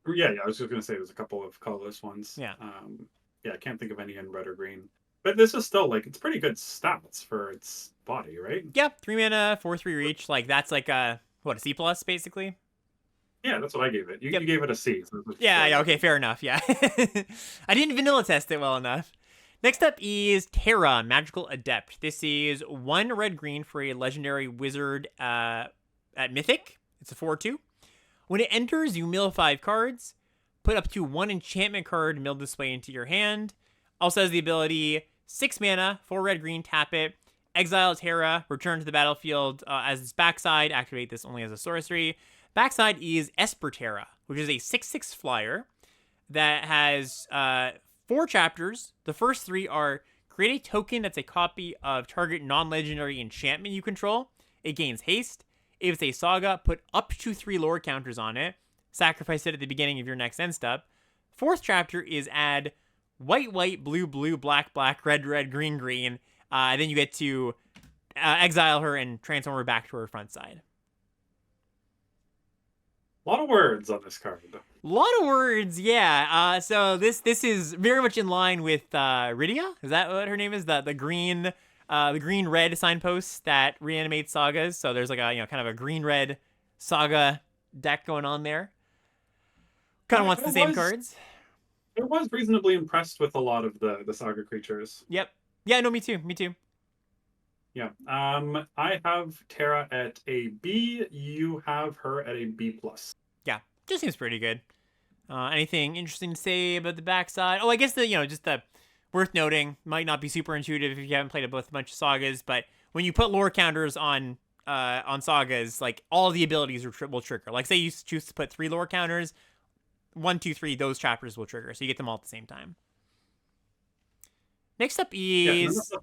Yeah, I was just gonna say there's a couple of colorless ones. Yeah. Yeah, I can't think of any in red or green. But this is still it's pretty good stats for its body, right? Yeah, 3 mana, 4/3 reach. Like that's like a C plus basically. Yeah, that's what I gave it. You Yep. gave it a C. So Yeah, okay, fair enough. Yeah, I didn't vanilla test it well enough. Next up is Terra, Magical Adept. This is 1 red-green for a legendary wizard at Mythic. It's a 4/2. When it enters, you mill 5 cards. Put up to 1 enchantment card milled this way into your hand. Also has the ability 6 mana, 4 red-green, tap it. Exile Terra, return to the battlefield as its backside. Activate this only as a sorcery. Backside is Esperterra, which is a 6/6 flyer that has 4 chapters. The first 3 are create a token that's a copy of target non-legendary enchantment you control. It gains haste. If it's a saga, put up to 3 lore counters on it. Sacrifice it at the beginning of your next end step. 4th chapter is add white, white, blue, blue, black, black, red, red, green, green. Then you get to exile her and transform her back to her front side. A lot of words on this card. A lot of words, yeah. So this is very much in line with Rydia. Is that what her name is? The green red signpost that reanimates sagas. So there's like a kind of a green red saga deck going on there. Kind of wants the same cards. I was reasonably impressed with a lot of the saga creatures. Yep. Yeah. No. Me too. Me too. Yeah. I have Terra at a B. You have her at a B+. Yeah. Just seems pretty good. Anything interesting to say about the backside? Oh, I guess just the worth noting, might not be super intuitive if you haven't played with a bunch of sagas, but when you put lore counters on sagas, like all the abilities will trigger. Like say you choose to put 3 lore counters, 1, 2, 3, those chapters will trigger, so you get them all at the same time. Next up is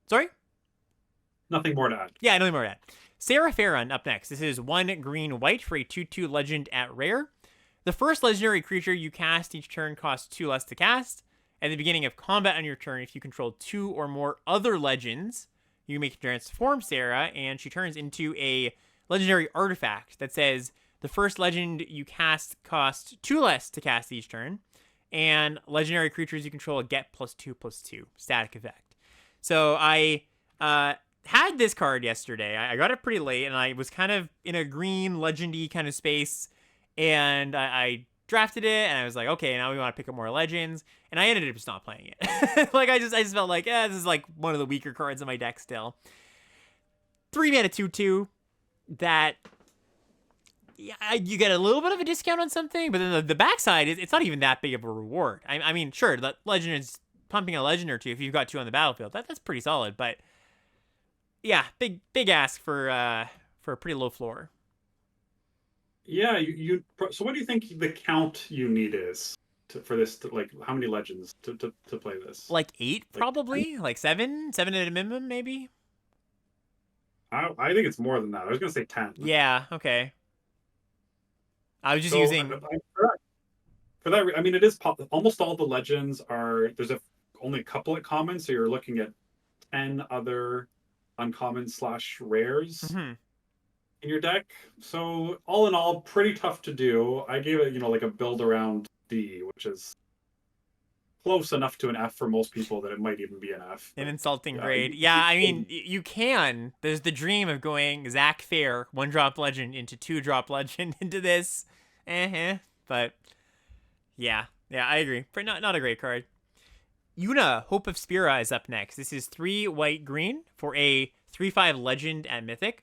sorry. Nothing more to add. Yeah, nothing more to add. Sarah Farron up next. This is 1 green white for a 2/2 legend at rare. The first legendary creature you cast each turn costs 2 less to cast. At the beginning of combat on your turn, if you control 2 or more other legends, you make transform Sarah, and she turns into a legendary artifact that says the first legend you cast costs 2 less to cast each turn, and legendary creatures you control get +2/+2 static effect. So I had this card yesterday. I got it pretty late, and I was kind of in a green legendy kind of space, and I drafted it, and I was like, okay, now we want to pick up more legends, and I ended up just not playing it. Like I just felt like, this is like one of the weaker cards in my deck still. 3 mana 2/2 that you get a little bit of a discount on something, but then the backside is it's not even that big of a reward. I mean, sure, the legend is pumping a legend or 2 if you've got 2 on the battlefield. That's pretty solid, but yeah, big ask for a pretty low floor. Yeah, so what do you think the count you need is for this? Like, how many legends to play this? Like 8, probably. 10? Like 7 at a minimum, maybe. I think it's more than that. I was gonna say 10. Yeah. Okay. I was just using for that. I mean, it is almost all the legends are. There's only a couple at common, so you're looking at 10 other uncommon/rares. Mm-hmm. In your deck. So all in all, pretty tough to do. I gave it, like a build around D, which is close enough to an F for most people that it might even be an F. An insulting grade. Yeah, I mean, you can. There's the dream of going Zach Fair, 1-drop legend into 2-drop legend into this. But yeah, I agree. Not a great card. Yuna, Hope of Spira is up next. This is 3 white green for a 3/5 legend at Mythic.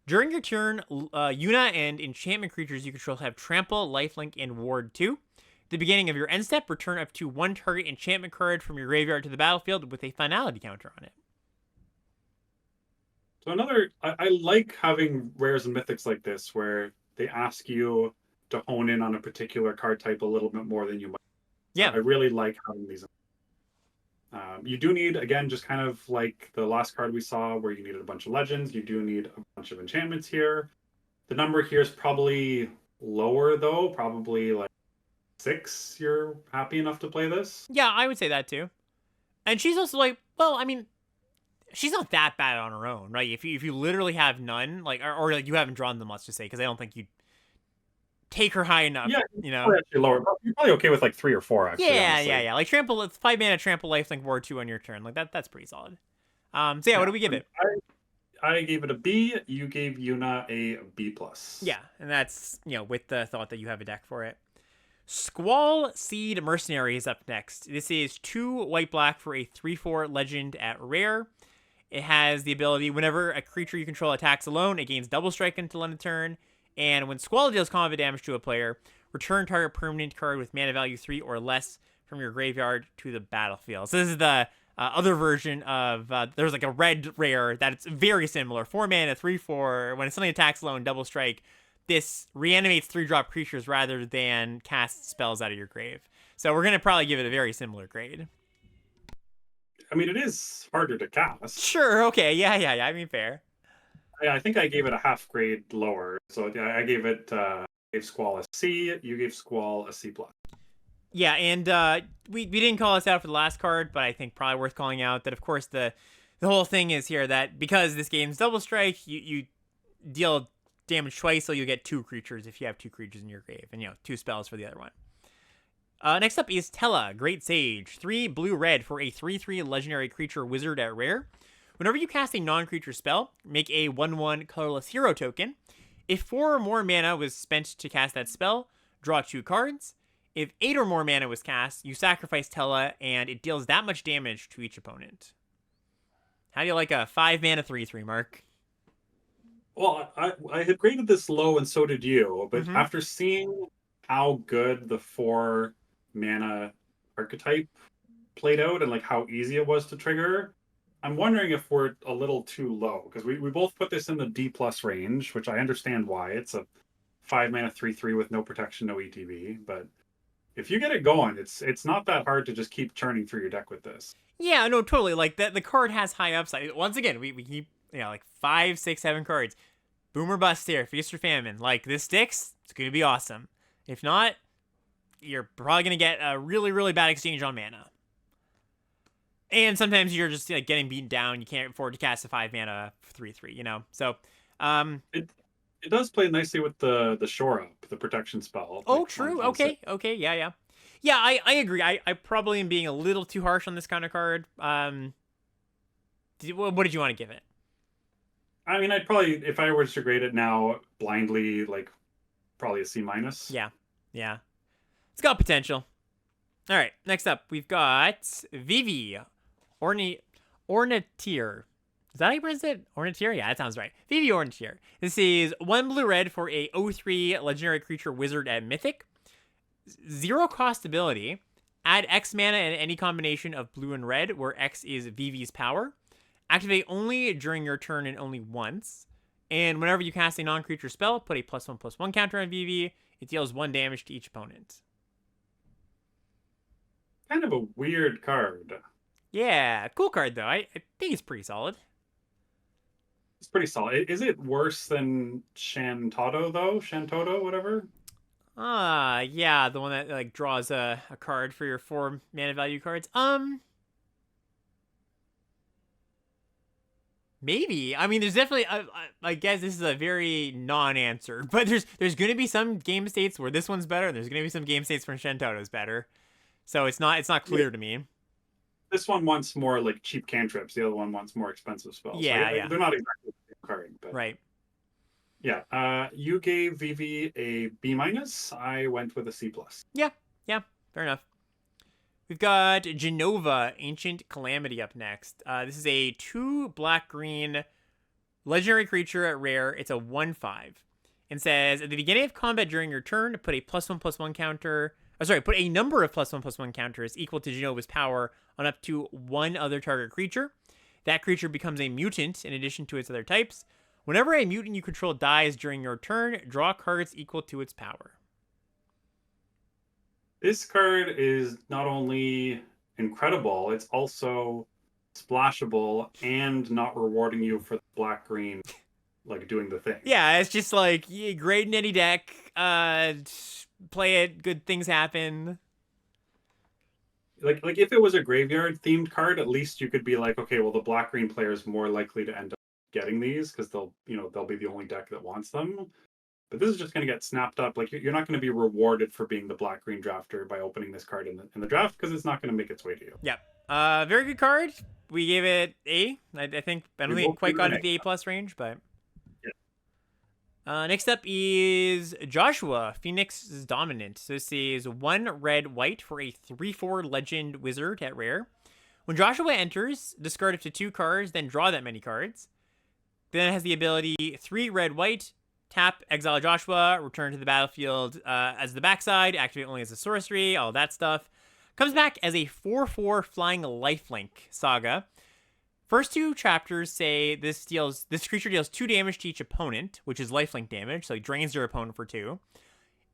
During your turn, Yuna and enchantment creatures you control have Trample, Lifelink, and Ward 2. At the beginning of your end step, return up to 1 target enchantment card from your graveyard to the battlefield with a finality counter on it. So I like having rares and mythics like this where they ask you to hone in on a particular card type a little bit more than you might. Yeah. I really like having these. You do need, again, just kind of like the last card we saw where you needed a bunch of legends, you do need a bunch of enchantments here. The number here is probably lower, though. Probably like 6 you're happy enough to play this. Yeah, I would say that too. And she's also like, well, I mean, she's not that bad on her own, right? If you literally have none, like, or like you haven't drawn them, let's just say, because I don't think you'd take her high enough. Yeah, Actually lower. You're probably okay with like 3 or 4. Actually, yeah. Like trample, it's 5 mana trample, lifelink, ward 2 on your turn. Like that's pretty solid. So yeah, what do we give it? I gave it a B. You gave Yuna a B+. Yeah, and that's with the thought that you have a deck for it. Squall Seed Mercenary is up next. This is 2 white black for a 3/4 legend at rare. It has the ability whenever a creature you control attacks alone, it gains double strike until end of turn. And when Squall deals combat damage to a player, return target permanent card with mana value 3 or less from your graveyard to the battlefield. So this is the other version of there's like a red rare that it's very similar. 4 mana, 3/4. When something attacks alone, double strike. this reanimates 3-drop creatures rather than casts spells out of your grave. So we're gonna probably give it a very similar grade. I mean, it is harder to cast. Sure. Okay. Yeah. I mean, fair. I think I gave it a half grade lower. So I gave it gave Squall a C. You gave Squall a C plus. Yeah, and we didn't call this out for the last card, but I think probably worth calling out that of course the whole thing is here that because this game's double strike, you deal damage twice, so you get 2 creatures if you have 2 creatures in your grave, and 2 spells for the other one. Next up is Tella, Great Sage, 3 blue-red for a 3/3 legendary creature wizard at rare. Whenever you cast a non-creature spell, make a 1/1 colorless hero token. If 4 or more mana was spent to cast that spell, draw 2 cards. If 8 or more mana was cast, you sacrifice Tella, and it deals that much damage to each opponent. How do you like a 5 mana 3/3, Mark? Well, I had graded this low, and so did you. But after seeing how good the 4 mana archetype played out and like how easy it was to trigger, I'm wondering if we're a little too low, because we both put this in the D plus range, which I understand why. It's a 5 mana 3/3 with no protection, no ETB. But if you get it going, it's not that hard to just keep churning through your deck with this. Yeah, no, totally. Like the card has high upside. Once again, we keep like 5, 6, 7 cards. Boom or bust here, feast or famine. Like this sticks, it's gonna be awesome. If not, you're probably gonna get a really, really bad exchange on mana. And sometimes you're just like getting beaten down. You can't afford to cast a 5 mana 3/3. So, It does play nicely with the shore up, the protection spell. oh, Like, true. on Okay. Yeah. Yeah, I agree. I probably am being a little too harsh on this kind of card. What did you want to give it? I mean, I'd probably, if I were to grade it now blindly, like probably a C minus. Yeah. It's got potential. All right, next up, we've got Vivi, Ornitier. Is that how you pronounce it? Ornitier? Yeah, that sounds right. Vivi Ornitier. This is 1 blue-red for a 0/3 legendary creature wizard at Mythic. 0 cost ability. Add X mana in any combination of blue and red, where X is Vivi's power. Activate only during your turn and only once. And whenever you cast a non-creature spell, put a +1/+1 counter on Vivi. It deals 1 damage to each opponent. Kind of a weird card. Yeah, cool card though. I think it's pretty solid. It's pretty solid. Is it worse than Shantoto though? Shantoto, whatever. Yeah, the one that like draws a card for your 4 mana value cards. Maybe. I mean, there's definitely. I guess this is a very non-answer, but there's going to be some game states where this one's better, and there's going to be some game states where Shantoto's better. So it's not clear to me. This one wants more like cheap cantrips. The other one wants more expensive spells. Yeah. They're not exactly the same card, but Right. Yeah. You gave Vivi a B minus. I went with a C plus. Yeah. Fair enough. We've got Genova, Ancient Calamity up next. This is a 2 black-green legendary creature at rare. It's a 1/5. And says, at the beginning of combat during your turn, put a +1/+1 counter. Put a number of +1/+1 counters equal to Genova's power on up to 1 other target creature. That creature becomes a mutant in addition to its other types. Whenever a mutant you control dies during your turn, draw cards equal to its power. This card is not only incredible, it's also splashable and not rewarding you for the black green, like doing the thing. Yeah, it's just like great in any deck. Play it, good things happen. Like if it was a graveyard themed card, at least you could be like, okay, well the black green player is more likely to end up getting these because they'll be the only deck that wants them. But this is just going to get snapped up. Like you're not going to be rewarded for being the black green drafter by opening this card in the draft because it's not going to make its way to you. Yep. Very good card. We gave it A. I don't think it quite got into the A+ range, but yeah. Next up is Joshua, Phoenix's Dominant. So this is 1 red white for a 3/4 legend wizard at rare. When Joshua enters, discard up to 2 cards, then draw that many cards. Then it has the ability 3 red white. Tap, exile Joshua, return to the battlefield as the backside, activate only as a sorcery, all that stuff. Comes back as a 4/4 flying lifelink saga. First two chapters say this creature deals 2 damage to each opponent, which is lifelink damage, so it drains your opponent for 2.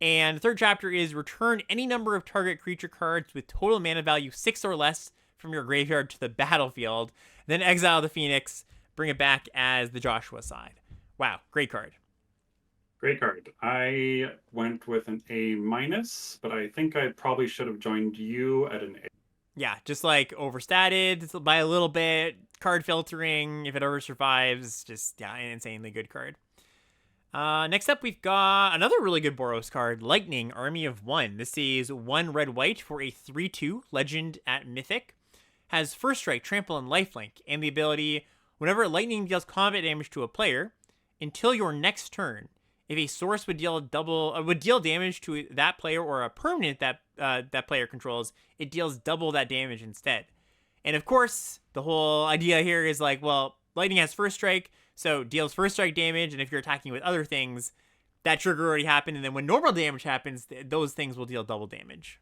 And the third chapter is return any number of target creature cards with total mana value 6 or less from your graveyard to the battlefield. Then exile the Phoenix, bring it back as the Joshua side. Wow, great card. Great card. I went with an A minus, but I think I probably should have joined you at an A. Yeah, just like overstated by a little bit, card filtering, if it ever survives, just, yeah, an insanely good card. Next up, we've got another really good Boros card, Lightning, Army of One. This is 1 red-white for a 3/2 legend at Mythic. Has First Strike, Trample, and Lifelink, and the ability, whenever Lightning deals combat damage to a player, until your next turn, if a source would deal damage to that player or a permanent that player controls, it deals double that damage instead. And of course, the whole idea here is like, well, Lightning has First Strike, so deals First Strike damage, and if you're attacking with other things, that trigger already happened, and then when normal damage happens, those things will deal double damage.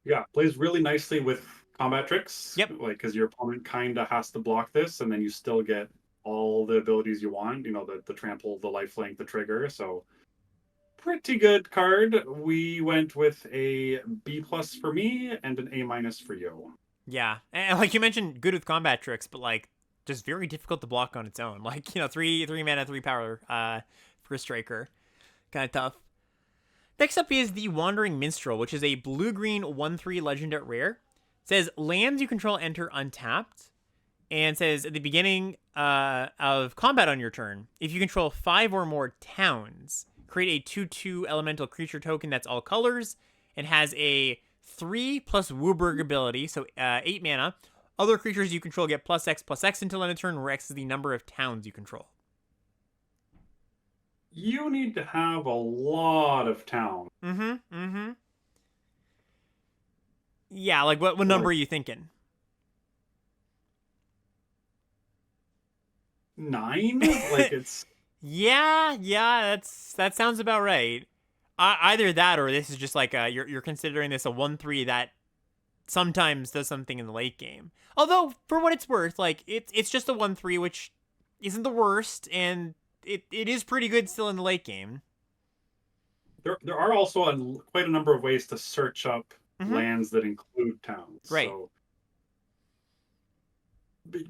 Yeah, plays really nicely with combat tricks. Yep. Like, because your opponent kind of has to block this, and then you still get all the abilities you want. You know, the trample, the lifelink, the trigger. So, pretty good card. We went with a B plus for me and an A minus for you. Yeah, and like you mentioned, good with combat tricks, but like just very difficult to block on its own. Like, 3 mana, 3 power for a striker, kind of tough. Next up is the Wandering Minstrel, which is a blue-green 1/3 legend at rare. It says lands you control enter untapped, and says at the beginning of combat on your turn, if you control 5 or more towns, create a 2/2 elemental creature token that's all colors and has a 3 plus Wooburg ability, so 8 mana. Other creatures you control get +X until end of turn, where X is the number of towns you control. You need to have a lot of towns. Yeah, like what number are you thinking? 9? Like, it's... Yeah, that sounds about right. Either that, or this is just like you're considering this a 1/3 that sometimes does something in the late game. Although, for what it's worth, like it's just a 1/3, which isn't the worst, and it is pretty good still in the late game. There are also quite a number of ways to search up lands that include towns. Right. So,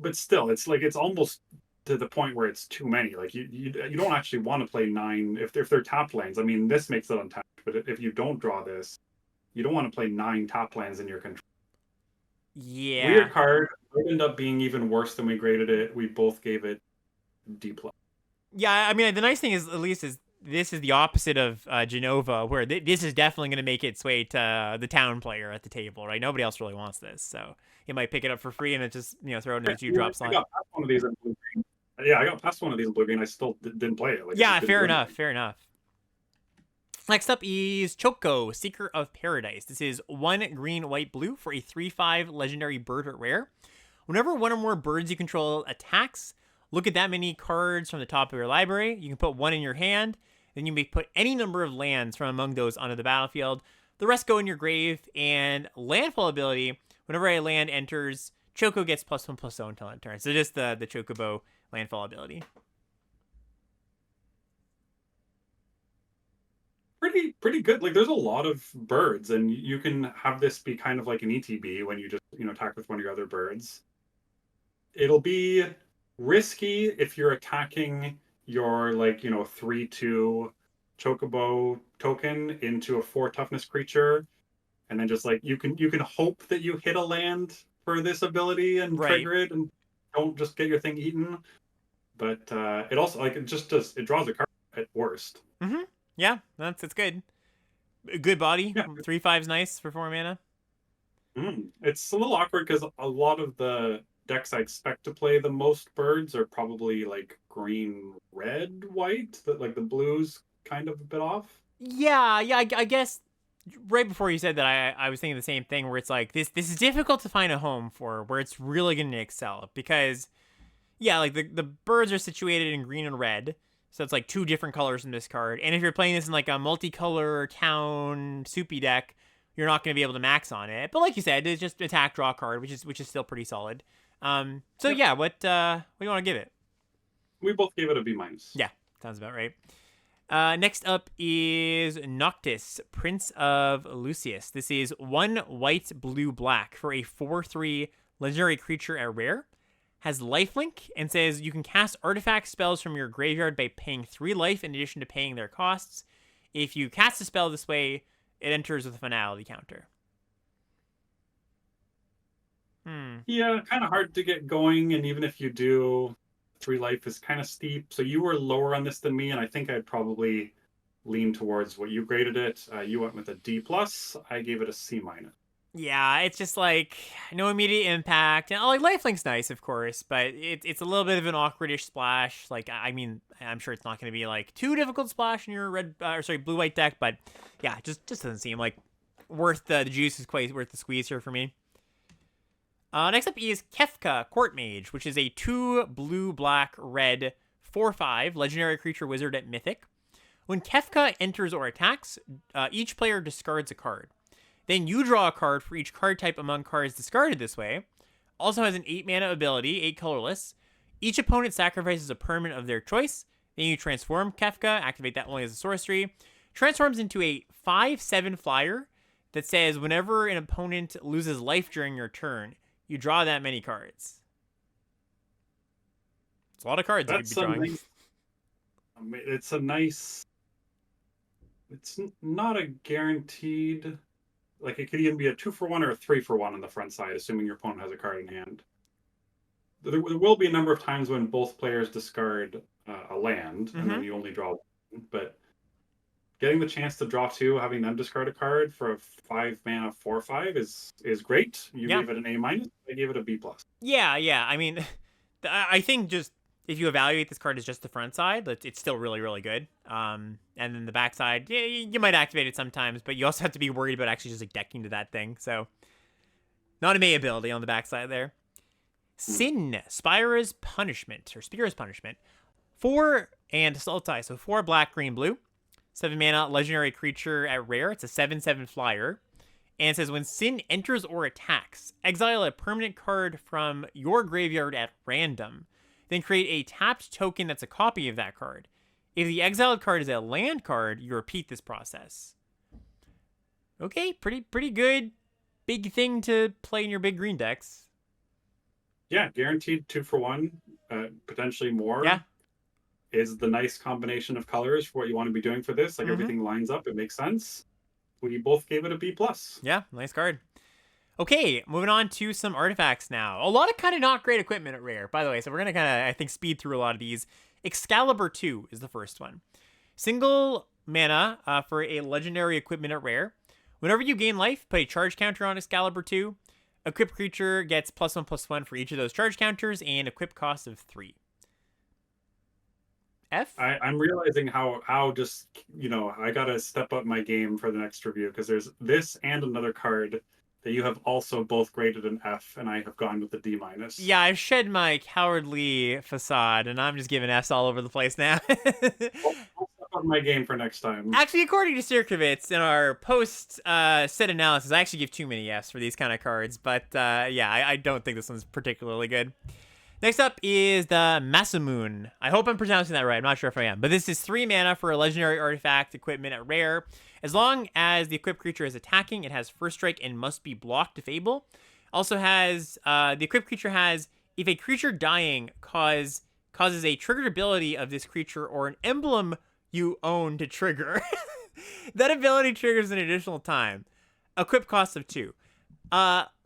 but still, it's like it's almost to the point where it's too many. Like you don't actually want to play 9 if they're tapped lands. I mean, this makes it untapped, but if you don't draw this, you don't want to play 9 tapped lands in your control. Yeah. Weird card. It ended up being even worse than we graded it. We both gave it D+. Yeah, I mean, the nice thing is, at least, is this is the opposite of Genova, where this is definitely going to make its way to the town player at the table, right? Nobody else really wants this, so you might pick it up for free and it just throw it in a 2-drop slot. I got past one of these in blue green. Yeah, I got past one of these in blue green. I still didn't play it. Like, yeah, fair enough. Next up is Choco, Seeker of Paradise. This is 1 green, white, blue for a 3/5 legendary bird at rare. Whenever one or more birds you control attacks, look at that many cards from the top of your library. You can put 1 in your hand. Then you may put any number of lands from among those onto the battlefield. The rest go in your grave. And landfall ability, whenever a land enters, Choco gets +1/+0 until end turn. So just the Chocobo landfall ability. Pretty good. Like, there's a lot of birds, and you can have this be kind of like an ETB when you just attack with one of your other birds. It'll be risky if you're attacking your 3/2 Chocobo token into a 4 toughness creature, and then just like you can hope that you hit a land for this ability and trigger it, and don't just get your thing eaten. But it also it draws a card at worst. Yeah, it's good. Good body. Yeah. 3/5's nice for 4 mana. It's a little awkward because a lot of the decks I expect to play the most birds are probably like green, red, white. That like the blues kind of a bit off. Yeah. I guess right before you said that, I was thinking the same thing. Where it's like this is difficult to find a home for where it's really going to excel, because like the birds are situated in green and red. So it's like 2 different colors in this card. And if you're playing this in like a multicolor town soupy deck, you're not going to be able to max on it. But like you said, it's just attack, draw card, which is still pretty solid. So Yep. yeah, what do you want to give it? We both gave it a B minus. Yeah, sounds about right. Next up is Noctis, Prince of Lucius. This is 1 white, blue, black for a 4/3 legendary creature at rare. Has lifelink and says you can cast artifact spells from your graveyard by paying 3 life in addition to paying their costs. If you cast a spell this way, it enters with a finality counter. Yeah, kind of hard to get going, and even if you do, 3 life is kind of steep. So you were lower on this than me, and I think I'd probably lean towards what you graded it. You went with a D plus. I gave it a C minus. Yeah, it's just like no immediate impact. And like lifelink's nice, of course, but it's a little bit of an awkwardish splash. Like I mean, I'm sure it's not going to be like too difficult splash in your blue white deck, but yeah, just doesn't seem like worth the juice is quite worth the squeeze here for me. Next up is Kefka, Court Mage, which is a 2 blue, black, red, 4/5 legendary creature wizard at Mythic. When Kefka enters or attacks, each player discards a card. Then you draw a card for each card type among cards discarded this way. Also has an 8 mana ability, 8 colorless. Each opponent sacrifices a permanent of their choice. Then you transform Kefka, activate that only as a sorcery. Transforms into a 5/7 flyer that says whenever an opponent loses life during your turn, you draw that many cards. It's a lot of cards you could be drawing. It's a nice. It's not a guaranteed. Like it could even be a 2-for-1 or a 3-for-1 on the front side, assuming your opponent has a card in hand. There will be a number of times when both players discard a land, and then you only draw one. But getting the chance to draw 2, having them discard a card for a 5 mana 4/5 is great. You gave it an A minus. I gave it a B plus. Yeah. I mean, I think just if you evaluate this card as just the front side, it's still really, really good. And then the back side, yeah, you might activate it sometimes, but you also have to be worried about actually just like decking to that thing. So, not a May ability on the back side there. Sin, Spira's Punishment, or Spira's Punishment. 4 and Sultai, so 4 black, green, blue. 7 mana, legendary creature at rare. It's a 7/7 flyer. And it says, when Sin enters or attacks, exile a permanent card from your graveyard at random. Then create a tapped token that's a copy of that card. If the exiled card is a land card, you repeat this process. Okay, pretty good. Big thing to play in your big green decks. Yeah, guaranteed 2-for-1, potentially more. Yeah. Is the nice combination of colors for what you want to be doing for this. Like everything lines up, it makes sense. We both gave it a B plus. Yeah, nice card. Okay, moving on to some artifacts now. A lot of kind of not great equipment at rare, by the way. So we're going to kind of, I think, speed through a lot of these. Excalibur 2 is the first one. Single mana for a legendary equipment at rare. Whenever you gain life, put a charge counter on Excalibur 2. Equipped creature gets +1/+1 for each of those charge counters and equip cost of 3. I'm realizing how just, I got to step up my game for the next review because there's this and another card that you have also both graded an F, and I have gone with the D minus. Yeah, I've shed my cowardly facade, and I'm just giving Fs all over the place now. I'll step up my game for next time. Actually, according to Circovitz, in our post-set analysis, I actually give too many Fs for these kind of cards, but yeah, I don't think this one's particularly good. Next up is the Masamune. I hope I'm pronouncing that right. I'm not sure if I am. But this is 3 mana for a legendary artifact equipment at rare. As long as the equipped creature is attacking, it has first strike and must be blocked to Fable. Also has, the equipped creature has, if a creature dying causes a triggered ability of this creature or an emblem you own to trigger, that ability triggers an additional time. Equip cost of 2.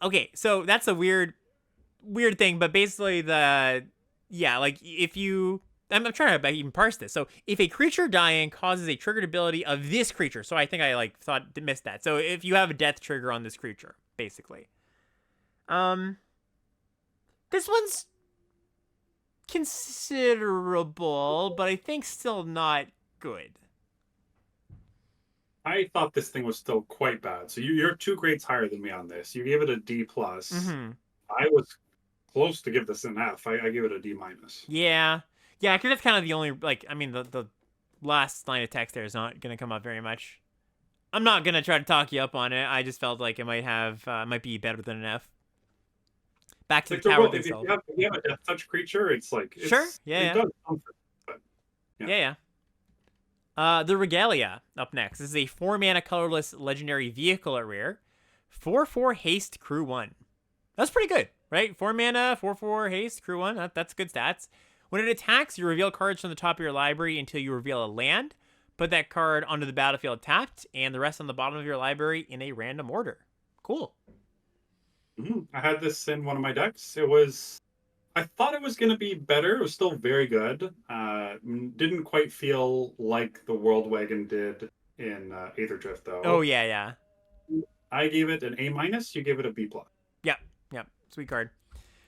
Okay, so that's a weird thing, but basically if you, I'm trying to even parse this. So if a creature dying causes a triggered ability of this creature, so I think I missed that. So if you have a death trigger on this creature, basically, this one's considerable, but I think still not good. I thought this thing was still quite bad. So you're 2 grades higher than me on this. You gave it a D plus. I was close to give this an F. I give it a D minus. Yeah, because that's kind of the only, the last line of text there is not going to come up very much. I'm not gonna try to talk you up on it. I just felt like it might be better than an F. Back to the Like they're both. cowardly If self. you have a death touch creature, it's like Sure. Yeah. it Yeah. does comfort. But yeah. Yeah. Yeah. The Regalia up next. This is a 4-mana colorless legendary vehicle at rare. 4/4 haste crew 1. That's pretty good, right? 4 mana, 4/4 haste crew 1. That's good stats. When it attacks, you reveal cards from the top of your library until you reveal a land. Put that card onto the battlefield tapped, and the rest on the bottom of your library in a random order. Cool. I had this in one of my decks. It was. I thought it was going to be better. It was still very good. Didn't quite feel like the World Wagon did in Aether Drift, Oh though. yeah, yeah. I gave it an A minus. You gave it a B plus. Yep, yep. Sweet card.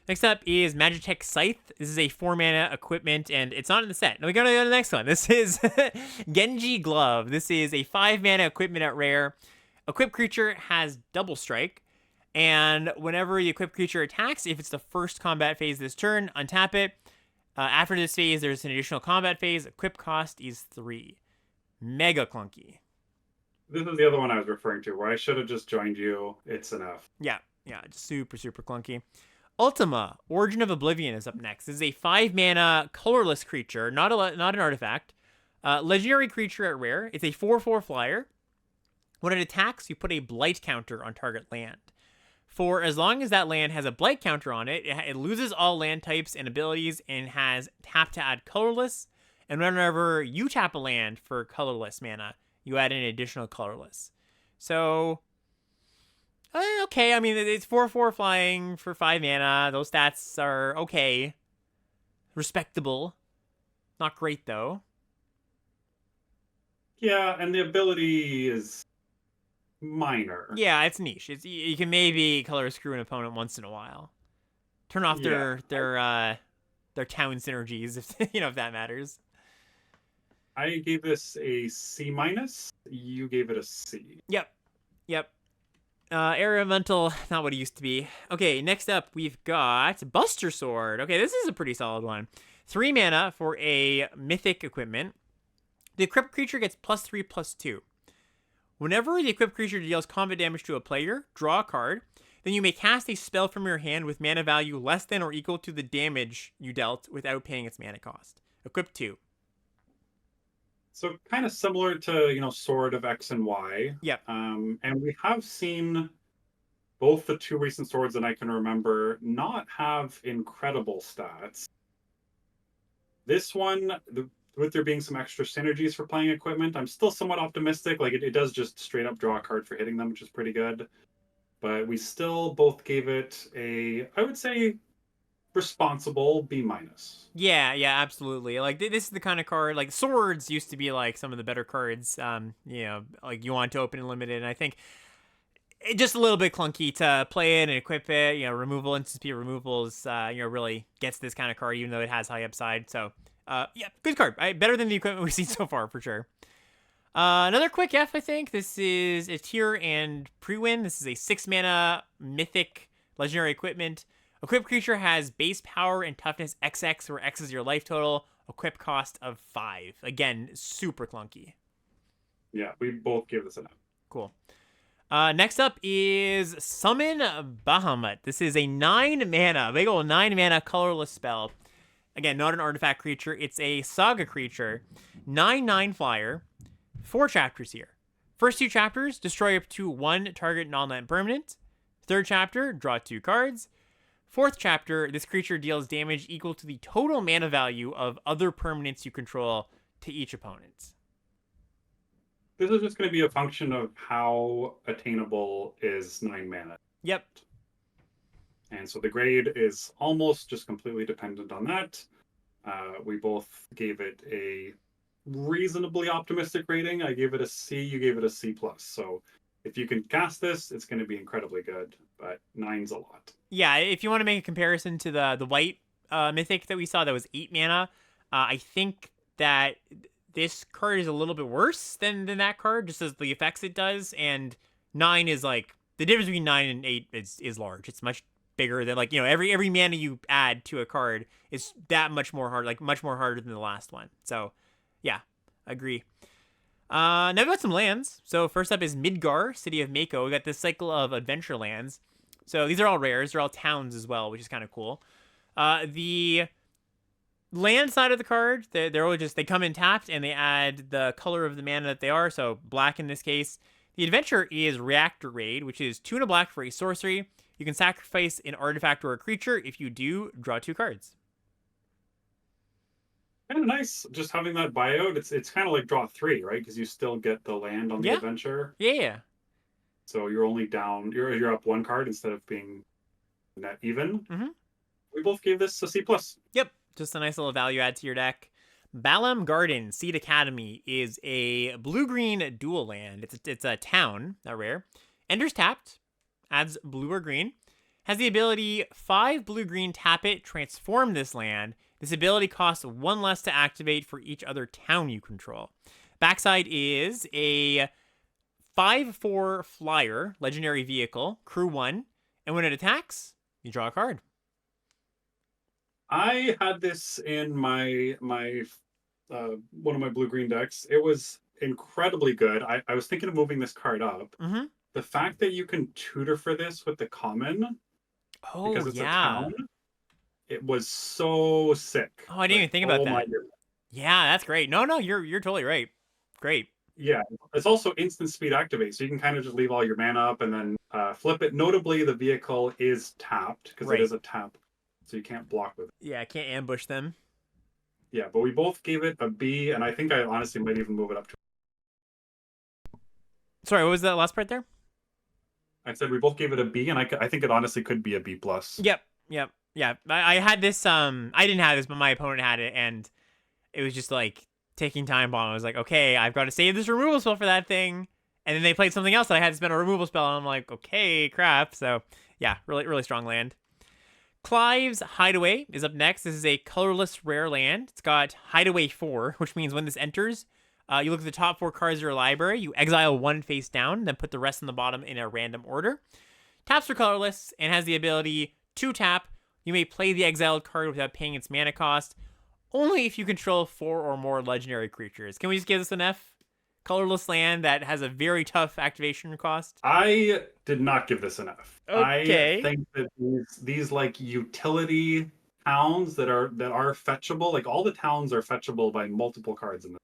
Next up is Magitech Scythe. This is a 4 mana equipment, and it's not in the set. Now we gotta go to the next one. This is Genji Glove. This is a 5 mana equipment at rare. Equipped creature has double strike, and whenever the equipped creature attacks, if it's the first combat phase this turn, untap it. After this phase, there's an additional combat phase. Equip cost is 3. Mega clunky. This is the other one I was referring to, where I should have just joined you. It's an F. Yeah, yeah, just super, super clunky. Ultima, Origin of Oblivion is up next. This is a 5 mana colorless creature, not an artifact. Legendary creature at rare. It's a 4/4 flyer. When it attacks, you put a blight counter on target land. For as long as that land has a blight counter on it, it loses all land types and abilities and has tap to add colorless. And whenever you tap a land for colorless mana, you add an additional colorless. So okay, I mean, it's 4/4 flying for 5 mana. Those stats are okay. Respectable. Not great, though. Yeah, and the ability is minor. Yeah, it's niche. You can maybe color screw an opponent once in a while. Turn off their town synergies, if that matters. I gave this a C minus. You gave it a C. Yep. Area Mental, not what it used to be. Okay, next up we've got Buster Sword. Okay, this is a pretty solid one. 3 mana for a mythic equipment. The equipped creature gets +3/+2. Whenever the equipped creature deals combat damage to a player, draw a card. Then you may cast a spell from your hand with mana value less than or equal to the damage you dealt without paying its mana cost. Equip 2. So kind of similar to Sword of X and Y. Yep. And we have seen both the two recent swords that I can remember not have incredible stats. This one, with there being some extra synergies for playing equipment, I'm still somewhat optimistic. Like it does just straight up draw a card for hitting them, which is pretty good. But we still both gave it I would say, responsible B minus. Yeah, absolutely. Like this is the kind of card, like swords used to be like some of the better cards. Like you want to open and limited, and I think it just a little bit clunky to play it and equip it. Removal, instant speed removals. Really gets this kind of card, even though it has high upside. So, good card. Better than the equipment we've seen so far for sure. Another quick F, I think. This is a tier and pre-win. This is a 6 mana mythic legendary equipment. Equipped creature has base power and toughness XX, where X is your life total. Equip cost of 5. Again, super clunky. Yeah, we both gave this an F. Cool. Next up is Summon Bahamut. This is a 9 mana, big old 9 mana colorless spell. Again, not an artifact creature. It's a saga creature. 9/9 flyer. 4 chapters here. First 2 chapters, destroy up to 1 target non-land permanent. Third chapter, draw 2 cards. Fourth chapter, this creature deals damage equal to the total mana value of other permanents you control to each opponent. This is just going to be a function of how attainable is 9 mana. Yep. And so the grade is almost just completely dependent on that. We both gave it a reasonably optimistic rating. I gave it a C, you gave it a C+. So if you can cast this, it's going to be incredibly good, but 9's a lot. Yeah, if you want to make a comparison to the white mythic that we saw that was 8 mana, I think that this card is a little bit worse than that card, just as the effects it does, and 9 is like, the difference between 9 and 8 is large. It's much bigger than, like, every mana you add to a card is that much more hard, like much more harder than the last one. So, yeah, agree. Now we've got some lands. So first up is Midgar, City of Mako. We got this cycle of adventure lands. So these are all rares. They're all towns as well, which is kind of cool. The land side of the card, they're all just, they come in tapped and they add the color of the mana that they are. So black in this case. The adventure is Reactor Raid, which is 2 and a black for a sorcery. You can sacrifice an artifact or a creature. If you do, draw 2 cards. Kind of nice just having that buyout. It's kind of like draw 3, right? Because you still get the land on the adventure. Yeah. So you're only down, you're up 1 card instead of being net even. Mm-hmm. We both gave this a C+. Yep. Just a nice little value add to your deck. Balam Garden, Seed Academy, is a blue-green dual land. It's a town, not rare. Enters tapped, adds blue or green. Has the ability 5 blue-green, tap it, transform this land. This ability costs 1 less to activate for each other town you control. Backside is a 5/4 flyer, legendary vehicle, crew 1. And when it attacks, you draw a card. I had this in my one of my blue-green decks. It was incredibly good. I was thinking of moving this card up. Mm-hmm. The fact that you can tutor for this with the common, because it's a town, it was so sick. Oh, I didn't even think about that. Yeah, that's great. No, you're totally right. Great. Yeah, it's also instant speed activate, so you can kind of just leave all your mana up and then flip it. Notably, the vehicle is tapped because it is a tap, so you can't block with it. Yeah, I can't ambush them. Yeah, but we both gave it a B, and I think I honestly might even move it up to. Sorry, what was that last part there? I said we both gave it a B, and I think it honestly could be a B+. Yep. Yeah. I had this. I didn't have this, but my opponent had it, and it was just like taking time bomb. I was like, okay, I've got to save this removal spell for that thing, and then they played something else that I had to spend a removal spell, and I'm like, okay, crap. So yeah, really strong land. Clive's Hideaway is up next. This is a colorless rare land. It's got Hideaway 4, which means when this enters, you look at the top 4 cards of your library, you exile 1 face down, then put the rest on the bottom in a random order. Taps for colorless and has the ability to tap. You may play the exiled card without paying its mana cost, only if you control 4 or more legendary creatures. Can we just give this an F? Colorless land that has a very tough activation cost. I did not give this an F. Okay. I think that these like utility towns that are fetchable, like all the towns are fetchable by multiple cards in them.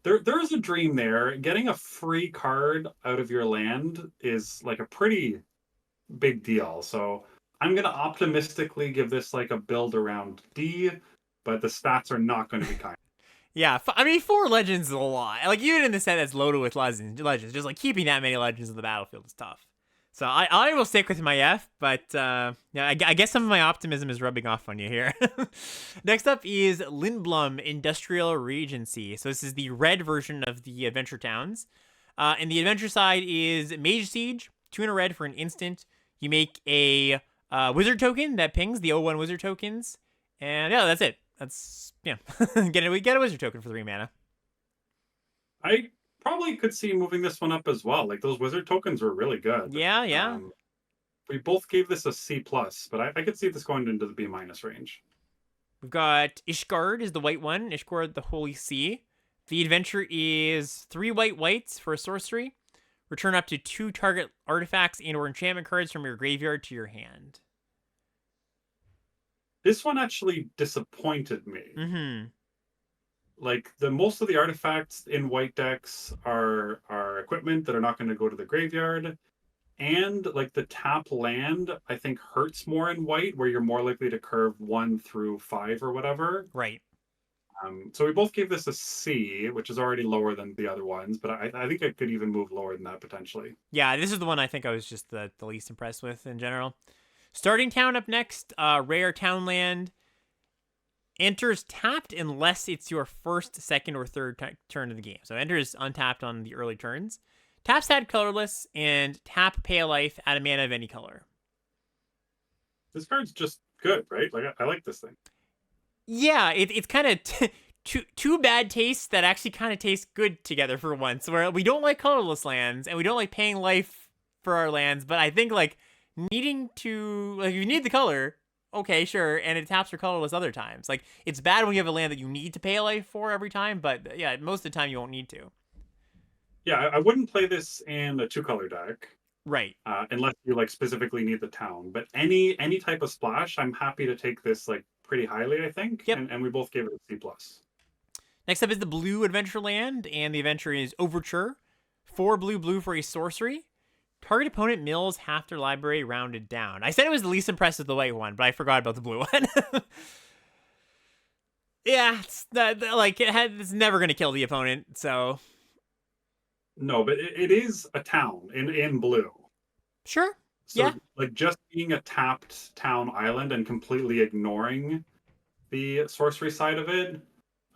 There is a dream there. Getting a free card out of your land is like a pretty big deal. So I'm gonna optimistically give this like a build around D, but the stats are not going to be kind. Yeah, I mean, 4 legends is a lot. Like, even in the set that's loaded with legends, just like keeping that many legends in the battlefield is tough. So I will stick with my F, but yeah, I guess some of my optimism is rubbing off on you here. Next up is Lindblum Industrial Regency. So this is the red version of the Adventure Towns. And the Adventure side is Mage Siege, 2 in a red for an instant. You make a wizard token that pings the 0/1 wizard tokens. And yeah, that's it. That's, yeah. We get a wizard token for 3 mana. I probably could see moving this one up as well. Like, those wizard tokens were really good. Yeah. We both gave this a C+, but I could see this going into the B- range. We've got Ishgard is the white one. Ishgard, the Holy Sea. The adventure is 3 whites for a sorcery. Return up to 2 target artifacts and or enchantment cards from your graveyard to your hand. This one actually disappointed me. Mm-hmm. Like, most of the artifacts in white decks are equipment that are not going to go to the graveyard. And, like, the tap land, I think, hurts more in white, where you're more likely to curve 1 through 5 or whatever. Right. So we both gave this a C, which is already lower than the other ones, but I think I could even move lower than that, potentially. Yeah, this is the one I think I was just the least impressed with in general. Starting Town up next, rare town land. Enters tapped unless it's your first, second, or third turn of the game. So enters untapped on the early turns. Taps add colorless, and tap pay a life, add a mana of any color. This card's just good, right? Like, I like this thing. Yeah, it's kind of two bad tastes that actually kind of taste good together for once, where we don't like colorless lands, and we don't like paying life for our lands, but I think, like, needing to, like, if you need the color, okay, sure, and it taps for colorless other times. Like, it's bad when you have a land that you need to pay a life for every time, but yeah, most of the time you won't need to. Yeah, I wouldn't play this in a 2-color deck. Right. Unless you like specifically need the town. But any type of splash, I'm happy to take this like pretty highly, I think. Yep. And we both gave it a C plus. Next up is the blue adventure land, and the adventure is Overture. 4 blue, blue for a sorcery. Target opponent mills half their library rounded down. I said it was the least impressive, the white one, but I forgot about the blue one. Yeah, it's never gonna kill the opponent. So No, but it is a town in blue. sure, So yeah, like just being a tapped town island and completely ignoring the sorcery side of it.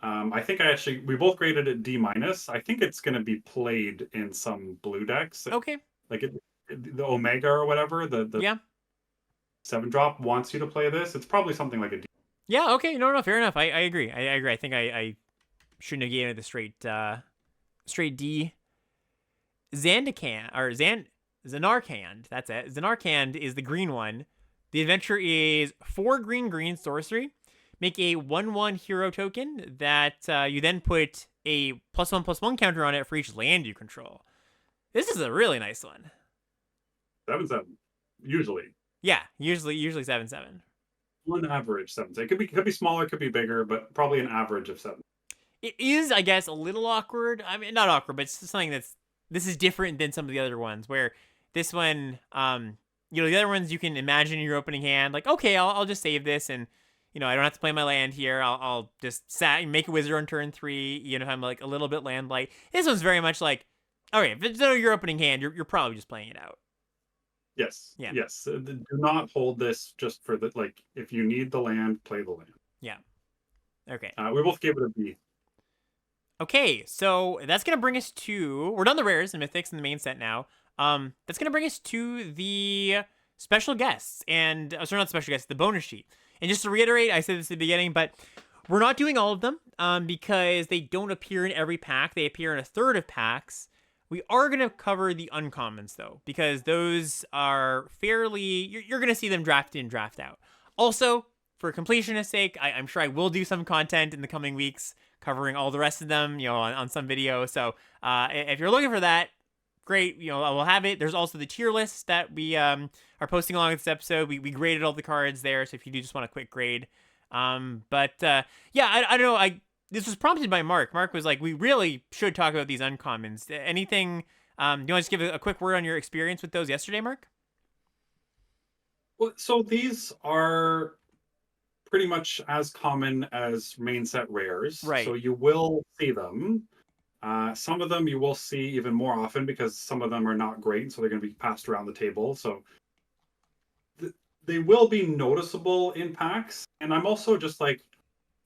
I think we both graded it D minus. I think it's going to be played in some blue decks, okay, like the Omega or whatever. The yeah, 7-drop wants you to play this. It's probably something like a D. yeah, okay. No, fair enough. I agree. I agree. I think I shouldn't have given it the straight D. Zanarkand. That's it. Zanarkand is the green one. The adventure is 4 green green sorcery. Make a 1/1 hero token that you then put a +1/+1 counter on it for each land you control. This is a really nice one. 7/7 usually. Yeah, usually 7/7. On average 7/7. It could be smaller, could be bigger, but probably an average of 7. It is, I guess, a little awkward. I mean, not awkward, but it's something this is different than some of the other ones. Where this one, the other ones you can imagine in your opening hand, like, okay, I'll just save this, and I don't have to play my land here. I'll just make a wizard on turn 3, even if I'm like a little bit land light. This one's very much like, okay, if it's your opening hand, you're probably just playing it out. Yes. Yeah. Yes. Do not hold this just for the like. If you need the land, play the land. Yeah. Okay. We both gave it a B. Okay, so that's gonna bring us to we're done the rares and mythics in the main set now. That's gonna bring us to the special guests and sorry, not special guests, the bonus sheet. And just to reiterate, I said this at the beginning, but we're not doing all of them because they don't appear in every pack. They appear in a third of packs. We are gonna cover the uncommons though, because those are fairly you're gonna see them draft in, draft out. Also, for completionist sake, I'm sure I will do some content in the coming weeks covering all the rest of them, on some video. So if you're looking for that, great. I will have it. There's also the tier list that we are posting along with this episode. We graded all the cards there, so if you do just want a quick grade. I don't know. This was prompted by Mark. Mark was like, we really should talk about these uncommons. Anything? Do you want to just give a quick word on your experience with those yesterday, Mark? Well, so these are pretty much as common as main set rares. Right. So you will see them. Some of them you will see even more often because some of them are not great, so they're going to be passed around the table. So they will be noticeable in packs. And I'm also just like,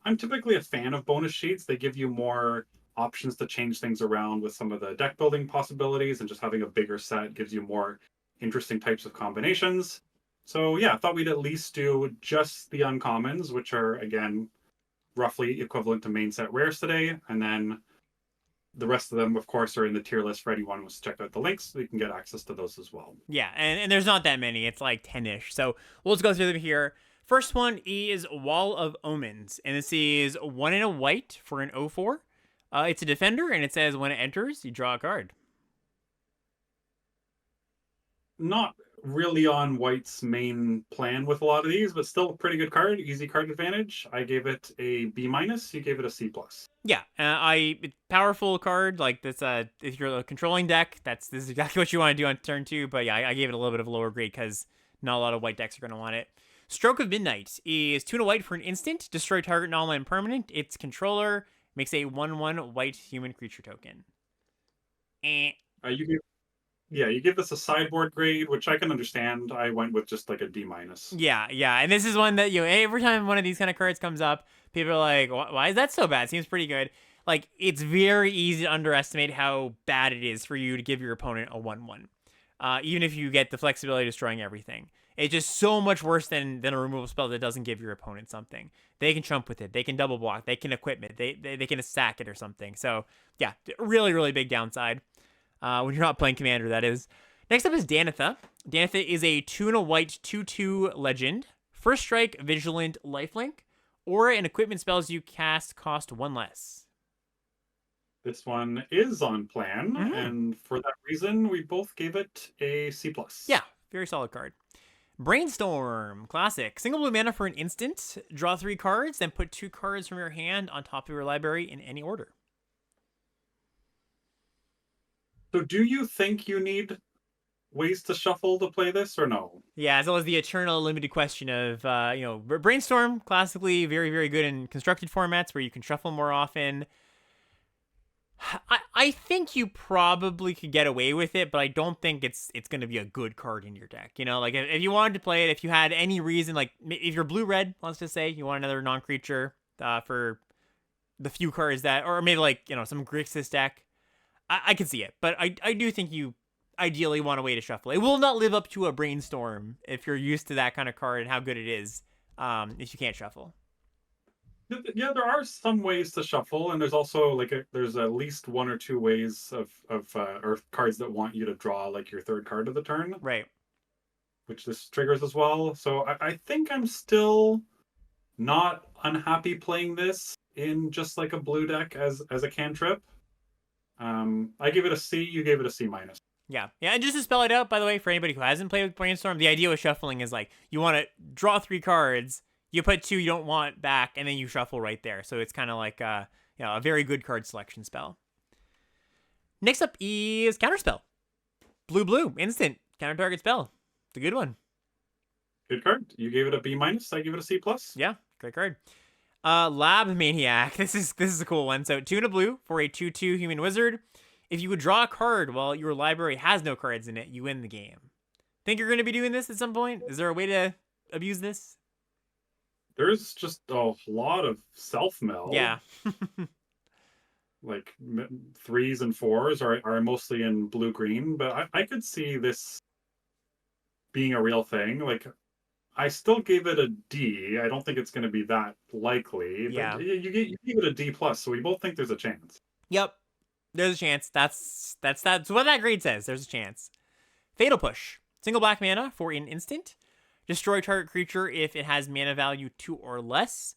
I'm typically a fan of bonus sheets. They give you more options to change things around with some of the deck building possibilities, and just having a bigger set gives you more interesting types of combinations. So yeah, I thought we'd at least do just the uncommons, which are, again, roughly equivalent to main set rares today. And then the rest of them, of course, are in the tier list for anyone who wants to check out the links, so you can get access to those as well. Yeah, and there's not that many. It's like 10-ish. So we'll just go through them here. First one is Wall of Omens, and this is 1 and a white for an 0/4. It's a defender, and it says when it enters, you draw a card. Not really on white's main plan with a lot of these, but still a pretty good card. Easy card advantage. I gave it a B minus. You gave it a C plus. Yeah, powerful card. Like this, if you're a controlling deck, this is exactly what you want to do on turn 2. But yeah, I gave it a little bit of a lower grade because not a lot of white decks are going to want it. Stroke of Midnight is 2 and a white for an instant. Destroy target non-land permanent. Its controller makes a 1/1 white human creature token. You give this a sideboard grade, which I can understand. I went with just like a D minus. Yeah, and this is one that every time one of these kind of cards comes up, people are like, "Why is that so bad?" Seems pretty good. Like, it's very easy to underestimate how bad it is for you to give your opponent a 1/1, even if you get the flexibility of destroying everything. It's just so much worse than a removal spell that doesn't give your opponent something. They can trump with it. They can double block. They can equip it. They can sack it or something. So yeah, really, really big downside. When you're not playing Commander, that is. Next up is Danitha. Danitha is a 2 and a white 2/2 legend First Strike, Vigilant, Lifelink, or an equipment spells you cast cost 1 less. This one is on plan, and for that reason, we both gave it a C+. Yeah, very solid card. Brainstorm, classic. Single blue mana for an instant. Draw 3 cards, then put 2 cards from your hand on top of your library in any order. So do you think you need ways to shuffle to play this, or no? Yeah, as well as the eternal limited question of, Brainstorm, classically very, very good in constructed formats where you can shuffle more often. I think you probably could get away with it, but I don't think it's going to be a good card in your deck. Like if you wanted to play it, if you had any reason, like if you're blue-red, let's just say, you want another non-creature for the few cards that, or maybe like, some Grixis deck, I could see it. But I do think you ideally want a way to shuffle. It will not live up to a Brainstorm if you're used to that kind of card and how good it is if you can't shuffle. Yeah, there are some ways to shuffle, and there's also there's at least 1 or 2 ways of or cards that want you to draw like your third card of the turn, Right. which this triggers as well. So I think I'm still not unhappy playing this in just like a blue deck as a cantrip. I give it a C. You gave it a C minus. Yeah, and just to spell it out, by the way, for anybody who hasn't played with Brainstorm, the idea with shuffling is like you want to draw 3 cards. You put 2 you don't want back, and then you shuffle right there. So it's kind of like a very good card selection spell. Next up is Counterspell. Blue, instant. Counter target spell. It's a good one. Good card. You gave it a B minus. I give it a C plus. Yeah, great card. Lab Maniac. This is a cool one. So 2 and a blue for a 2/2 human wizard. If you would draw a card while your library has no cards in it, you win the game. Think you're going to be doing this at some point? Is there a way to abuse this? There's just a lot of self-mill. Yeah. Like 3s and 4s are mostly in blue-green, but I could see this being a real thing. Like, I still gave it a D. I don't think it's going to be that likely. Yeah. But you gave it a D plus, so we both think there's a chance. Yep. There's a chance. That's what that grade says. There's a chance. Fatal Push. Single black mana for an instant. Destroy target creature if it has mana value 2 or less.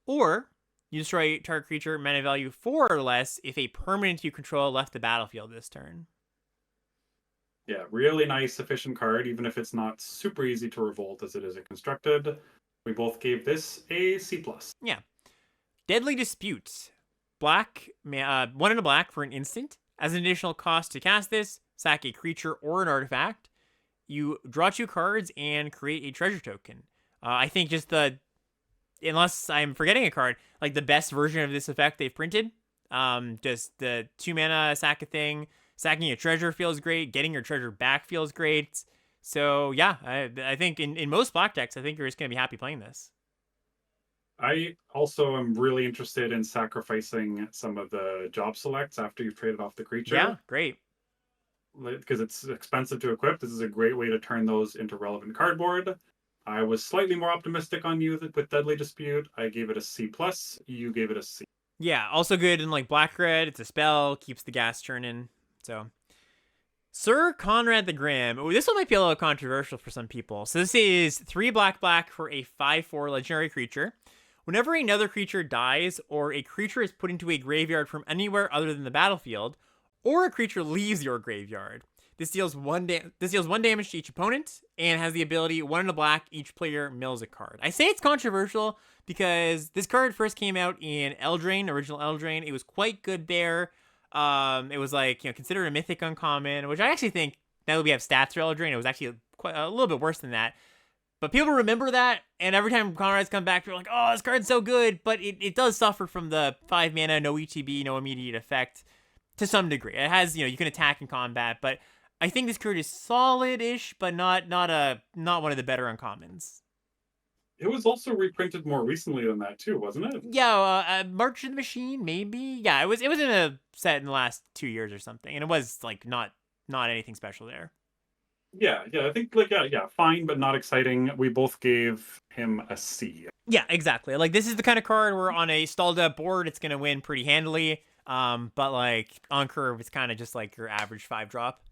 Or you destroy target creature mana value 4 or less if a permanent you control left the battlefield this turn. Yeah, really nice, efficient card, even if it's not super easy to revolt as it is constructed. We both gave this a C+. Yeah. Deadly Dispute. Black, 1 and a black for an instant. As an additional cost to cast this, sack a creature or an artifact. You draw 2 cards and create a treasure token. I think just unless I'm forgetting a card, like the best version of this effect they've printed. Just the 2 mana sack a thing. Sacking a treasure feels great. Getting your treasure back feels great. So yeah, I think in most black decks, I think you're just going to be happy playing this. I also am really interested in sacrificing some of the job selects after you've traded off the creature. Yeah, great. Because it's expensive to equip. This is a great way to turn those into relevant cardboard. I was slightly more optimistic on you with Deadly Dispute. I gave it a C+. You gave it a C. Yeah, also good in like black-red. It's a spell, keeps the gas churning. So, Sir Conrad the Grim. Ooh, this one might be a little controversial for some people. So this is 3 black for a 5/4 legendary creature. Whenever another creature dies, or a creature is put into a graveyard from anywhere other than the battlefield, or a creature leaves your graveyard, this deals 1 damage to each opponent, and has the ability 1 and a black, each player mills a card. I say it's controversial because this card first came out in Eldraine, original Eldraine. It was quite good there. It was like, considered a mythic uncommon, which I actually think, now that we have stats for Eldraine, it was actually quite a little bit worse than that. But people remember that, and every time Conrad's come back, they're like, oh, this card's so good, but it does suffer from the 5 mana, no ETB, no immediate effect, to some degree. It has, you can attack in combat, but I think this card is solid-ish, but not one of the better uncommons. It was also reprinted more recently than that too, wasn't it? Yeah, March of the Machine, maybe. Yeah, it was in a set in the last 2 years or something, and it was like not anything special there. Yeah, I think fine, but not exciting. We both gave him a C. Yeah, exactly. Like, this is the kind of card where on a stalled up board, it's gonna win pretty handily. But like on curve, it's kind of just like your average 5-drop.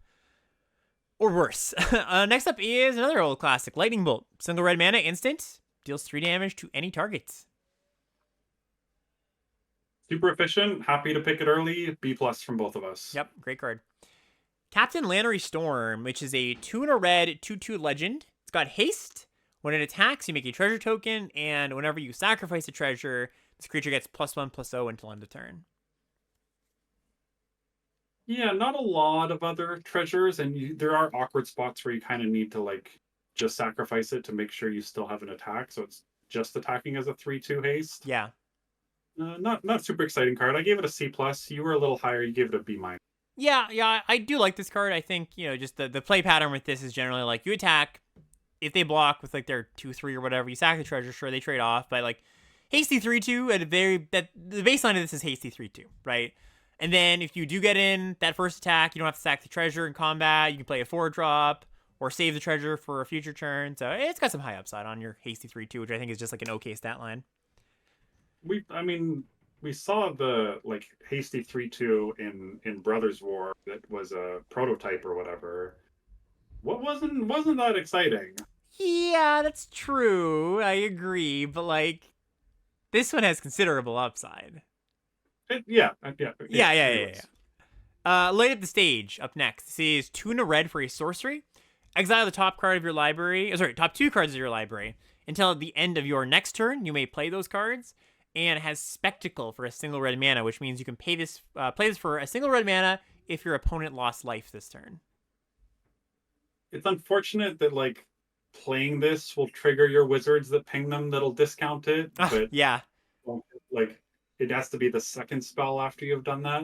Or worse. Next up is another old classic, Lightning Bolt. Single red mana, instant. Deals 3 damage to any target. Super efficient. Happy to pick it early. B+ from both of us. Yep, great card. Captain Lannery Storm, which is a 2 and a red 2/2 legend. It's got haste. When it attacks, you make a treasure token, and whenever you sacrifice a treasure, this creature gets +1/+0 until end of turn. Yeah, not a lot of other treasures, and there are awkward spots where you kind of need to like just sacrifice it to make sure you still have an attack. So it's just attacking as a 3/2 haste. Yeah. Not super exciting card. I gave it a C+. You were a little higher. You gave it a B-. Yeah, I do like this card. I think, just the play pattern with this is generally like you attack. If they block with like their 2/3 or whatever, you sack the treasure, sure, they trade off. But like hasty 3/2 the baseline of this is hasty 3/2, right? And then if you do get in that first attack, you don't have to sack the treasure in combat. You can play a 4-drop or save the treasure for a future turn. So it's got some high upside on your hasty 3/2, which I think is just like an okay stat line. We saw the like hasty 3/2 in Brothers War that was a prototype or whatever. What wasn't that exciting? Yeah, that's true. I agree, but like this one has considerable upside. Yeah. Light up the stage. Up next, this is 2 and a red for a sorcery. Exile the top card of your library. Top 2 cards of your library until at the end of your next turn. You may play those cards, and it has Spectacle for a single red mana, which means you can play this for a single red mana if your opponent lost life this turn. It's unfortunate that like playing this will trigger your wizards that ping them that'll discount it. But yeah, like it has to be the second spell after you've done that,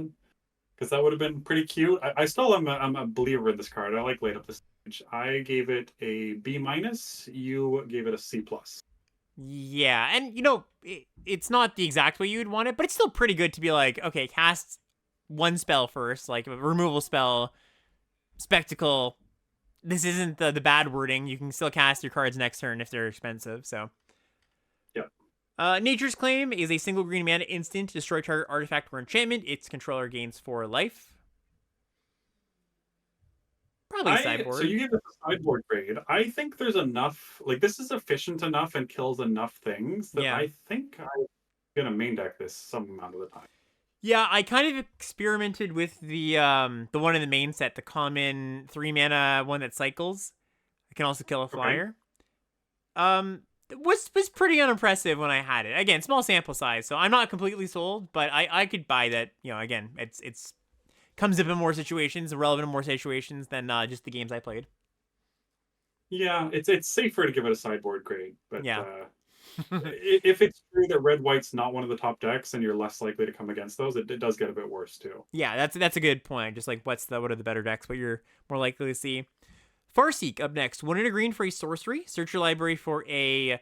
because that would have been pretty cute. I still am a believer in this card. I like Light Up the Stage. I gave it a B-. You gave it a C+. Yeah, and it's not the exact way you'd want it, but it's still pretty good to be like, okay, cast one spell first, like a removal spell, Spectacle. This isn't the bad wording. You can still cast your cards next turn if they're expensive. So, yeah. Nature's Claim is a single green mana instant. Destroy target artifact or enchantment. Its controller gains 4 life. Probably sideboard. So you give it a sideboard grade. I think there's enough. Like this is efficient enough and kills enough things that I think I'm gonna main deck this some amount of the time. Yeah, I kind of experimented with the one in the main set, the common 3 mana one that cycles. It can also kill a flyer. Okay. Was pretty unimpressive when I had it. Again, small sample size, so I'm not completely sold, but I could buy that. Again, it's comes up in more situations, relevant in more situations than just the games I played. Yeah, it's safer to give it a sideboard grade, but yeah. If it's true that red white's not one of the top decks and you're less likely to come against those, it does get a bit worse too. Yeah, that's a good point. Just like what are the better decks, what you're more likely to see. Farseek up next. 1 and a green for a sorcery. Search your library for a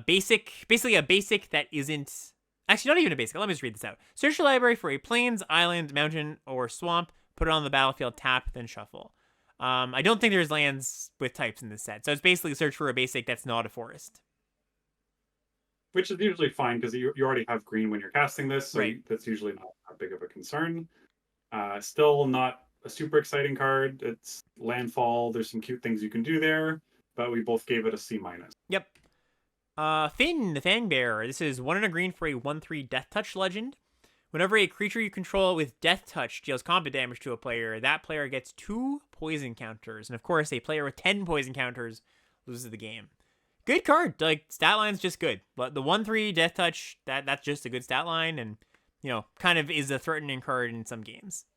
basically a basic that isn't actually not even a basic. Let me just read this out. Search your library for a plains, island, mountain, or swamp. Put it on the battlefield, tap, then shuffle. I don't think there's lands with types in this set, so it's basically search for a basic that's not a forest. Which is usually fine because you already have green when you're casting this, so right. That's usually not that big of a concern. Still not a super exciting card. It's landfall. There's some cute things you can do there, but we both gave it a C-. Yep. Finn, the Fangbearer. This is 1 and a green for a 1/3 Death Touch legend. Whenever a creature you control with Death Touch deals combat damage to a player, that player gets 2 poison counters. And of course, a player with 10 poison counters loses the game. Good card. Like, stat line's just good. But the 1/3 Death Touch, that's just a good stat line, and kind of is a threatening card in some games.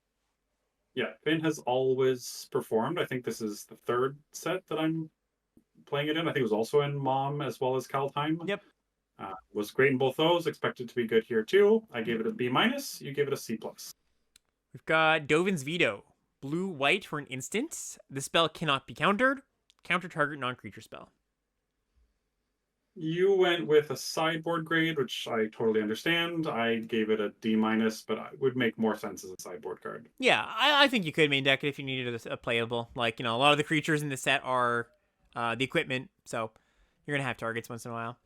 Yeah, Finn has always performed. I think this is the 3rd set that I'm playing it in. I think it was also in Mom as well as Kaldheim. Yep. Was great in both those. Expected to be good here too. I gave it a B-. You gave it a C+. We've got Dovin's Veto. Blue-white for an instant. The spell cannot be countered. Counter target non-creature spell. You went with a sideboard grade, which I totally understand. I gave it a D-, but it would make more sense as a sideboard card. Yeah, I think you could main deck it if you needed a playable. Like, a lot of the creatures in the set are the equipment, so you're going to have targets once in a while.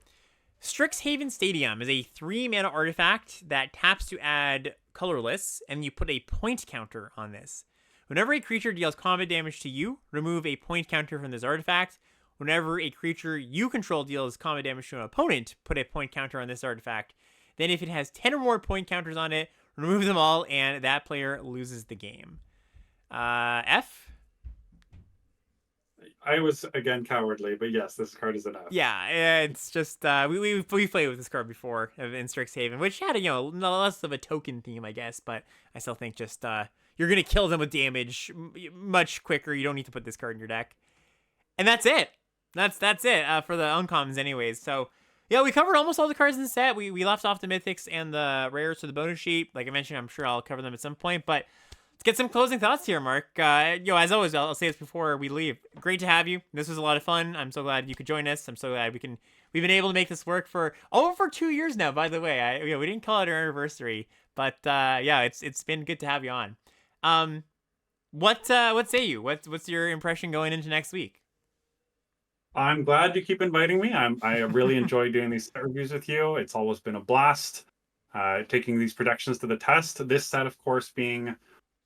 Strixhaven Stadium is a 3 mana artifact that taps to add Colorless, and you put a point counter on this. Whenever a creature deals combat damage to you, remove a point counter from this artifact. whenever a creature you control deals combat damage to an opponent, put a point counter on this artifact. Then if it has 10 or more point counters on it, remove them all, and that player loses the game. F? I was again cowardly, but yes, this card is an F. Yeah, it's just we played with this card before in Strixhaven, which had less of a token theme, I guess, but I still think just you're gonna kill them with damage much quicker. You don't need to put this card in your deck, and that's it. That's it for the uncommons, anyways. So yeah, we covered almost all the cards in the set. We left off the mythics and the rares for the bonus sheet. Like I mentioned, I'm sure I'll cover them at some point, but. Let's get some closing thoughts here, Mark. As always, I'll say this before we leave. Great to have you. This was a lot of fun. I'm so glad you could join us. I'm so glad we've been able to make this work for over 2 years now. By the way, we didn't call it our anniversary, but it's been good to have you on. What say you? What's your impression going into next week? I'm glad you keep inviting me. I really enjoy doing these set reviews with you. It's always been a blast taking these predictions to the test. This set, of course, being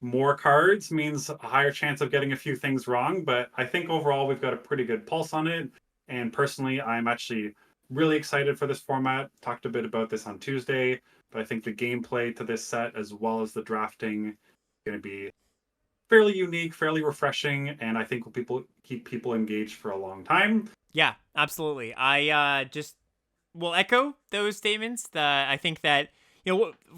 more cards means a higher chance of getting a few things wrong, but I think overall we've got a pretty good pulse on it. And personally, I'm actually really excited for this format. Talked a bit about this on Tuesday, but I think the gameplay to this set, as well as the drafting, is going to be fairly unique, fairly refreshing, and I think will keep people engaged for a long time. Yeah, absolutely. I just will echo those statements. I think that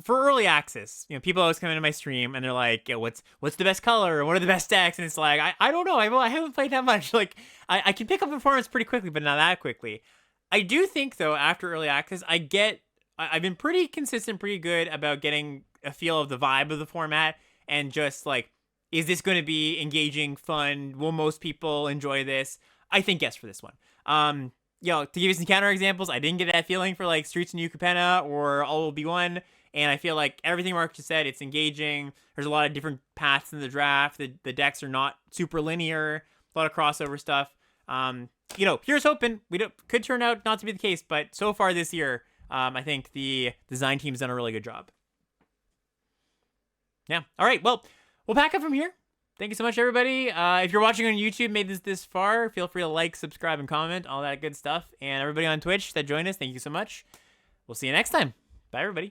for early access, people always come into my stream and they're like, what's the best color? Or what are the best decks? And it's like, I don't know. I haven't played that much. Like, I can pick up performance pretty quickly, but not that quickly. I do think, though, after early access, I've been pretty consistent, pretty good about getting a feel of the vibe of the format and just like, is this going to be engaging, fun? Will most people enjoy this? I think yes for this one. To give you some counter examples, I didn't get that feeling for like Streets of New Capenna or All Will Be One, and I feel like everything Mark just said, it's engaging. There's a lot of different paths in the draft. The decks are not super linear. A lot of crossover stuff. Here's hoping could turn out not to be the case, but so far this year, I think the design team's done a really good job. Yeah. All right. Well, we'll pack up from here. Thank you so much, everybody. If you're watching on YouTube, made this far, feel free to like, subscribe, and comment, all that good stuff. And everybody on Twitch that joined us, thank you so much. We'll see you next time. Bye, everybody.